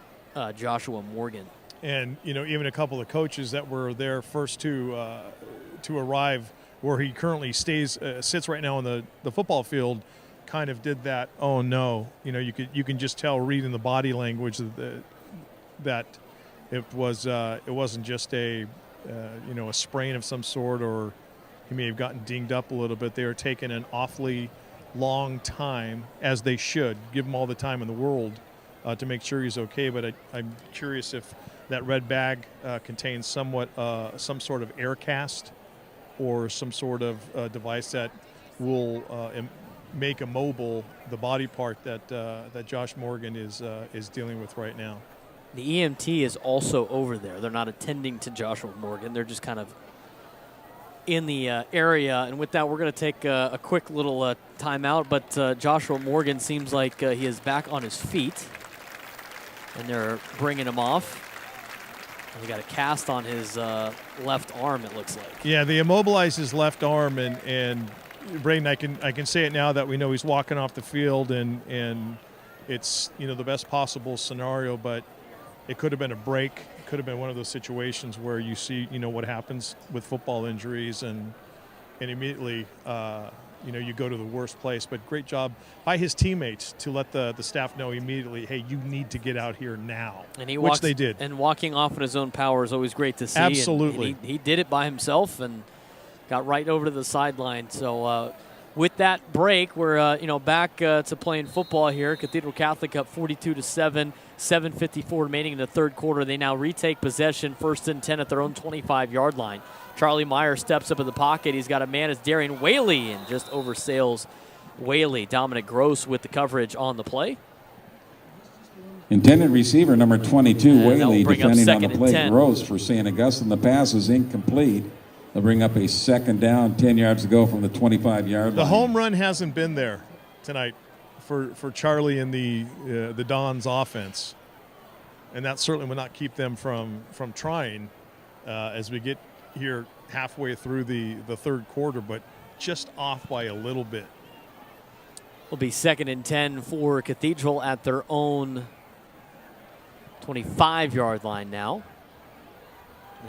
Joshua Morgan. And even a couple of coaches that were there first to arrive, where he currently sits right now on the football field, kind of did that. Oh no! You can just tell reading the body language that it wasn't just a sprain of some sort, or he may have gotten dinged up a little bit. They are taking an awfully long time, as they should. Give him all the time in the world to make sure he's okay. But I'm curious if that red bag contains some sort of air cast or some sort of device that will make immobile the body part that Josh Morgan is dealing with right now. The EMT is also over there. They're not attending to Joshua Morgan. They're just kind of in the area. And with that, we're going to take a quick little timeout. But Joshua Morgan seems like he is back on his feet, and they're bringing him off. And he got a cast on his left arm, it looks like. Yeah, they immobilized his left arm, and Braden, I can say it now that we know he's walking off the field, and it's the best possible scenario, but it could have been a break. It could have been one of those situations where you see what happens with football injuries, and immediately you go to the worst place. But great job by his teammates to let the staff know immediately, hey, you need to get out here now, and which they did. And walking off in his own power is always great to see. Absolutely. And he did it by himself and got right over to the sideline. So with that break, we're back to playing football here. Cathedral Catholic up 42-7, 7:54 remaining in the third quarter. They now retake possession, 1st and 10 at their own 25-yard line. Charlie Meyer steps up in the pocket. He's got a man as Darian Whaley and just oversails Whaley. Dominic Gross with the coverage on the play. Intended receiver number 22, Whaley, defending on the play. 10. Gross for St. Augustine. The pass is incomplete. They'll bring up a second down, 10 yards to go from the 25-yard line. The home run hasn't been there tonight for Charlie and the Dons offense, and that certainly will not keep them from trying as we get here halfway through the third quarter, but just off by a little bit. Will be 2nd and 10 for Cathedral at their own 25-yard line now.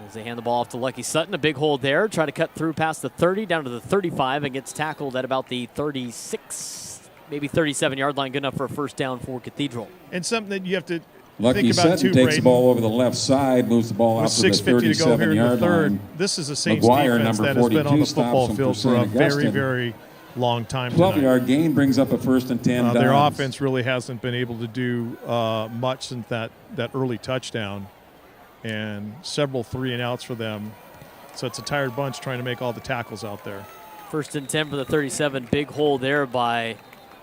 As they hand the ball off to Lucky Sutton, a big hold there. Try to cut through past the 30, down to the 35, and gets tackled at about the 36, maybe 37-yard line. Good enough for a first down for Cathedral. And something that you have to Lucky think about Sutton too, takes the ball over the left side, moves the ball out to the 6:50 to go here in the 37-yard third. line. This is a Saints McGuire, defense number that has been on 42, the football stops him field for for a St. very, Augustine. very long time tonight. 12-yard gain brings up a 1st and 10 Their downs. offense really hasn't been able to do much since that early touchdown, and several 3-and-outs for them. So it's a tired bunch trying to make all the tackles out there. 1st and 10 for the 37. Big hole there by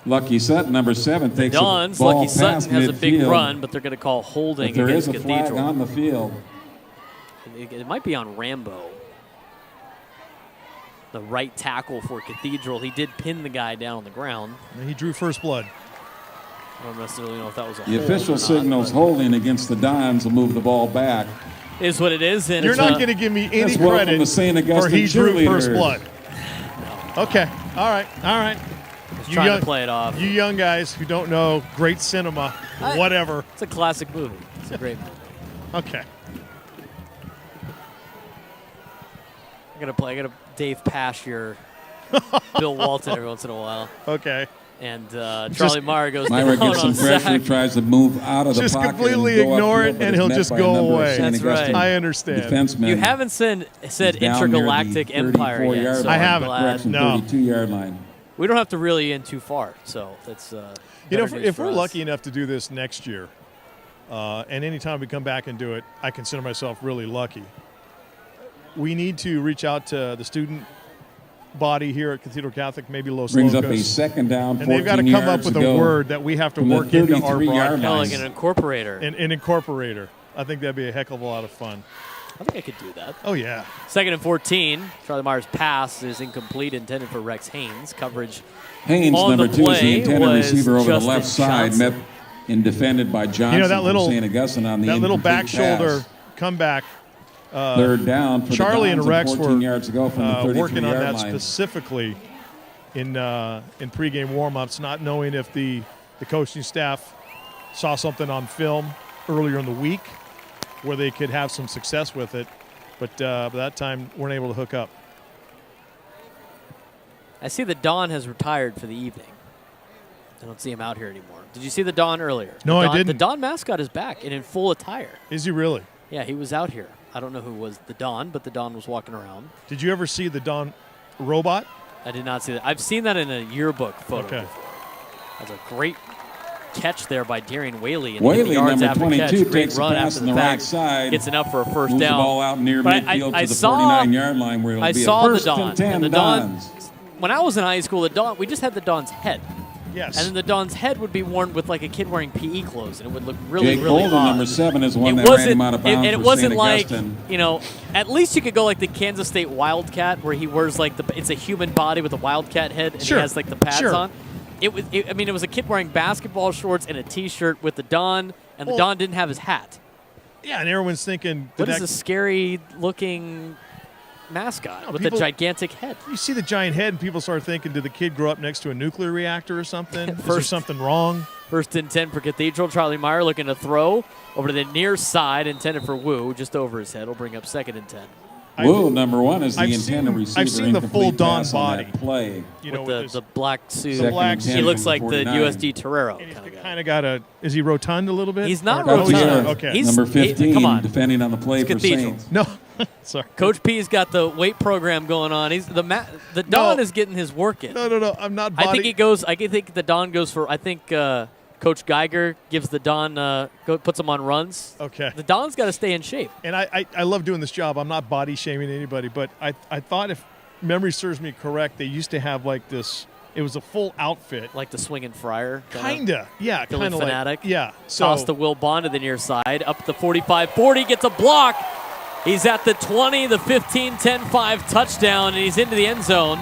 Lucky Sutton, number 7, takes the Dons. ball Lucky Sutton past has a big midfield. run, but they're going to call holding But there is against a flag Cathedral. on the field. It might be on Rambo, the right tackle for Cathedral. He did pin the guy down on the ground. And he drew first blood. I don't necessarily know if that was a The hold official or not, signals but holding against the Dons will move the ball back. is what it is. And You're not going to give me any That's welcome credit to St. for Augustine he drew first cheerleaders. blood. Okay. All right. trying to play it off. You young guys who don't know great cinema, whatever. It's a classic movie. It's a great movie. Okay. I gotta Dave Pash your Bill Walton every once in a while. Okay. And Charlie Meyer goes Myra down gets some on pressure, sack. tries to move out of the Just pocket. completely and go ignore upfield, it, but and is he'll met just by a go number of away. St. That's right. Augustine I understand. defensemen. You haven't said He's down near the intergalactic empire yet. 34-yard So I I'm haven't. glad. Correction, No. 32-yard line. We don't have to really in too far, so that's If we're lucky enough to do this next year, and anytime we come back and do it, I consider myself really lucky. We need to reach out to the student body here at Cathedral Catholic, maybe Los Brings up Locos, a second down, 14 and they've got to come up yards with to a go word that we have to from the work into our 33-yard broadcast. kind of line. like an incorporator. An incorporator. I think that'd be a heck of a lot of fun. I think I could do that. Oh, yeah. 2nd and 14. Charlie Meyer's pass is incomplete, intended for Rex Haynes. Coverage Haynes, on number the 2, is the play intended was receiver over the Justin left side, Johnson. met and defended by Johnson that little- from St. Augustine on the That little back incomplete shoulder pass. comeback. Third down for Charlie the Dons and Rex 14 were yards to go from the 33-yard working on that line. specifically in pregame warm-ups, not knowing if the coaching staff saw something on film earlier in the week where they could have some success with it, but by that time weren't able to hook up. I see that Don has retired for the evening. I don't see him out here anymore. Did you see the Don earlier? No, The I didn't. The Don mascot is back and in full attire. Is he really? Yeah, he was out here. I don't know who was the Don, but the Don was walking around. Did you ever see the Don robot? I did not see that. I've seen that in a yearbook photo Okay. before. That's a great catch there by Darian Whaley. And Whaley, yards number after 22, catch. Great takes the run pass after on the the right fact. side. Gets enough for a first Moves down. the ball out near But midfield I to the saw- 49-yard line where it'll I be saw a the first Don. and 10 And the Don, Dons. when I was in high school, the Don, we just had the Don's head. Yes. And then the Don's head would be worn with like a kid wearing PE clothes, and it would look really, Jake really Holden, odd. number 7, is the one It that ran wasn't, him out of bounds and it for wasn't St. like, Augustine. you know, at least you could go like the Kansas State Wildcat, where he wears like it's a human body with a Wildcat head, and Sure. he has like the pads Sure. on. It was a kid wearing basketball shorts and a T-shirt with the Don, and the Well- Don didn't have his hat. Yeah, and everyone's thinking, What is a scary-looking mascot No, with people- a gigantic head? You see the giant head, and people start thinking, did the kid grow up next to a nuclear reactor or something? Is there First- something wrong? First and 10 for Cathedral. Charlie Meyer looking to throw over to the near side, intended for Wu, just over his head. Will bring up second and 10. Wu, number one, is the I've intended seen- receiver. I've seen the full incomplete Don pass on that body. play. You know, With the black suit. The black He suit. looks like the 49. USD Torero. Kind of got a. Is he rotund a little bit? He's not Or- oh, he's rotund. not. Okay. He's- Number 15, come on. defending on the play It's for Cathedral. Saints. No, sorry. Coach P's got the weight program going on. He's the Don is getting his work in. No. I'm not. Body. I think he goes. I think the Don goes for. I think Coach Geiger gives the Don puts him on runs. Okay. The Don's got to stay in shape. And I love doing this job. I'm not body shaming anybody, but I thought, if memory serves me correct, they used to have like this. It was a full outfit. Like the swinging friar. Kinda. Yeah. Philly Kind of like. fanatic. Yeah. Toss to Will Bond to the near side. Up the 45-40. Gets a block. He's at the 20, the 15, 10-5 touchdown, and he's into the end zone.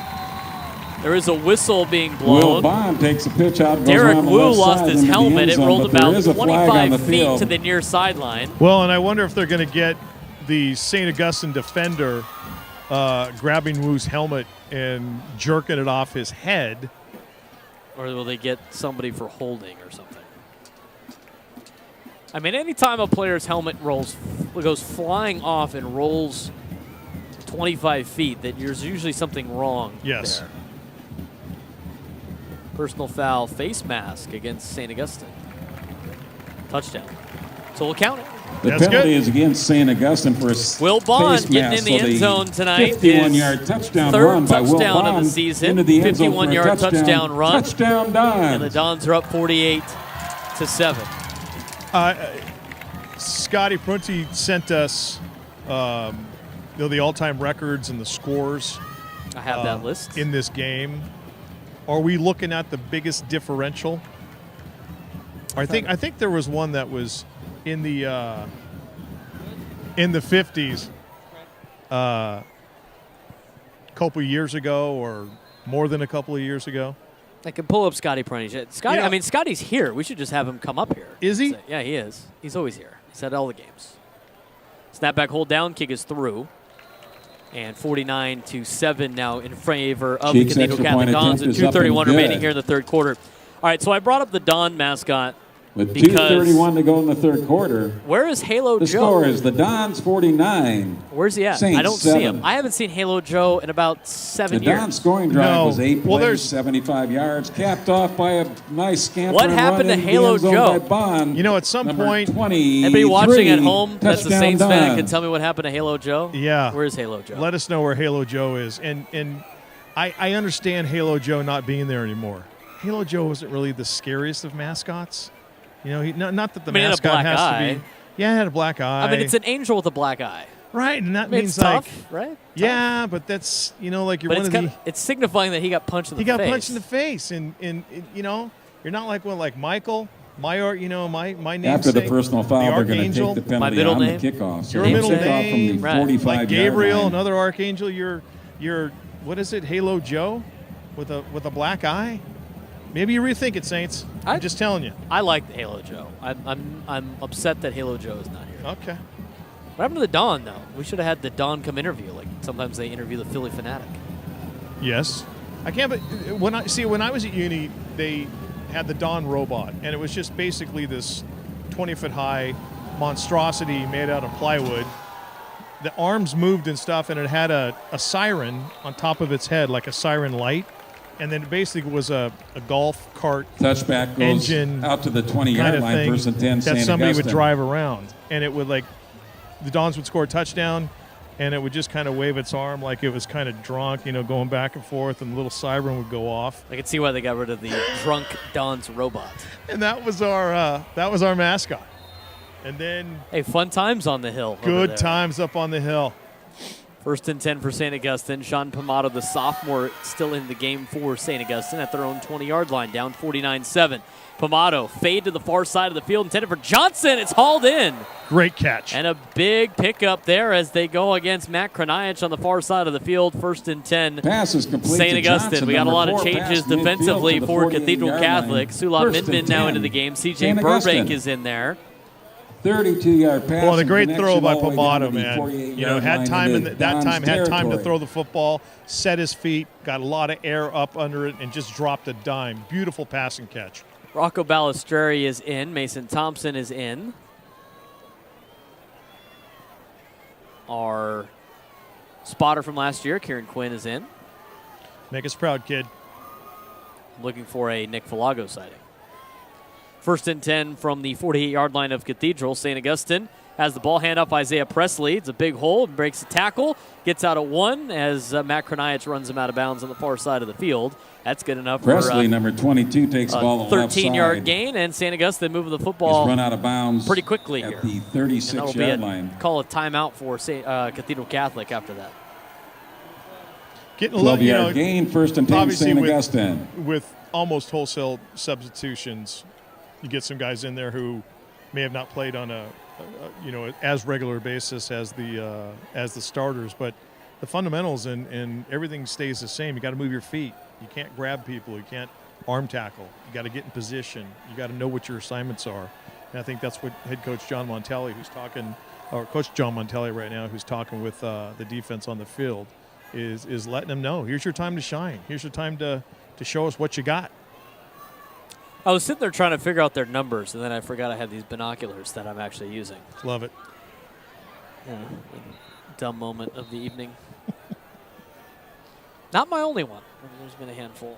There is a whistle being blown. Will Bond takes a pitch out. Goes Derek around the Wu left lost side his into the helmet. end It zone, rolled but there about is a flag on 25 the feet field. to the near sideline. Well, and I wonder if they're going to get the St. Augustine defender grabbing Wu's helmet and jerking it off his head. Or will they get somebody for holding or something? I mean, anytime a player's helmet goes flying off and rolls 25 feet, that there's usually something wrong Yes. there. Personal foul, face mask against St. Augustine. Touchdown. So we'll count it. The That's penalty good. is against St. Augustine for a Will Bond face getting mask, in the so end zone tonight. 51-yard touchdown third run by Will touchdown of Bond the season. into the end zone for a 51-yard touchdown run. Touchdown Dons. And the Dons are up 48-7. Scotty Prunty sent us the all-time records and the scores I have that list. in this game. Are we looking at the biggest differential? I think there was one that was in the 50s a couple of years ago, or more than a couple of years ago. I can pull up Scotty Prunty. Scotty, Yeah. I mean, Scotty's here. We should just have him come up here. Is he? Yeah, he is. He's always here. He's at all the games. Snapback, hold down, kick is through. And 49-7 now in favor of the Cheeks Cathedral extra Catholic point Dons attempt with is up and 2:31 good. remaining here in the third quarter. All right, so I brought up the Don mascot. With because 2:31 to go in the third quarter. Where is Halo The Joe? score is the Dons 49. Where's he at? Saints I don't see 7. him. I haven't seen Halo Joe in about 7 The years. Dons scoring drive No. was 8 Well, plays, there's- 75 yards, capped off by a nice scamper. What and happened run to into the Halo end zone Joe? by Bond. You know, at some Number point, 23, Anybody watching at home that's a touchdown Saints fan can Dons. tell me what happened to Halo Joe? Yeah. Where's Halo Joe? let us know where Halo Joe is. And I understand Halo Joe not being there anymore. Halo Joe wasn't really the scariest of mascots. You know, not that the I mean, he had a mascot black has eye. to be. Yeah, it had a black eye. I mean, it's an angel with a black eye. right, and that I mean, means it's like, tough, right? yeah, but that's like you're But one it's, of the. it's signifying that he got punched in the He got face. punched in the face, and you're not like Michael, my name. After the personal foul, the they're going to Archangel. take the penalty middle on name? the kickoff. So Your they middle kick off name, from the right. 45 like yard Gabriel, line. another Archangel. You're what is it? Halo Joe, with a black eye. Maybe you rethink it, Saints. I'm just telling you. I like Halo Joe. I'm upset that Halo Joe is not here. Okay. What happened to the Don, though? We should have had the Don come interview. Like sometimes they interview the Philly fanatic. Yes. I can't. But when I was at uni, they had the Dawn robot, and it was just basically this 20-foot high monstrosity made out of plywood. The arms moved and stuff, and it had a siren on top of its head, like a siren light. And then it basically was a golf cart Touchback goes engine out to the 20 kind yard of line, thing first and 10, that St. somebody would Augustine. drive around, and it would the Dons would score a touchdown, and it would just kind of wave its arm like it was kind of drunk, going back and forth, and the little siren would go off. I can see why they got rid of the drunk Don's robot. And that was our mascot. And then Hey, fun times on the hill. over good there. times up on the hill. First and 10 for St. Augustine. Sean Pomato, the sophomore, still in the game for St. Augustine at their own 20-yard line, down 49-7. Pomato, fade to the far side of the field, intended for Johnson. It's hauled in. Great catch. And a big pickup there as they go against Matt Kraniach on the far side of the field. First and 10. Pass is complete St. to Augustine. Johnson, We got a number lot of 4, changes pass midfield defensively to the for 48 Cathedral yard Catholic. line. Sula First and Midman now 10. into the game. CJ St. Burbank Augustine. is in there. 32-yard pass. Well, the and great connection throw by all the way down Pomato, to the man. 48-yard Had line time into that time Don's had time to territory. throw the football, set his feet, got a lot of air up under it, and just dropped a dime. Beautiful passing catch. Rocco Balistreri is in. Mason Thompson is in. Our spotter from last year, Kieran Quinn, is in. Make us proud, kid. Looking for a Nick Falago sighting. 1st and 10 from the 48-yard line of Cathedral. St. Augustine has the ball, hand up Isaiah Presley. It's a big hole, breaks the tackle, gets out at 1 as Matt Kroniach runs him out of bounds on the far side of the field. That's good enough Presley, for number 22, takes the ball on the left side. 13-yard gain, and St. Augustine moving the football run out of bounds pretty quickly at here. the 36-yard line. Call a timeout for Cathedral Catholic after that. Getting 12-yard gain, 1st and 10, St. Augustine. With almost wholesale substitutions, you get some guys in there who may have not played on a as regular basis as the starters, but the fundamentals and everything stays the same. You got to move your feet. You can't grab people. You can't arm tackle. You got to get in position. You got to know what your assignments are. And I think that's what head coach John Montelli, Coach John Montelli right now, who's talking with the defense on the field, is letting them know, here's your time to shine. Here's your time to show us what you got. I was sitting there trying to figure out their numbers, and then I forgot I had these binoculars that I'm actually using. Love it. Yeah, dumb moment of the evening. Not my only one. There's been a handful.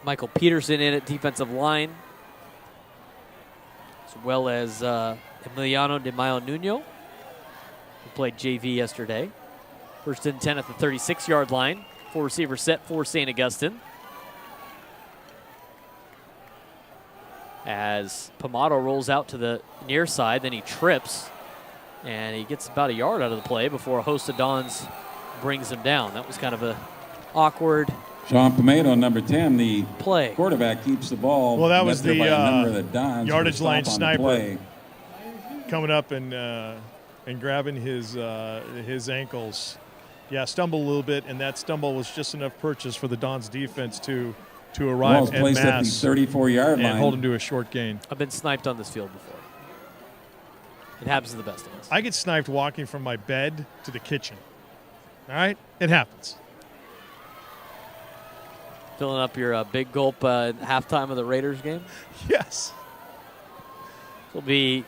Michael Peterson in at defensive line, as well as Emiliano de Mayo Nuno, who played JV yesterday. 1st and 10 at the 36-yard line. 4-receiver set for St. Augustine. As Pamato rolls out to the near side, then he trips, and he gets about a yard out of the play before a host of Dons brings him down. That was kind of a awkward Sean Pamato, number 10, the play. Quarterback, keeps the ball. Well, that was the Dons yardage line sniper coming up and grabbing his ankles. Yeah, stumbled a little bit, and that stumble was just enough purchase for the Dons defense to arrive en masse at the 34-yard line and hold him to a short gain. I've been sniped on this field before. It happens to the best of us. I get sniped walking from my bed to the kitchen. All right? It happens. Filling up your big gulp halftime of the Raiders game? Yes. It'll be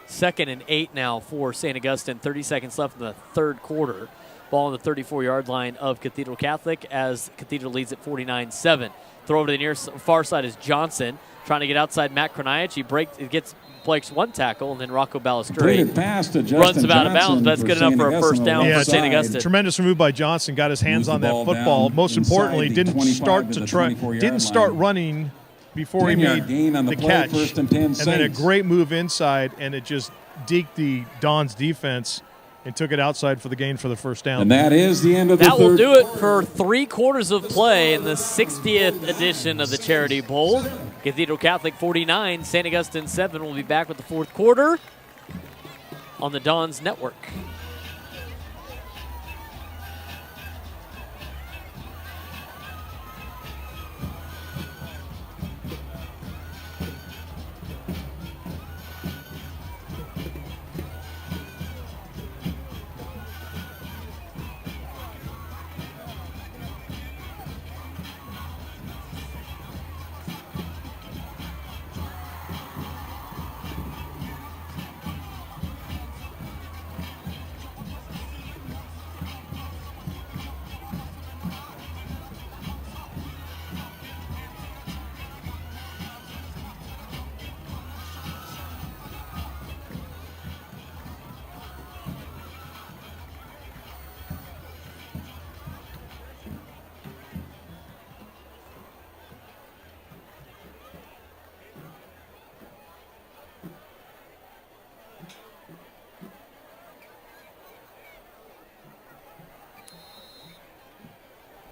2nd and 8 now for St. Augustine. 30 seconds left in the third quarter. Ball on the 34-yard line of Cathedral Catholic as Cathedral leads at 49-7. Throw over to the near far side is Johnson trying to get outside Matt Kroniach. He breaks one tackle, and then Rocco Balistreri runs him out of bounds. That's good enough for a first down for St. Augustine. Tremendous move by Johnson. Got his hands on that football. Most importantly, didn't start running before he made the catch. And then a great move inside, and it just deked the Dons defense and took it outside for the gain for the first down. And that is the end of the third. That will do it for 3 quarters of play in the 60th edition of the Charity Bowl. Cathedral Catholic 49, St. Augustine 7. We'll be back with the fourth quarter on the Dons Network.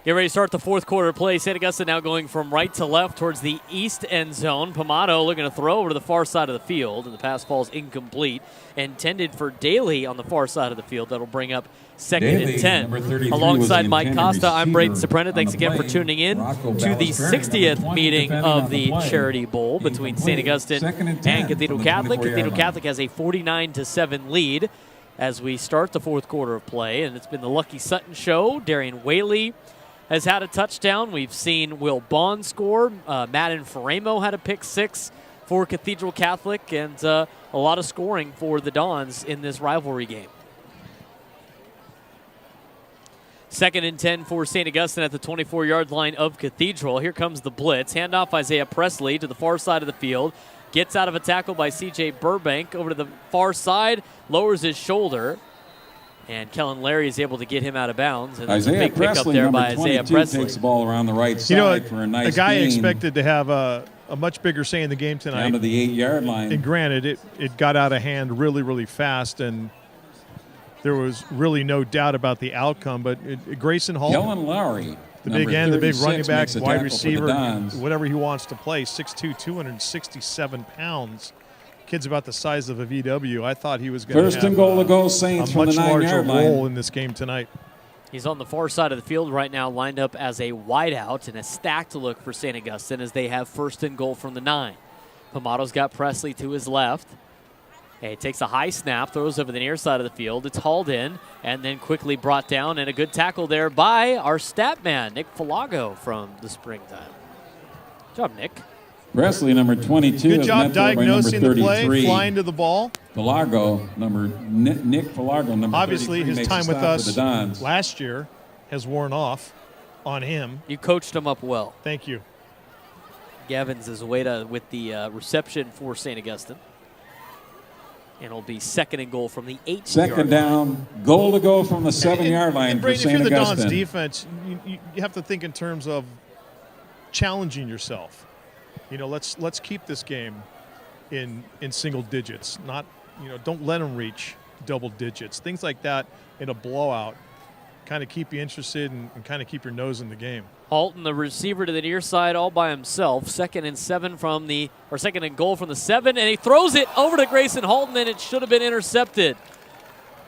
Get ready to start the fourth quarter play. St. Augustine now going from right to left towards the east end zone. Pamato looking to throw over to the far side of the field, and the pass falls incomplete. Intended for Daly on the far side of the field. That'll bring up 2nd and 10. Alongside Mike Costa, I'm Braden Soprenda. Thanks again for tuning in to the 60th meeting of the Charity Bowl between St. Augustine and Cathedral Catholic. Cathedral Catholic has a 49-7 lead. as we start the fourth quarter of play, and it's been the Lucky Sutton show. Darian Whaley has had a touchdown. We've seen Will Bond score. Madden Faremo had a pick 6 for Cathedral Catholic, and a lot of scoring for the Dons in this rivalry game. 2nd and 10 for St. Augustine at the 24-yard line of Cathedral. Here comes the blitz. Handoff Isaiah Presley to the far side of the field. Gets out of a tackle by C.J. Burbank over to the far side. Lowers his shoulder. And Kellen Larry is able to get him out of bounds. And there's a big pickup there by Isaiah Presley. Takes the ball around the right side for a nice a guy gain. expected to have a much bigger say in the game tonight. Down to the 8-yard line. And granted, it got out of hand really, really fast, and there was really no doubt about the outcome. But Grayson Hall, Kellen Lowry, the big end, the big running back, makes a wide tackle receiver, for the Dons. whatever he wants to play, 6'2", 267 pounds. Kid's about the size of a VW. I thought he was going to have First and goal to go, Saints a from the much larger 9-yard line. role in this game tonight. He's on the far side of the field right now, lined up as a wideout, and a stacked look for St. Augustine as they have 1st and goal from the 9. Pomato's got Presley to his left. He takes a high snap, throws over the near side of the field. It's hauled in and then quickly brought down, and a good tackle there by our stat man, Nick Falago from the springtime. Good job, Nick. Presley, number 22. Good is job met there by diagnosing number the play, 33. flying to the ball. Falago, Nick Falago, number Obviously, 33, his makes time a with stop for us the Dons. last year has worn off on him. You coached him up well. Thank you. Gavins is away with the reception for St. Augustine. And it'll be 2nd and goal from the 8-yard Second line. down, goal to go from the 7-yard line And for Brady, if St. you're the Augustine. Dons defense, you have to think in terms of challenging yourself. You know, let's keep this game in single digits. Not, don't let them reach double digits. Things like that in a blowout kind of keep you interested and kind of keep your nose in the game. Halton, the receiver to the near side, all by himself. 2nd and 7 from the, or 2nd and goal from the 7, and he throws it over to Grayson Halton, and it should have been intercepted.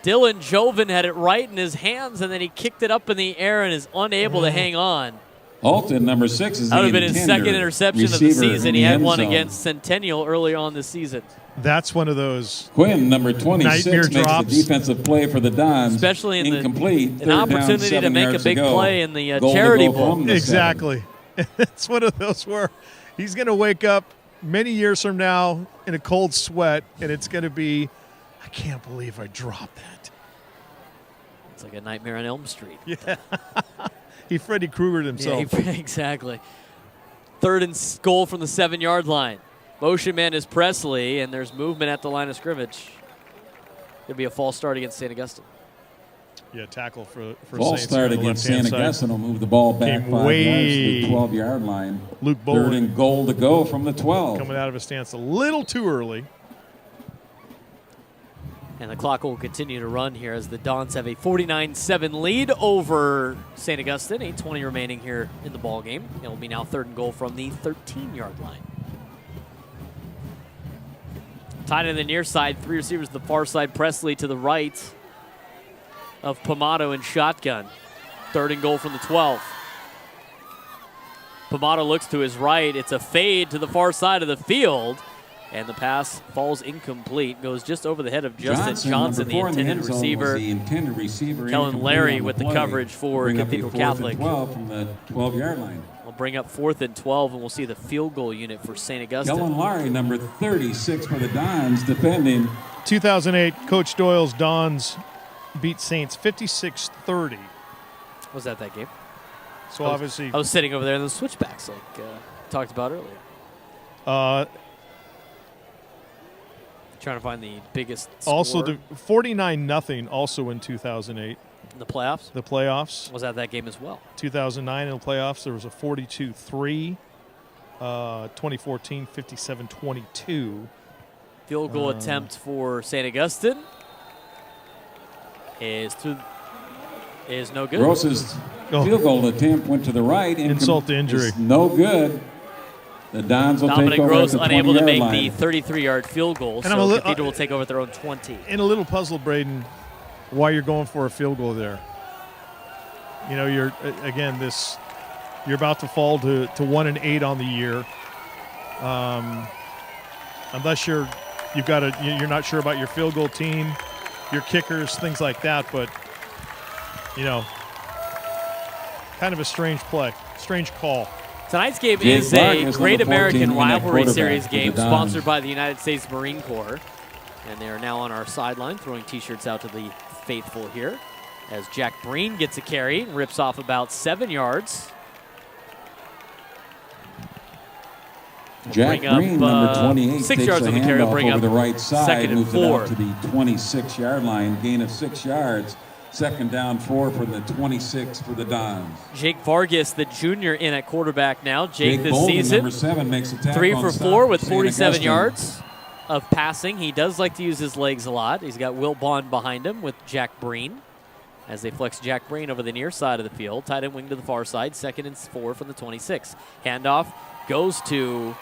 Dylan Joven had it right in his hands, and then he kicked it up in the air and is unable to hang on. Halton, number 6, is That would have the been his intended 2nd interception of the receiver season. in He the had end one zone. against Centennial early on this season. That's one of those Quinn, number 26, nightmare makes drops. the defensive play for the Dons. Especially in incomplete. an Third down, opportunity 7 to make a yards big to go. play in the Goal to Charity go Bowl. from the exactly. It's one of those where he's going to wake up many years from now in a cold sweat, and it's going to be, I can't believe I dropped that. It's like a nightmare on Elm Street. Yeah. He Freddy Kruegered himself. Yeah, exactly. 3rd and goal from the 7-yard line. Motion man is Presley, and there's movement at the line of scrimmage. It'll be a false start against St. Augustine. Yeah, tackle for False Saints start on the against left-hand St. side. Augustine will move the ball back Came 5 way- yards to the 12-yard line. Luke 3rd Bowen and goal to go from the 12. coming out of a stance a little too early. And the clock will continue to run here as the Dons have a 49-7 lead over St. Augustine. 8:20 remaining here in the ball game. It will be now 3rd and goal from the 13-yard line. Tied in the near side, 3 receivers to the far side. Presley to the right of Pomato in shotgun. 3rd and goal from the 12. Pomato looks to his right. It's a fade to the far side of the field. And the pass falls incomplete. Goes just over the head of Justin Johnson, number 4 the in intended end zone, receiver. was the intended receiver. Kellen incomplete Larry on with the play. coverage for Bring up Cathedral the 4th and Catholic. 12 from the 12-yard line. We'll bring up 4th and 12, and we'll see the field goal unit for St. Augustine. Kellen Larry, number 36 for the Dons, defending. 2008, Coach Doyle's Dons beat Saints 56-30. Was that game? So obviously, I was sitting over there in the switchbacks like talked about earlier. Trying to find the biggest score. also the 49-0 also in 2008. In the playoffs? The playoffs. Was that game as well? 2009 in the playoffs, there was a 42-3. 2014, 57-22. Field goal attempt for St. Augustine is no good. Gross's field goal attempt went to the right. Insult to injury. It's no good. The Dons will Dominic take over Gross at the unable to 20-yard make line. the 33-yard field goal, And I'm so a Cathedral will take over at their own 20. And a little puzzled, Braden, why you're going for a field goal there. You know, you're about to fall to 1-8 on the year. Unless you're not sure about your field goal team, your kickers, things like that. But, kind of a strange play, strange call. Tonight's game Jake is Vargas, a Great number 14, American winning Rivalry quarterback Series for the game Dons. sponsored by the United States Marine Corps. And they are now on our sideline throwing T-shirts out to the faithful here as Jack Breen gets a carry and rips off about 7 yards. Jack Bring up, Green, number 28, 6 takes yards the on the carry. handoff Bring over up the right side, second and moves it 4. out to the 26-yard line, gain of 6 yards. Second down 4 for the 26 for the Dons. Jake Vargas, the junior, in at quarterback now. Jake this Bolden, season, number 7, makes a tackle 3 on for stop 4 with St. 47 Augustine. yards of passing. He does like to use his legs a lot. He's got Will Bond behind him with Jack Breen as they flex Jack Breen over the near side of the field. Tight end wing to the far side. 2nd and 4 from the 26. Handoff goes to,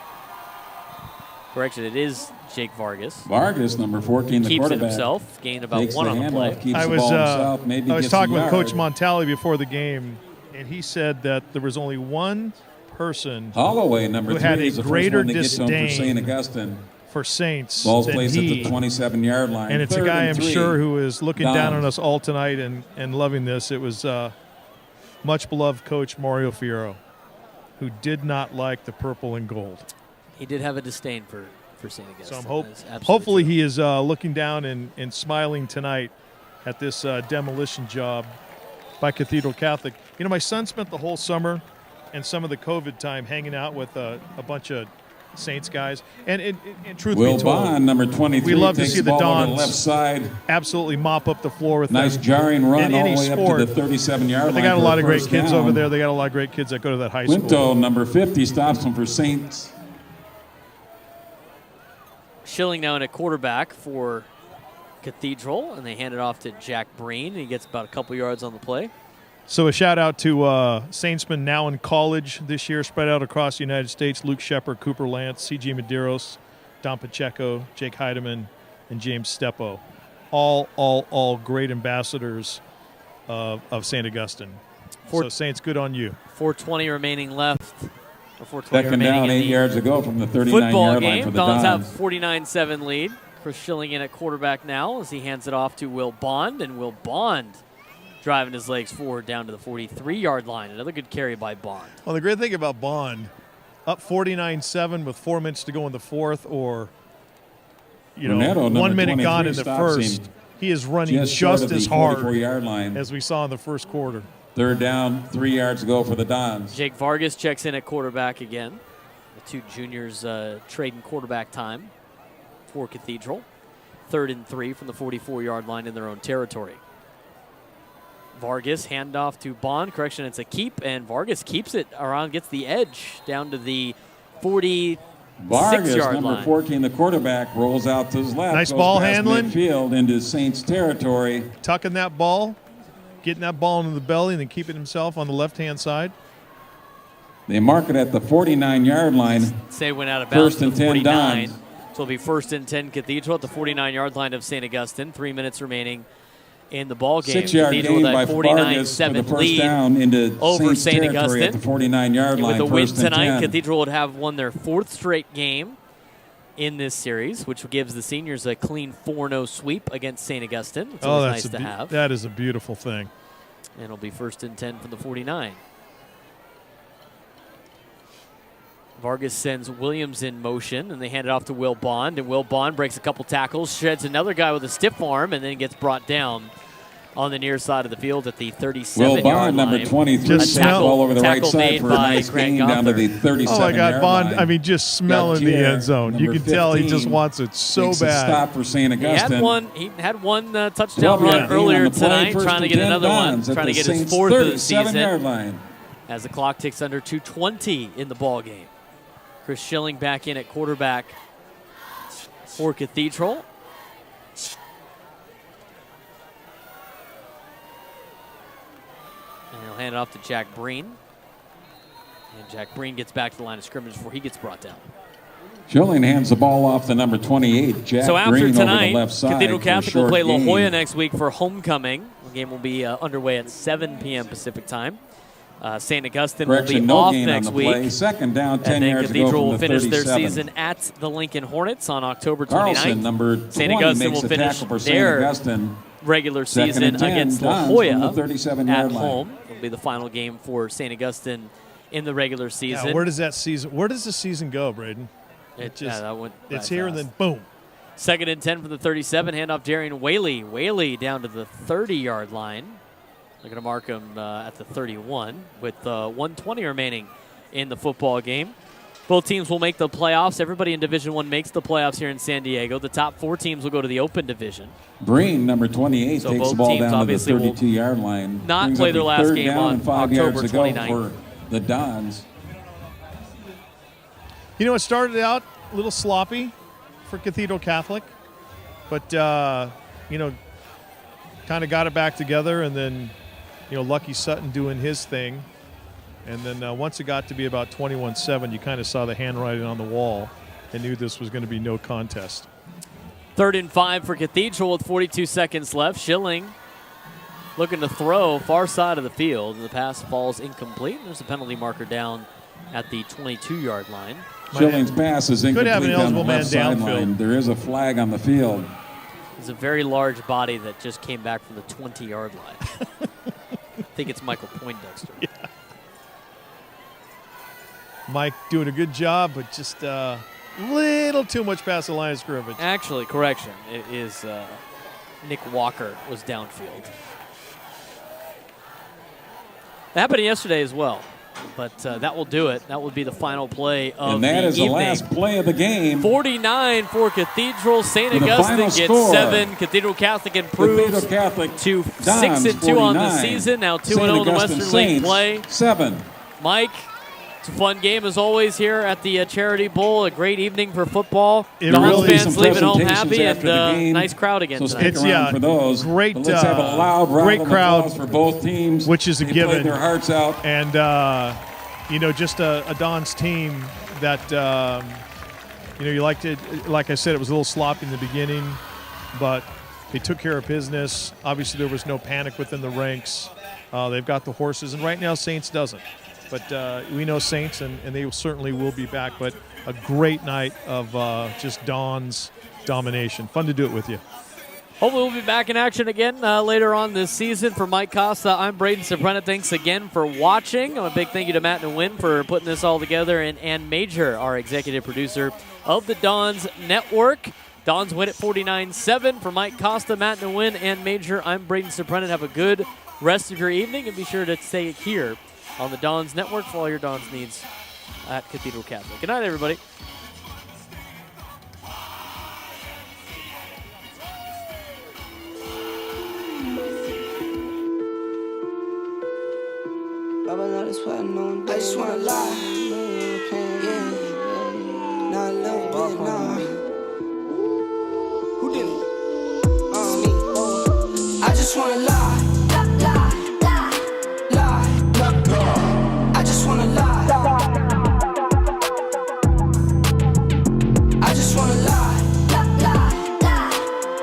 correction, it is Jake Vargas. Vargas, number 14, the Keeps it quarterback. himself. Gained about Takes 1 the on the play. handoff, keeps I the was ball himself, maybe I was gets a talking with yard. Coach Montali before the game, and he said that there was only one person Holloway, number who 3, had a is the first greater one to get to him for disdain St. Augustine. for Saints Ball's than placed at he. the 27-yard line. And it's a 3rd guy and I'm 3. sure who is looking down Dons. on us all tonight and loving this. It was much beloved coach Mario Fierro, who did not like the purple and gold. He did have a disdain for St. Augustine. So That is absolutely hopefully true. he is looking down and smiling tonight at this demolition job by Cathedral Catholic. My son spent the whole summer and some of the COVID time hanging out with a bunch of Saints guys. And truth Will be told, Bond, number 23, we love to takes see the ball over the Dons left side. absolutely mop up the floor with Nice them. jarring run in all any the way sport. up to the 37-yard line. They got a for lot of great first kids down. over there. They got a lot of great kids that go to that high Quinto, school. number 50, stops him for Saints. Schilling now in a quarterback for Cathedral, and they hand it off to Jack Breen. He gets about a couple yards on the play. So a shout out to Saintsmen now in college this year, spread out across the United States. Luke Shepard, Cooper Lance, C.G. Medeiros, Don Pacheco, Jake Heidemann, and James Steppo. All great ambassadors of St. Augustine. So Saints, good on you. 4:20 remaining left. Or 4:20 Second remaining down, in 8 the yards ago from the football 39-yard line game. for the Dons have Dons. 49-7 lead. Chris Schilling in at quarterback now as he hands it off to Will Bond, and Will Bond driving his legs forward down to the 43-yard line. Another good carry by Bond. Well, the great thing about Bond, up 49-7 with 4 minutes to go in the fourth, or Brunetto, number 1 minute 23, gone in the stops first, him he is running just short just of the as hard 44-yard line. as we saw in the first quarter. 3rd down, 3 yards to go for the Dons. Jake Vargas checks in at quarterback again. The two juniors trading quarterback time for Cathedral. 3rd and 3 from the 44-yard line in their own territory. Vargas handoff to Bond. Correction, it's a keep, and Vargas keeps it around, gets the edge down to the 46-yard Vargas, number line. 14, the quarterback, rolls out to his left. Nice goes ball past handling. midfield into Saints territory. Tucking that ball, getting that ball into the belly, and then keeping himself on the left-hand side. They mark it at the 49-yard line. Say went out of bounds First to and the 10 49. Dons. So it'll be 1st and 10 Cathedral at the 49-yard line of St. Augustine. 3 minutes remaining in the ball game. 6-yard Cathedral gain with by a Vargas for the 49-7 first lead down into over Saints St. territory Augustine. at the 49-yard And line. with the win First and tonight, 10. Cathedral would have won their 4th straight game in this series, which gives the seniors a clean 4-0 sweep against St. Augustine. It's always nice to have. That is a beautiful thing. And it'll be 1st and 10 from the 49. Vargas sends Williams in motion, and they hand it off to Will Bond, and Will Bond breaks a couple tackles, sheds another guy with a stiff arm, and then gets brought down on the near side of the field at the 37-yard Will line. Bond, number 23, Just takes all over the right tackle side made for a by nice Grant gain down to the Gonther. 37-yard Oh, my God, Bond, line. I mean, just smelling the Gautier, end zone. You number can tell he just 15, wants it so takes a bad. stop for St. He Augustine. had one touchdown 12-yard run gain earlier on the play, tonight, first trying to and get 10 another one, Dons at trying to the get his Saints' 4th of the 37-yard season line. as the clock ticks under 2:20 in the ball game. Chris Schilling back in at quarterback for Cathedral. And he'll hand it off to Jack Breen. And Jack Breen gets back to the line of scrimmage before he gets brought down. Schilling hands the ball off to number 28, Jack So after Green, over the tonight, left side. Cathedral for a Catholic will short play La gain. Jolla next week for homecoming. The game will be underway at 7 p.m. Pacific time. St. Augustine will be Correction, no off gain on next the week. play. Second down, 10 And then yards to go Cathedral from will the finish 37. their season at the Lincoln Hornets on October 29th. Carlson, number 20, St. Augustine makes will the finish tackle for St. their Augustine. regular Second season and 10, against La Dons Jolla from the 37-yard at line. home. It'll be the final game for St. Augustine in the regular season. Yeah, where does the season go, Braden? It's here and then boom. Second and 10 for the 37. Handoff Darian Whaley. Whaley down to the 30-yard line. They're going to mark him at the 31 with 1:20 remaining in the football game. Both teams will make the playoffs. Everybody in Division I makes the playoffs here in San Diego. The top 4 teams will go to the Open Division. Breen, number 28, So takes both the ball teams down to the obviously will 32-yard line. not Brings play up their a last third game down on and 5 October yards to go 29th. for the Dons. You know, it started out a little sloppy for Cathedral Catholic, but, you know, kind of got it back together, and then, you know, Lucky Sutton doing his thing. And then once it got to be about 21-7, you kind of saw the handwriting on the wall and knew this was going to be no contest. 3rd and 5 for Cathedral with 42 seconds left. Schilling looking to throw far side of the field. The pass falls incomplete. There's a penalty marker down at the 22-yard line. Schilling's pass is incomplete have an down the eligible man left sideline. downfield. There is a flag on the field. It's a very large body that just came back from the 20-yard line. I think it's Michael Poindexter. Yeah. Mike doing a good job, but just a little too much past the line of scrimmage. Actually, correction. It is Nick Walker was downfield. That happened yesterday as well, but that will do it. That will be the final play of And that the is evening. the last play of the game. 49 for Cathedral. St. And the Augustine final gets score, 7. Cathedral Catholic improves Cathedral Catholic to Dons 6-2 on the 49, season. Now 2-0 St. in the Augustine Western League Saints, play. 7. Mike, it's a fun game as always here at the Charity Bowl. A great evening for football. It Dons really is. fans Some leaving home presentations happy, after the and game. nice crowd again So tonight. stick around for those. Great, But let's have a loud round great of crowd, applause for both teams. which is a They given. played their hearts out. And, you know, just a Don's team that, you know, you like I said, it was a little sloppy in the beginning, but they took care of business. Obviously, there was no panic within the ranks. They've got the horses, and right now Saints doesn't. But we know Saints, and they certainly will be back. But a great night of just Don's domination. Fun to do it with you. Hopefully we'll be back in action again later on this season. For Mike Costa, I'm Braden Soprano. Thanks again for watching. A big thank you to Matt Nguyen for putting this all together, and Ann Major, our executive producer of the Dons Network. Dons win at 49-7. For Mike Costa, Matt Nguyen, and Major, I'm Braden Soprano. Have a good rest of your evening, and be sure to stay here on the Dons Network for all your Dons needs at Cathedral Catholic. Good night, everybody. I just wanna lie. Yeah. Not a little bit, nah. Who did it? Me. I just wanna lie. Lie. I just wanna lie. I just wanna lie.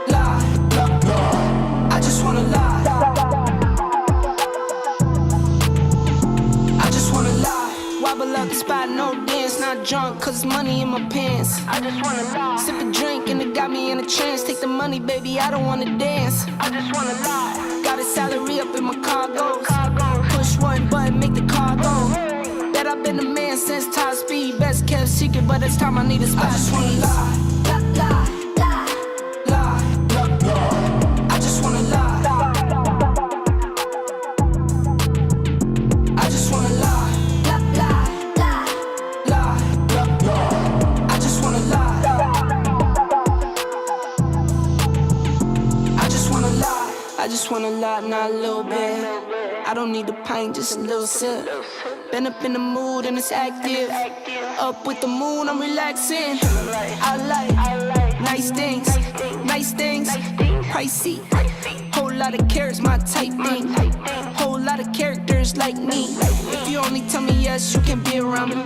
Lie. I just wanna lie. Wobble up the spot, no dance, not drunk, cause money in my pants. I just wanna lie. Sip a drink and it got me in a trance. Take the money, baby, I don't wanna dance. I just wanna lie. Got a salary up in my cargo. Push one button, make the car go. Bet I've been a man since top speed. Best kept secret, but it's time I need a spot. I just wanna lie. I just wanna lie. I just wanna lie. I just wanna lie, not a little bit. I don't need a pint, just a little sip. Been up in the mood and it's active. Up with the moon, I'm relaxing. I like nice things, pricey. Whole lot of carrots, my type thing. Whole lot of characters like me. If you only tell me yes, you can be around me.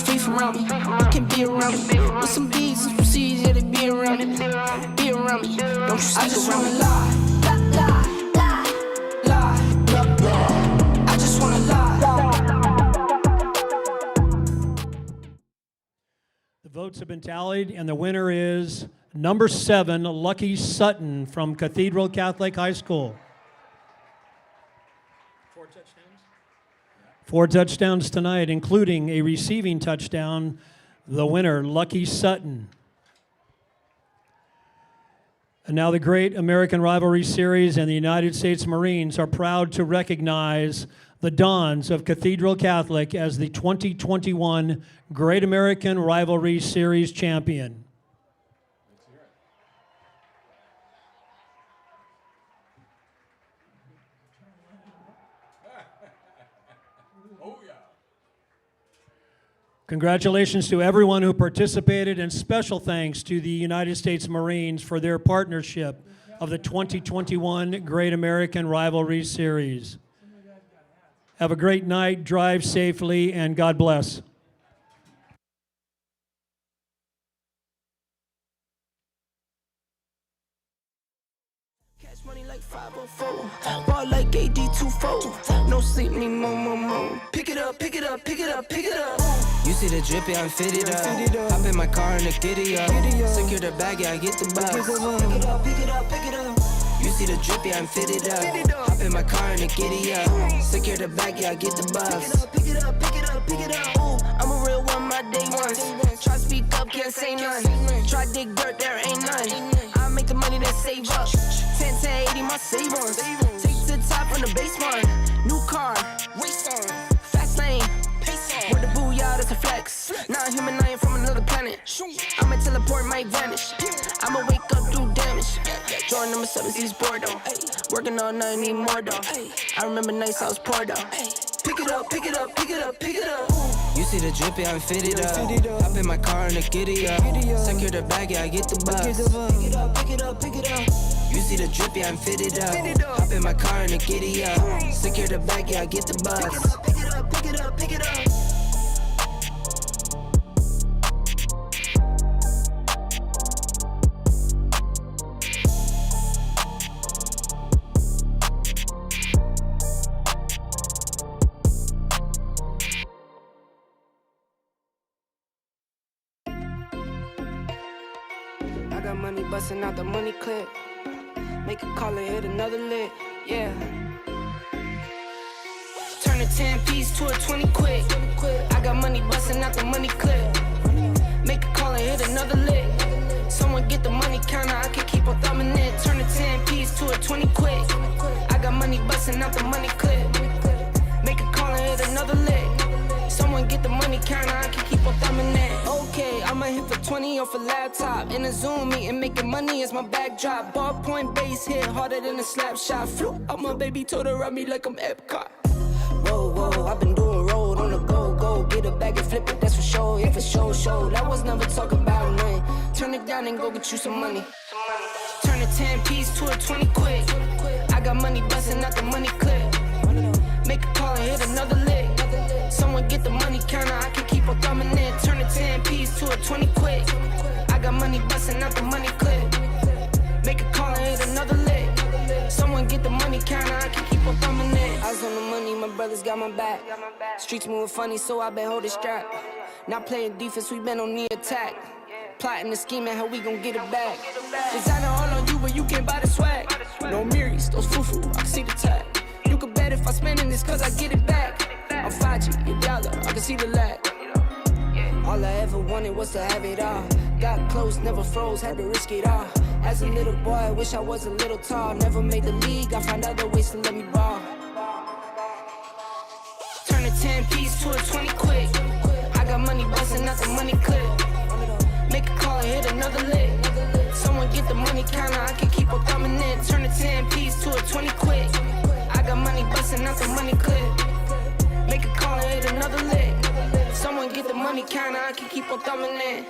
Free from around me, you can be around me. With some B's and some C's, yeah, they be around me. Be around me, don't you stick around me. I just wanna lie. I just wanna lie. votes have been tallied, and the winner is number 7, Lucky Sutton from Cathedral Catholic High School. 4 touchdowns? 4 touchdowns tonight, including a receiving touchdown. The winner, Lucky Sutton. And now the Great American Rivalry Series and the United States Marines are proud to recognize the Dons of Cathedral Catholic as the 2021 Great American Rivalry Series champion. Congratulations to everyone who participated, and special thanks to the United States Marines for their partnership of the 2021 Great American Rivalry Series. Have a great night, drive safely, and God bless. Cash money like 504, ball like AD24. No sleep, need more. Pick it up, pick it up, pick it up, pick it up. You see the drippy, I'm fitted up. Hop in my car and the giddy up. Secure the bag, yeah, I get the bus. Pick it up, pick it up, pick it up. You see the drippy, I'm fitted up. Hop in my car and the giddy up. Secure the bag, yeah, I get the bus. Pick it up, pick it up, pick it up. Ooh, I'm a real one, my day ones. Try speak up, can't say none. Try dig dirt, there ain't none. I make the money that save up. 10 to 80, my savings. Take to the top on the baseline. New car, race on. Fast lane, pace on. With the booyah, that's a flex. Not human, I ain't from another planet. I'ma teleport, might vanish. I'ma wake up, do damage. Jordan number 7, he's bored though. Working all night, need more though. I remember nights I was poor though. Pick it up, pick it up, pick it up, pick it up. You see the drippy, I'm fitted up. Hop in my car and the giddy up. Secure the bag, yeah, I get the bus. Pick it up, pick it up, pick it up. You see the drippy, I'm fitted up. Hop in my car and the giddy up. Secure the bag, yeah, I get the bus. Pick it up, pick it up, pick it up. I got money busting out the money clip. Make a call and hit another lick, yeah. Turn a 10-piece to a 20 quick. I got money busting out the money clip. Make a call and hit another lick. Someone get the money counter, I can keep on thumbing it. Turn a 10-piece to a 20 quick. I got money busting out the money clip. Make a call and hit another lick. Someone get the money counter, I can keep on thumbing it. Okay, I'ma hit for 20 off a laptop. In a Zoom meeting, making money is my backdrop. Ballpoint base hit harder than a slap shot. Flew out my baby, told her around me like I'm Epcot. Whoa, I've been doing road on the go. Get a bag and flip it, that's for sure. Yeah, for sure. That was never talking about nothing. Turn it down and go get you some money. Turn a 10-piece to a 20 quick. I got money busting out the money clip. Make a call and hit another lick. Someone get the money counter, I can keep on thumbing it. Turn a 10-piece to a 20 quick. I got money busting out the money clip. Make a call and hit another lick. Someone get the money counter, I can keep on thumbing it. Eyes on the money, my brothers got my back. Streets moving funny, so I been holding strap. Not playing defense, we been on the attack. Plotting and scheming, how we gon' get it back. Designer all on you, but you can't buy the swag. No Miris, those foo-foo, I can see the tag. You can bet if I spending this, cause I get it back. I'm 5G, your dollar, I can see the lag. All I ever wanted was to have it all. Got close, never froze, had to risk it all. As a little boy, I wish I was a little tall. Never made the league, I find other ways to let me ball. Turn a 10-piece to a 20 quick. I got money busting out the money clip. Make a call and hit another lick. Someone get the money counter, I can keep on thumbing it. Turn a 10-piece to a 20 quick. I got money busting out the money clip. Make a call and hit another lick. Someone get the money counter, I can keep on thumbing it.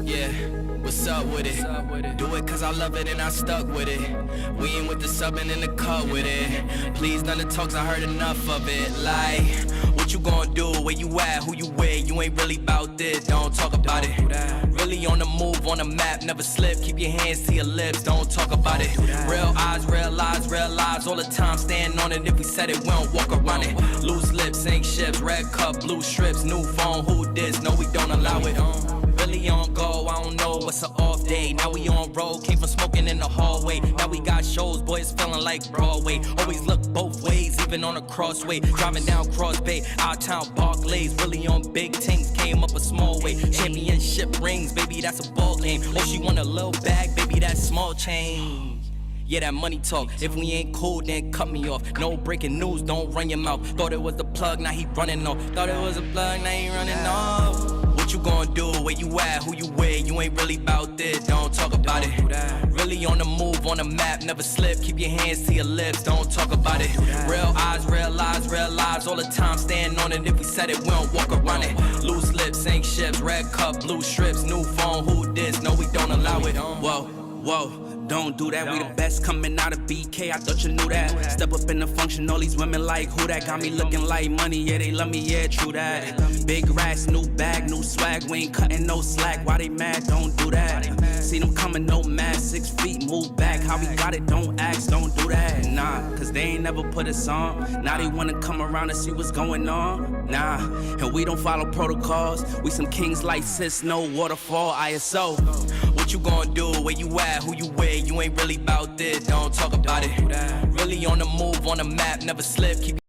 Yeah, what's up with it? Do it cause I love it and I stuck with it. We ain't with the subbing in the cut with it. Please none of the talks, I heard enough of it. Like, What you gonna do? Where you at? Who you with? You ain't really about this, don't talk about it. Really on the move, on the map, never slip. Keep your hands to your lips, don't talk about it. Real eyes, real lies all the time. Stand on it, if we said it, we don't walk around it. Loose lips, sink ships, red cup, blue strips, new phone, who this? No, we don't allow it. Really on go, I don't know what's an off day. Now we on road, came from smoking in the hallway. Now we got shows, boys feeling like Broadway. Always look both ways, even on a crossway. Driving down Cross Bay, out town Barclays. Really on big things, came up a small way. Championship rings, baby, that's a ball game. Oh, she want a little bag, baby, that's small change. Yeah, that money talk. If we ain't cool, then cut me off. No breaking news, don't run your mouth. Thought it was the plug, now he running off. Thought it was a plug, now he running off. What you gonna do? Where you at? Who you with? You ain't really about this, don't talk about it. Really on the move, on the map, never slip. Keep your hands to your lips, don't talk about it. Real eyes, real lies all the time. Stand on it, if we said it, we don't walk around it. Loose lips, sink ships, red cup, blue strips, new phone, who this? No, we don't allow it. Whoa. Don't do that, we the best coming out of BK, I thought you knew that. Step up in the function, all these women like who that. Got me looking like money, yeah, they love me, yeah, true that. Big racks, new bag, new swag, we ain't cutting no slack. Why they mad? Don't do that. See them coming, no mask, 6 feet, move back. How we got it, don't ask, don't do that. Nah, cause they ain't never put us on. Now they wanna come around and see what's going on. Nah, and we don't follow protocols. We some kings like sis, no waterfall, ISO. What you gonna do? Where you at? Who you with? You ain't really about this, don't talk about it. Really on the move, on the map, never slip. Keep